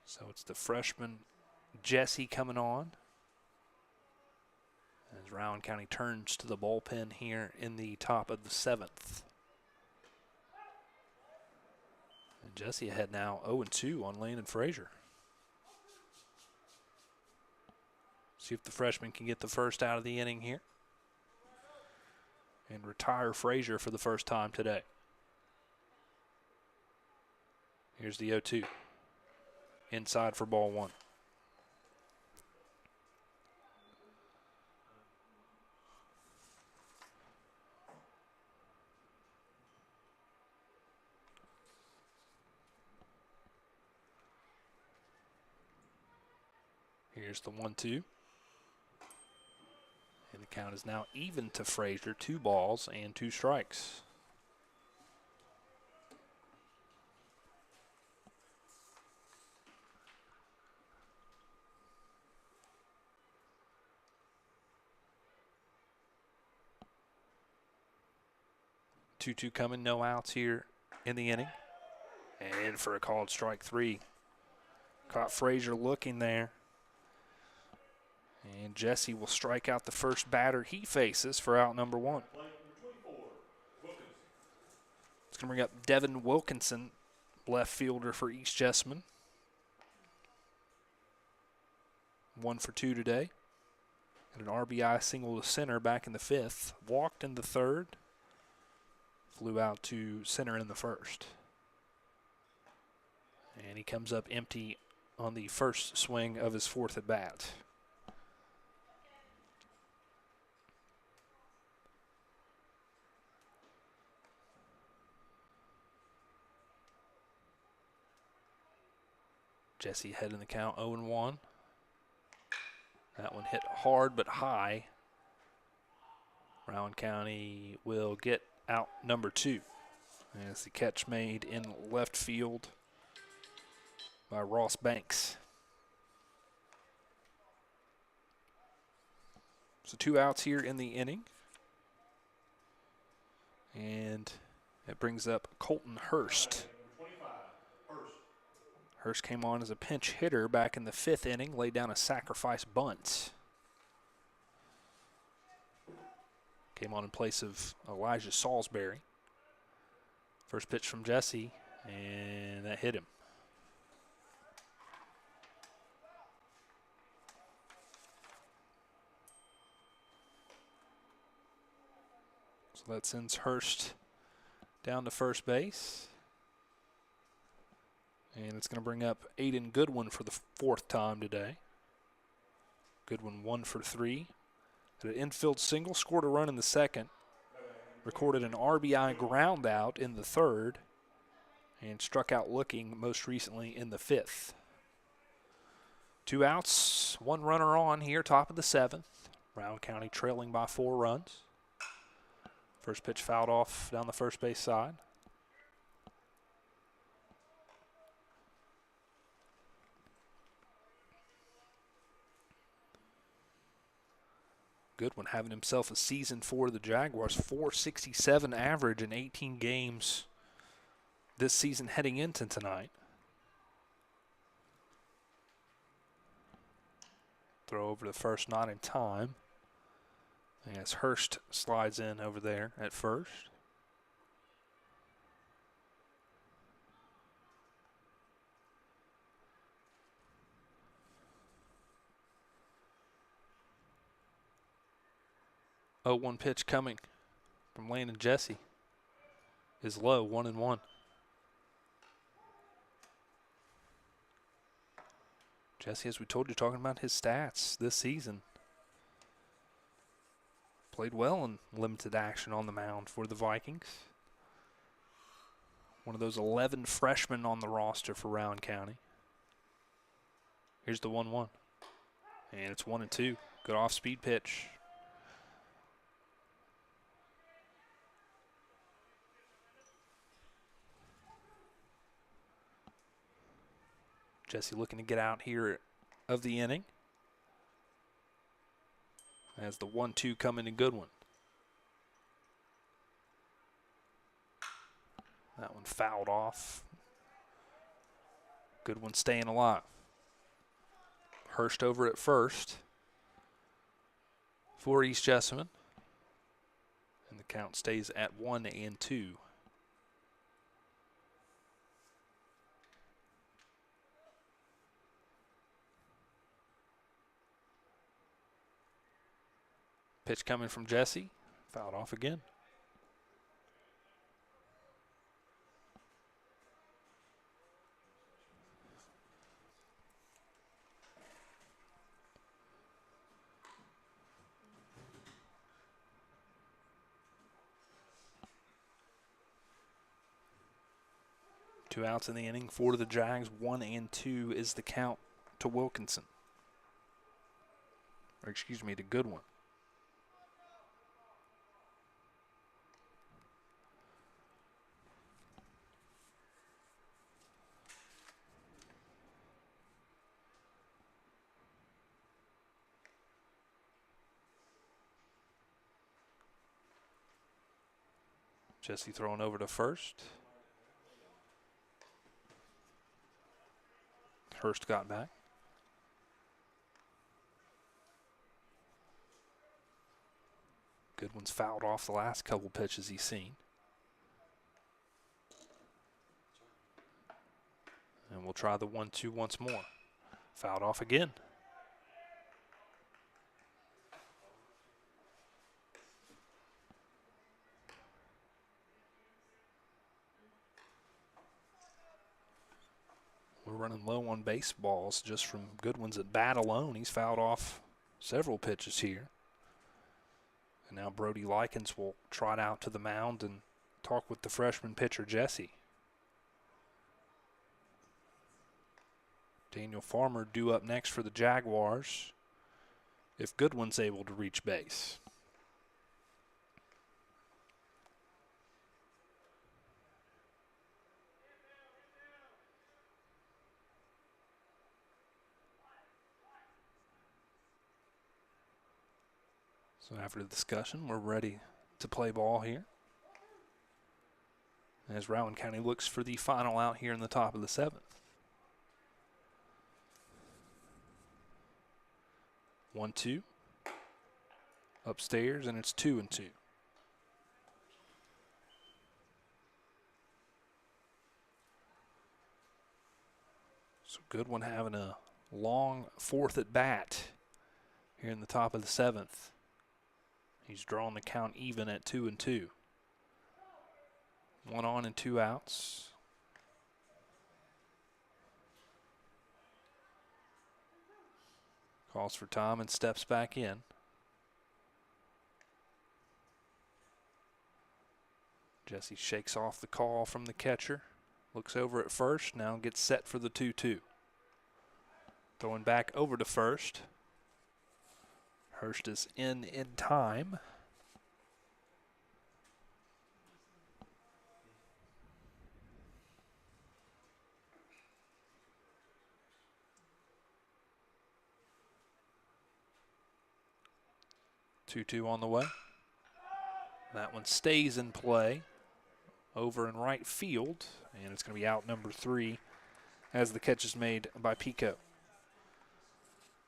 So it's the freshman Jesse coming on, as Rowan County turns to the bullpen here in the top of the 7th. And Jesse ahead now 0-2 on Landon Frazier. See if the freshman can get the first out of the inning here and retire Frazier for the first time today. Here's the 0-2. Inside for ball 1. Here's the 1-2. And the count is now even to Frazier. 2 balls and 2 strikes. Two coming, no outs here in the inning. And for a called strike 3. Caught Frazier looking there. And Jesse will strike out the first batter he faces for out number 1. It's going to bring up Devin Wilkinson, left fielder for East Jessamine. 1 for 2 today. And an RBI single to center back in the 5th. Walked in the 3rd. Flew out to center in the 1st. And he comes up empty on the first swing of his 4th at bat. Jesse ahead in the count, 0-1. That one hit hard but high. Rowan County will get out number 2. As the catch made in left field by Ross Banks. So 2 outs here in the inning. And it brings up Colton Hurst. Hurst came on as a pinch hitter back in the 5th inning, laid down a sacrifice bunt. Came on in place of Elijah Salisbury. First pitch from Jesse, and that hit him. So that sends Hurst down to first base. And it's going to bring up Aiden Goodwin for the 4th time today. Goodwin 1 for 3. Had an infield single, scored a run in the 2nd. Recorded an RBI ground out in the 3rd. And struck out looking most recently in the 5th. 2 outs, 1 runner on here, top of the 7th. Rowan County trailing by 4 runs. First pitch fouled off down the first base side. Goodwin having himself a season for the Jaguars. .467 average in 18 games this season heading into tonight. Throw over to first, not in time. As Hurst slides in over there at first. Oh, 1 pitch coming from Landon Jesse is low, 1-1. Jesse, as we told you, talking about his stats this season. Played well in limited action on the mound for the Vikings. One of those 11 freshmen on the roster for Rowan County. Here's the 1-1. And it's 1-2. Good off-speed pitch. Jesse looking to get out here of the inning. As the 1-2 coming to Goodwin. That one fouled off. Goodwin staying alive. Hurst over at first for East Jessamine. And the count stays at 1-2. Pitch coming from Jesse. Fouled off again. Two outs in the inning for the Jags. 1-2 is the count to Wilkinson. Or excuse me, to Goodwin. Jesse throwing over to first. Hurst got back. Goodwin's fouled off the last couple pitches he's seen. And we'll try the 1-2 once more. Fouled off again. We're running low on baseballs just from Goodwin's at bat alone. He's fouled off several pitches here. And now Brody Likens will trot out to the mound and talk with the freshman pitcher, Jesse. Daniel Farmer due up next for the Jaguars if Goodwin's able to reach base. So after the discussion, we're ready to play ball here. As Rowan County looks for the final out here in the top of the 7th. 1-2. Upstairs, and it's 2-2. So Goodwin having a long 4th at bat here in the top of the 7th. He's drawing the count even at 2-2. 1 on and 2 outs. Calls for Tom and steps back in. Jesse shakes off the call from the catcher. Looks over at first, now gets set for the 2-2. Throwing back over to first. Hurst is in time. Two on the way. That one stays in play over in right field, and it's going to be out number 3 as the catch is made by Pico.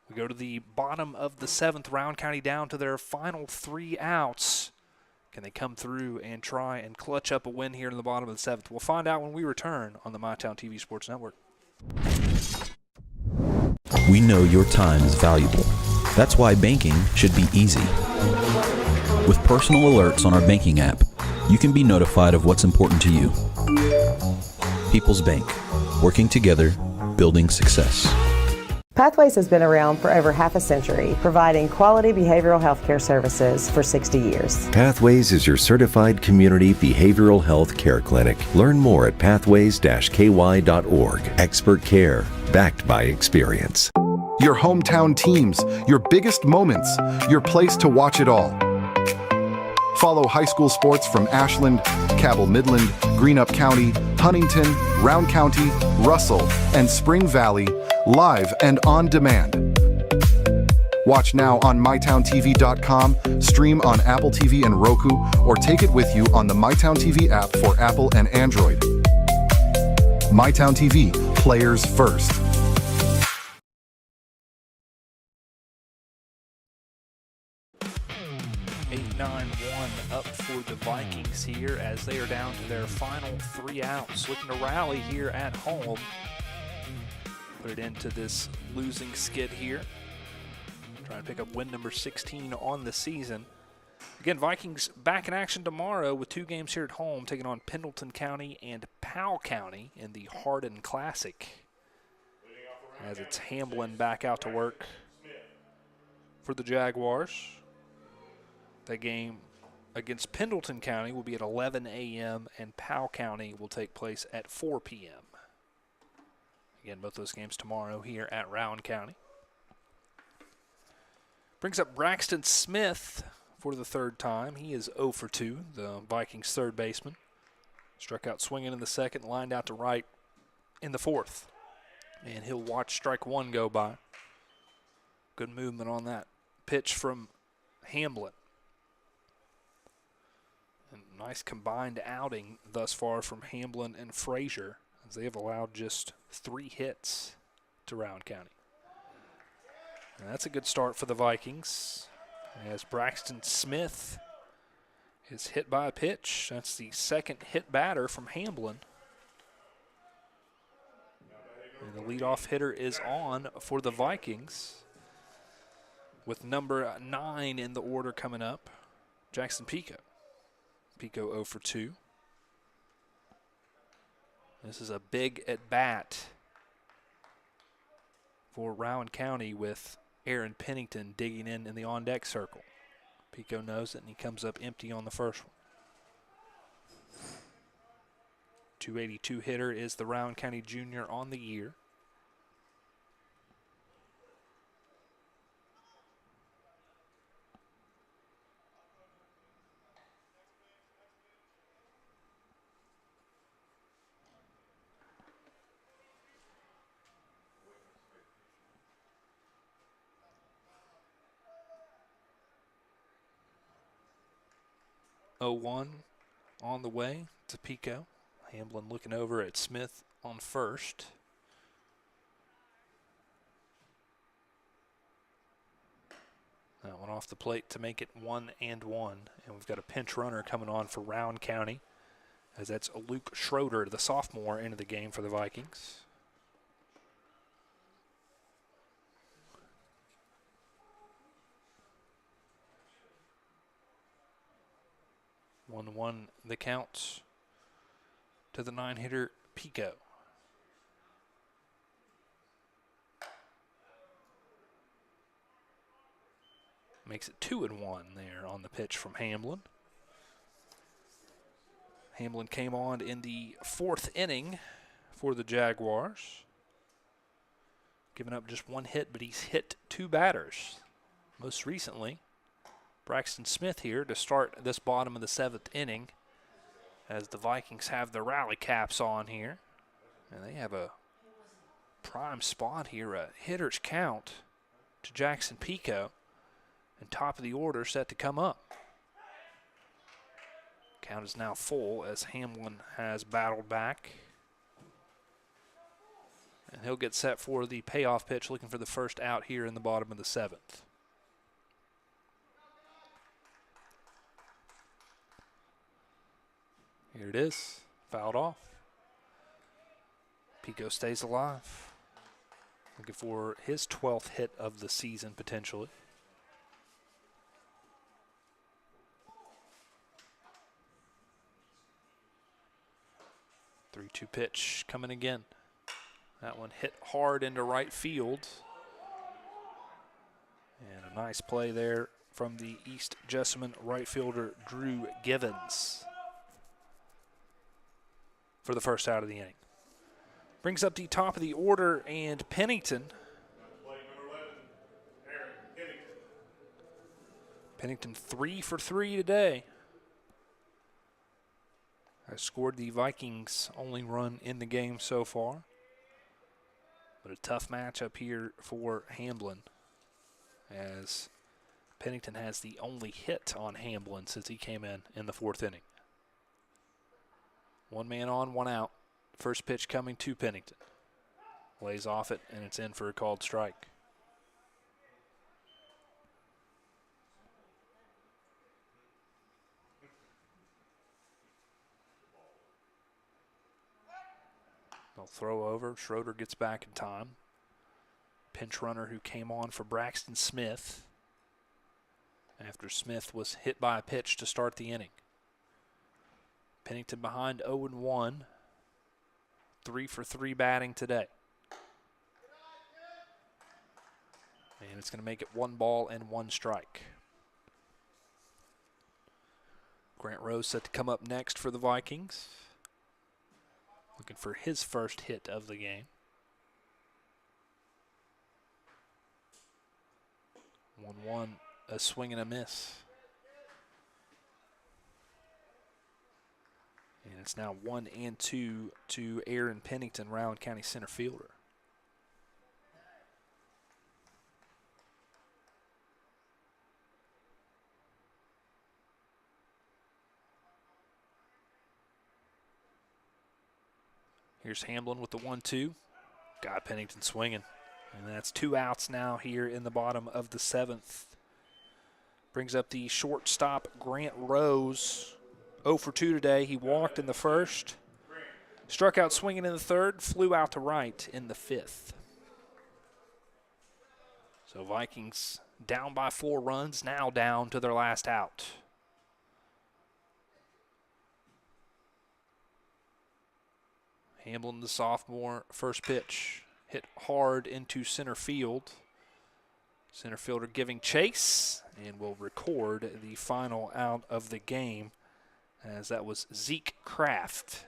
We go to the bottom of the 7th. Rowan County down to their final 3 outs. Can they come through and try and clutch up a win here in the bottom of the 7th? We'll find out when we return on the MyTown TV Sports Network. We know your time is valuable. That's why banking should be easy. With personal alerts on our banking app, you can be notified of what's important to you. People's Bank, working together, building success. Pathways has been around for over half a century, providing quality behavioral health care services for 60 years. Pathways is your certified community behavioral health care clinic. Learn more at pathways-ky.org. Expert care, backed by experience. Your hometown teams, your biggest moments, your place to watch it all. Follow high school sports from Ashland, Cabell Midland, Greenup County, Huntington, Round County, Russell, and Spring Valley live and on demand. Watch now on mytowntv.com, stream on Apple TV and Roku, or take it with you on the MyTown TV app for Apple and Android. MyTown TV, players first. 8-9-1 up for the Vikings here as they are down to their final 3 outs. Looking to rally here at home. Put it into this losing skid here. Trying to pick up win number 16 on the season. Again, Vikings back in action tomorrow with 2 games here at home, taking on Pendleton County and Powell County in the Hardin Classic. As it's Hamblin back out to work for the Jaguars. That game against Pendleton County will be at 11 a.m. and Powell County will take place at 4 p.m. Again, both those games tomorrow here at Rowan County. Brings up Braxton Smith for the 3rd time. He is 0 for 2, the Vikings' 3rd baseman. Struck out swinging in the 2nd, lined out to right in the 4th. And he'll watch strike 1 go by. Good movement on that pitch from Hamblin. And nice combined outing thus far from Hamblin and Frazier, as they have allowed just 3 hits to Rowan County. And that's a good start for the Vikings, as Braxton Smith is hit by a pitch. That's the 2nd hit batter from Hamblin. And the leadoff hitter is on for the Vikings, with number 9 in the order coming up, Jackson Pico. Pico 0 for 2. This is a big at-bat for Rowan County with Aaron Pennington digging in the on-deck circle. Pico knows it, and he comes up empty on the first one. 282 hitter is the Rowan County Junior on the year. 0-1 on the way to Pico. Hamblin looking over at Smith on first. That one off the plate to make it 1-1. And we've got a pinch runner coming on for Rowan County, as that's Luke Schroeder, the sophomore, into the game for the Vikings. One the count to the 9-hitter Pico. Makes it 2-1 there on the pitch from Hamblin. Hamblin came on in the 4th inning for the Jaguars. Giving up just 1 hit, but he's hit 2 batters. Most recently, Braxton Smith here to start this bottom of the 7th inning, as the Vikings have their rally caps on here. And they have a prime spot here, a hitter's count to Jackson Pico. And top of the order set to come up. Count is now full as Hamblin has battled back. And he'll get set for the payoff pitch, looking for the first out here in the bottom of the 7th. Here it is, fouled off. Pico stays alive. Looking for his 12th hit of the season, potentially. 3-2 pitch coming again. That one hit hard into right field. And a nice play there from the East Jessamine right fielder Drew Givens for the first out of the inning. Brings up the top of the order, and Pennington. Pennington 3 for 3 today. Has scored the Vikings' only run in the game so far. But a tough matchup here for Hamblin, as Pennington has the only hit on Hamblin since he came in the 4th inning. 1 man on, 1 out. First pitch coming to Pennington. Lays off it, and it's in for a called strike. They'll throw over. Schroeder gets back in time. Pinch runner who came on for Braxton Smith after Smith was hit by a pitch to start the inning. Pennington behind 0-1. 3 for 3 batting today. And it's going to make it 1 ball and 1 strike. Grant Rose set to come up next for the Vikings. Looking for his first hit of the game. 1-1, a swing and a miss. And it's now 1-2 to Aaron Pennington, Rowan County center fielder. Here's Hamblin with the 1-2. Got Pennington swinging. And that's 2 outs now here in the bottom of the 7th. Brings up the shortstop, Grant Rose. 0 for 2 today. He walked in the 1st. Struck out swinging in the 3rd. Flew out to right in the 5th. So Vikings down by 4 runs. Now down to their last out. Hamblin, the sophomore, first pitch hit hard into center field. Center fielder giving chase, and will record the final out of the game, as that was Zeke Kraft.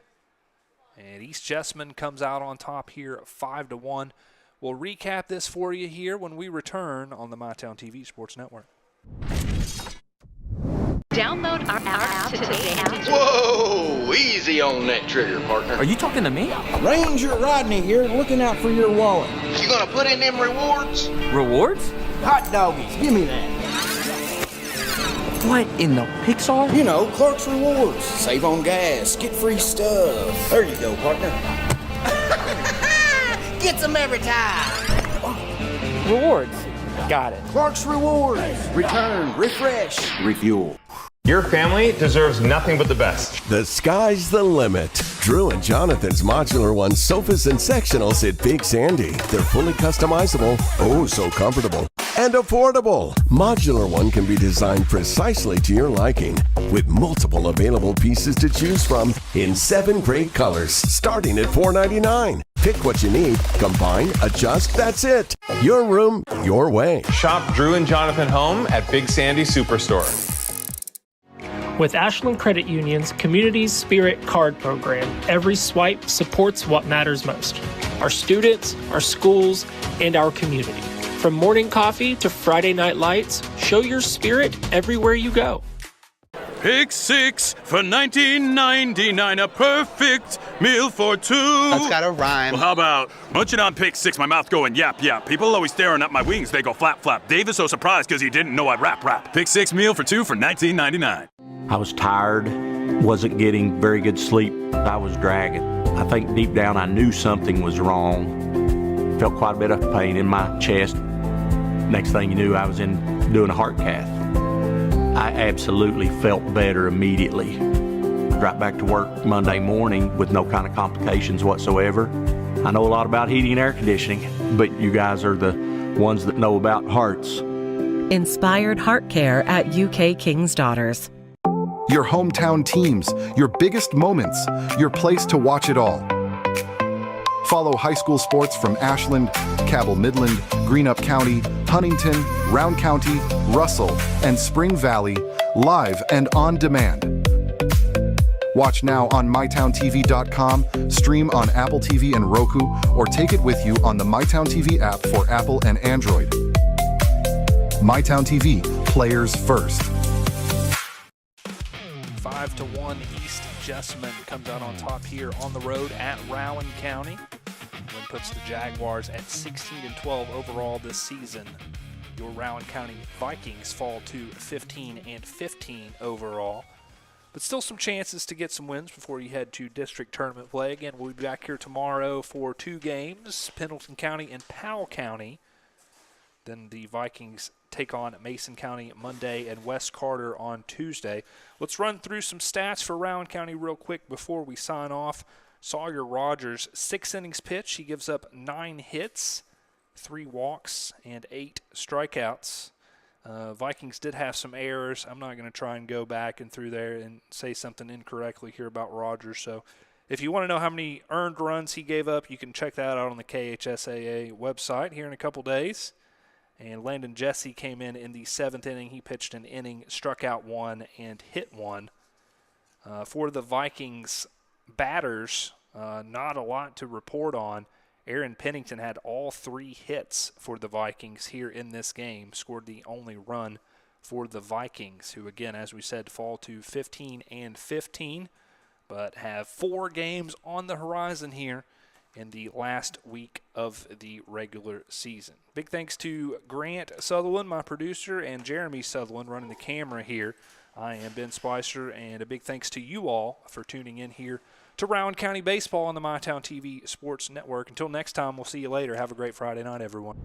And East Jessamine comes out on top here 5-1. We'll recap this for you here when we return on the MyTown TV Sports Network. Download our app today. Whoa! Easy on that trigger, partner. Are you talking to me? Ranger Rodney here, looking out for your wallet. You gonna put in them rewards? Rewards? Hot doggies, give me that. What in the Pixar? You know, Clark's Rewards. Save on gas, get free stuff. There you go, partner. Get some every time. Rewards. Got it. Clark's Rewards. Return, refresh, refuel. Your family deserves nothing but the best. The sky's the limit. Drew and Jonathan's Modular One sofas and sectionals at Big Sandy. They're fully customizable, oh so comfortable, and affordable. Modular One can be designed precisely to your liking with multiple available pieces to choose from in 7 great colors starting at $4.99. Pick what you need, combine, adjust, that's it. Your room, your way. Shop Drew and Jonathan Home at Big Sandy Superstore. With Ashland Credit Union's Community Spirit Card Program, every swipe supports what matters most: our students, our schools, and our community. From morning coffee to Friday night lights, show your spirit everywhere you go. Pick 6 for $19.99, a perfect meal for 2. That's gotta rhyme. Well, how about munching on Pick 6, my mouth going yap, yap. People always staring at my wings, they go flap, flap. Dave is so surprised because he didn't know I'd rap, rap. Pick 6 meal for 2 for $19.99. I was tired, wasn't getting very good sleep. I was dragging. I think deep down I knew something was wrong. Felt quite a bit of pain in my chest. Next thing you knew, I was doing a heart cath. I absolutely felt better immediately. Right back to work Monday morning with no kind of complications whatsoever. I know a lot about heating and air conditioning, but you guys are the ones that know about hearts. Inspired Heart Care at UK King's Daughters. Your hometown teams, your biggest moments, your place to watch it all. Follow high school sports from Ashland, Cabell Midland, Greenup County, Huntington, Round County, Russell, and Spring Valley live and on demand. Watch now on mytowntv.com, stream on Apple TV and Roku, or take it with you on the MyTown TV app for Apple and Android. MyTown TV, players first. 5-1 East Jessamine comes out on top here on the road at Rowan County. Win puts the Jaguars at 16-12 overall this season. Your Rowan County Vikings fall to 15-15 overall. But still some chances to get some wins before you head to district tournament play. Again, we'll be back here tomorrow for 2 games, Pendleton County and Powell County. Then the Vikings take on Mason County Monday and West Carter on Tuesday. Let's run through some stats for Rowan County real quick before we sign off. Sawyer Rogers, 6 innings pitched. He gives up 9 hits, 3 walks, and 8 strikeouts. Vikings did have some errors. I'm not going to try and go back and through there and say something incorrectly here about Rogers. So if you want to know how many earned runs he gave up, you can check that out on the KHSAA website here in a couple days. And Landon Jesse came in the 7th inning. He pitched an inning, struck out 1, and hit 1. For the Vikings batters, not a lot to report on. Aaron Pennington had all 3 hits for the Vikings here in this game, scored the only run for the Vikings, who, again, as we said, fall to 15-15, but have 4 games on the horizon here in the last week of the regular season. Big thanks to Grant Sutherland, my producer, and Jeremy Sutherland running the camera here. I am Ben Spicer, and a big thanks to you all for tuning in here to Rowan County Baseball on the MyTown TV Sports Network. Until next time, we'll see you later. Have a great Friday night, everyone.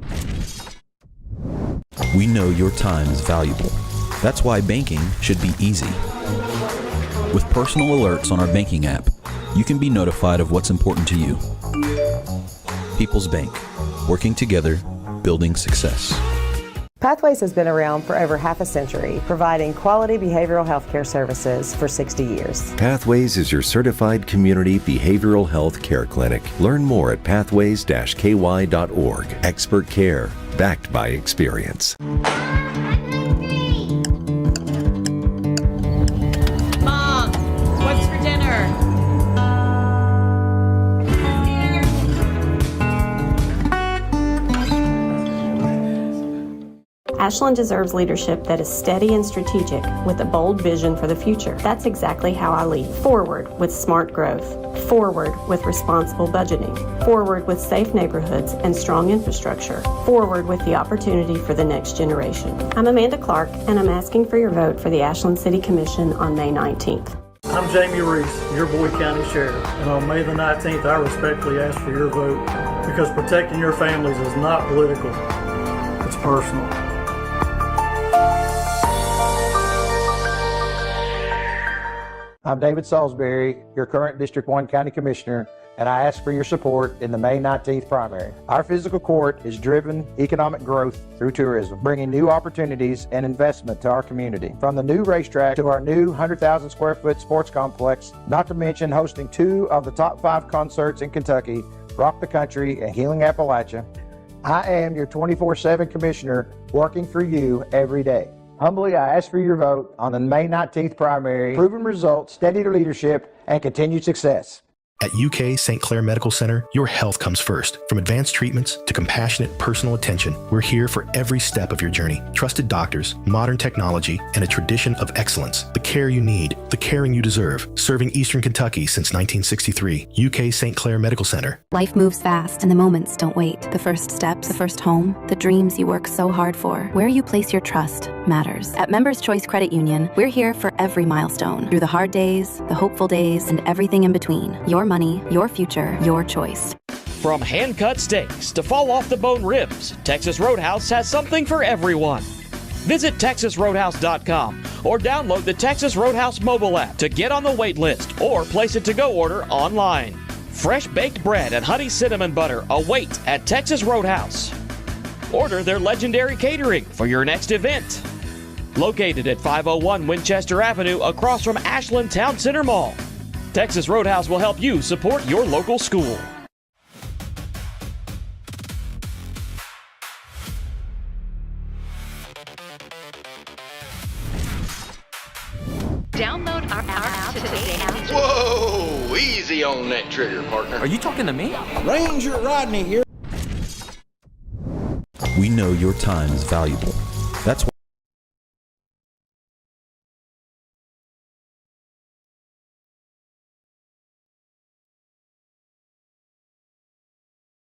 We know your time is valuable. That's why banking should be easy. With personal alerts on our banking app, you can be notified of what's important to you. People's Bank, working together, building success. Pathways has been around for over half a century, providing quality behavioral health care services for 60 years. Pathways is your certified community behavioral health care clinic. Learn more at pathways-ky.org. Expert care, backed by experience. Mom, what's for dinner? Ashland deserves leadership that is steady and strategic with a bold vision for the future. That's exactly how I lead. Forward with smart growth. Forward with responsible budgeting. Forward with safe neighborhoods and strong infrastructure. Forward with the opportunity for the next generation. I'm Amanda Clark, and I'm asking for your vote for the Ashland City Commission on May 19th. I'm Jamie Reese, your Boyd County Sheriff, and on May the 19th, I respectfully ask for your vote because protecting your families is not political, it's personal. I'm David Salisbury, your current District 1 County Commissioner, and I ask for your support in the May 19th primary. Our physical court has driven economic growth through tourism, bringing new opportunities and investment to our community. From the new racetrack to our new 100,000 square foot sports complex, not to mention hosting 2 of the top 5 concerts in Kentucky, Rock the Country and Healing Appalachia, I am your 24/7 Commissioner working for you every day. Humbly, I ask for your vote on the May 19th primary. Proven results, steady leadership, and continued success. At UK St. Clair Medical Center, your health comes first. From advanced treatments to compassionate personal attention, we're here for every step of your journey. Trusted doctors, modern technology, and a tradition of excellence. The care you need, the caring you deserve. Serving Eastern Kentucky since 1963. UK St. Clair Medical Center. Life moves fast and the moments don't wait. The first steps, the first home, the dreams you work so hard for. Where you place your trust matters. At Members Choice Credit Union, we're here for every milestone. Through the hard days, the hopeful days, and everything in between. Your money, your future, your choice. From hand-cut steaks to fall-off-the-bone ribs, Texas Roadhouse has something for everyone. Visit TexasRoadhouse.com or download the Texas Roadhouse mobile app to get on the wait list or place a to-go order online. Fresh baked bread and honey cinnamon butter await at Texas Roadhouse. Order their legendary catering for your next event. Located at 501 Winchester Avenue across from Ashland Town Center Mall. Texas Roadhouse will help you support your local school. Download our app today. Whoa! Easy on that trigger, partner. Are you talking to me? Ranger Rodney here. We know your time is valuable. That's why